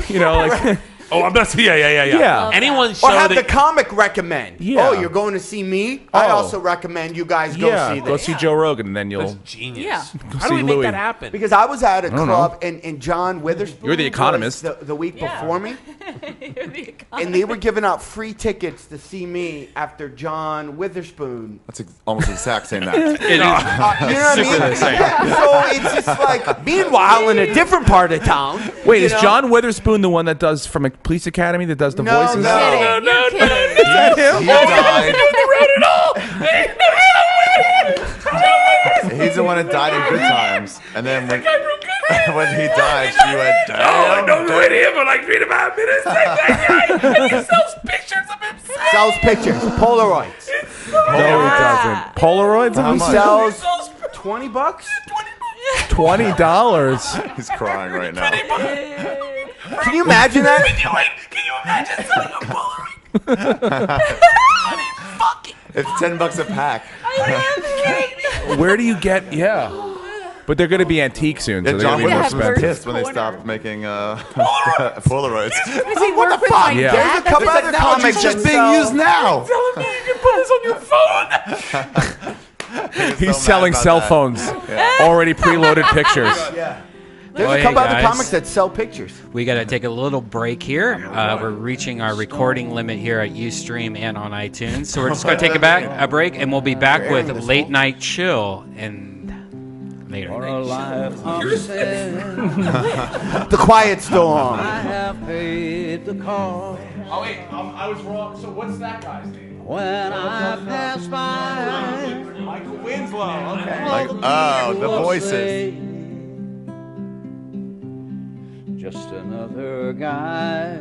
You know, like... Oh, I'm not. Yeah. Yeah. Anyone Or show have that the comic recommend. Yeah. Oh, you're going to see me? I Oh. also recommend you guys go see this. go see Joe Rogan, and then you'll... That's genius. Yeah. How do we see make Louis. that happen? Because I was at a don't club and John Witherspoon You're the was economist. the week before me. You're the And they were giving out free tickets to see me after John Witherspoon. That's almost the exact same night. You know what I mean? Yeah, so it's just like, meanwhile, in a different part of town. Wait, you is know? John Witherspoon the one that does from a police academy that does the No, voices? no. You're kidding. Is that him? He died. He's the one that died in Good Times, and then when he died, she went down. Oh, no, we wait here for like 3 to 5 minutes. And he sells pictures of himself. Sells pictures, Polaroids. No, he doesn't. Polaroids? How He much? sells $20. $20. He's crying right now. Can you imagine that? Can you imagine selling a Polaroid? It's $10 a pack. Where do you get... Yeah. But they're going to be antique soon, so Yeah, they're John going to be more Witherspoon was expensive. pissed when they stopped making Polaroids. Does he work with my Yeah. dad? There's a couple other comics just that being sell- used now. Telling me you can put this on your phone. He's selling cell phones. Already preloaded pictures. Yeah. There's Oh, a hey, couple other guys. comics that sell pictures. We got to take a little break here. We're reaching our recording limit here at Ustream and on iTunes. So we're just going to take a break, and we'll be back with Late Night Chill and later. The Quiet Storm. have paid the cost Oh, wait, I was wrong. So what's that guy's name? when I pass by. Michael Winslow. Okay. Like, oh, the voices. Just another guy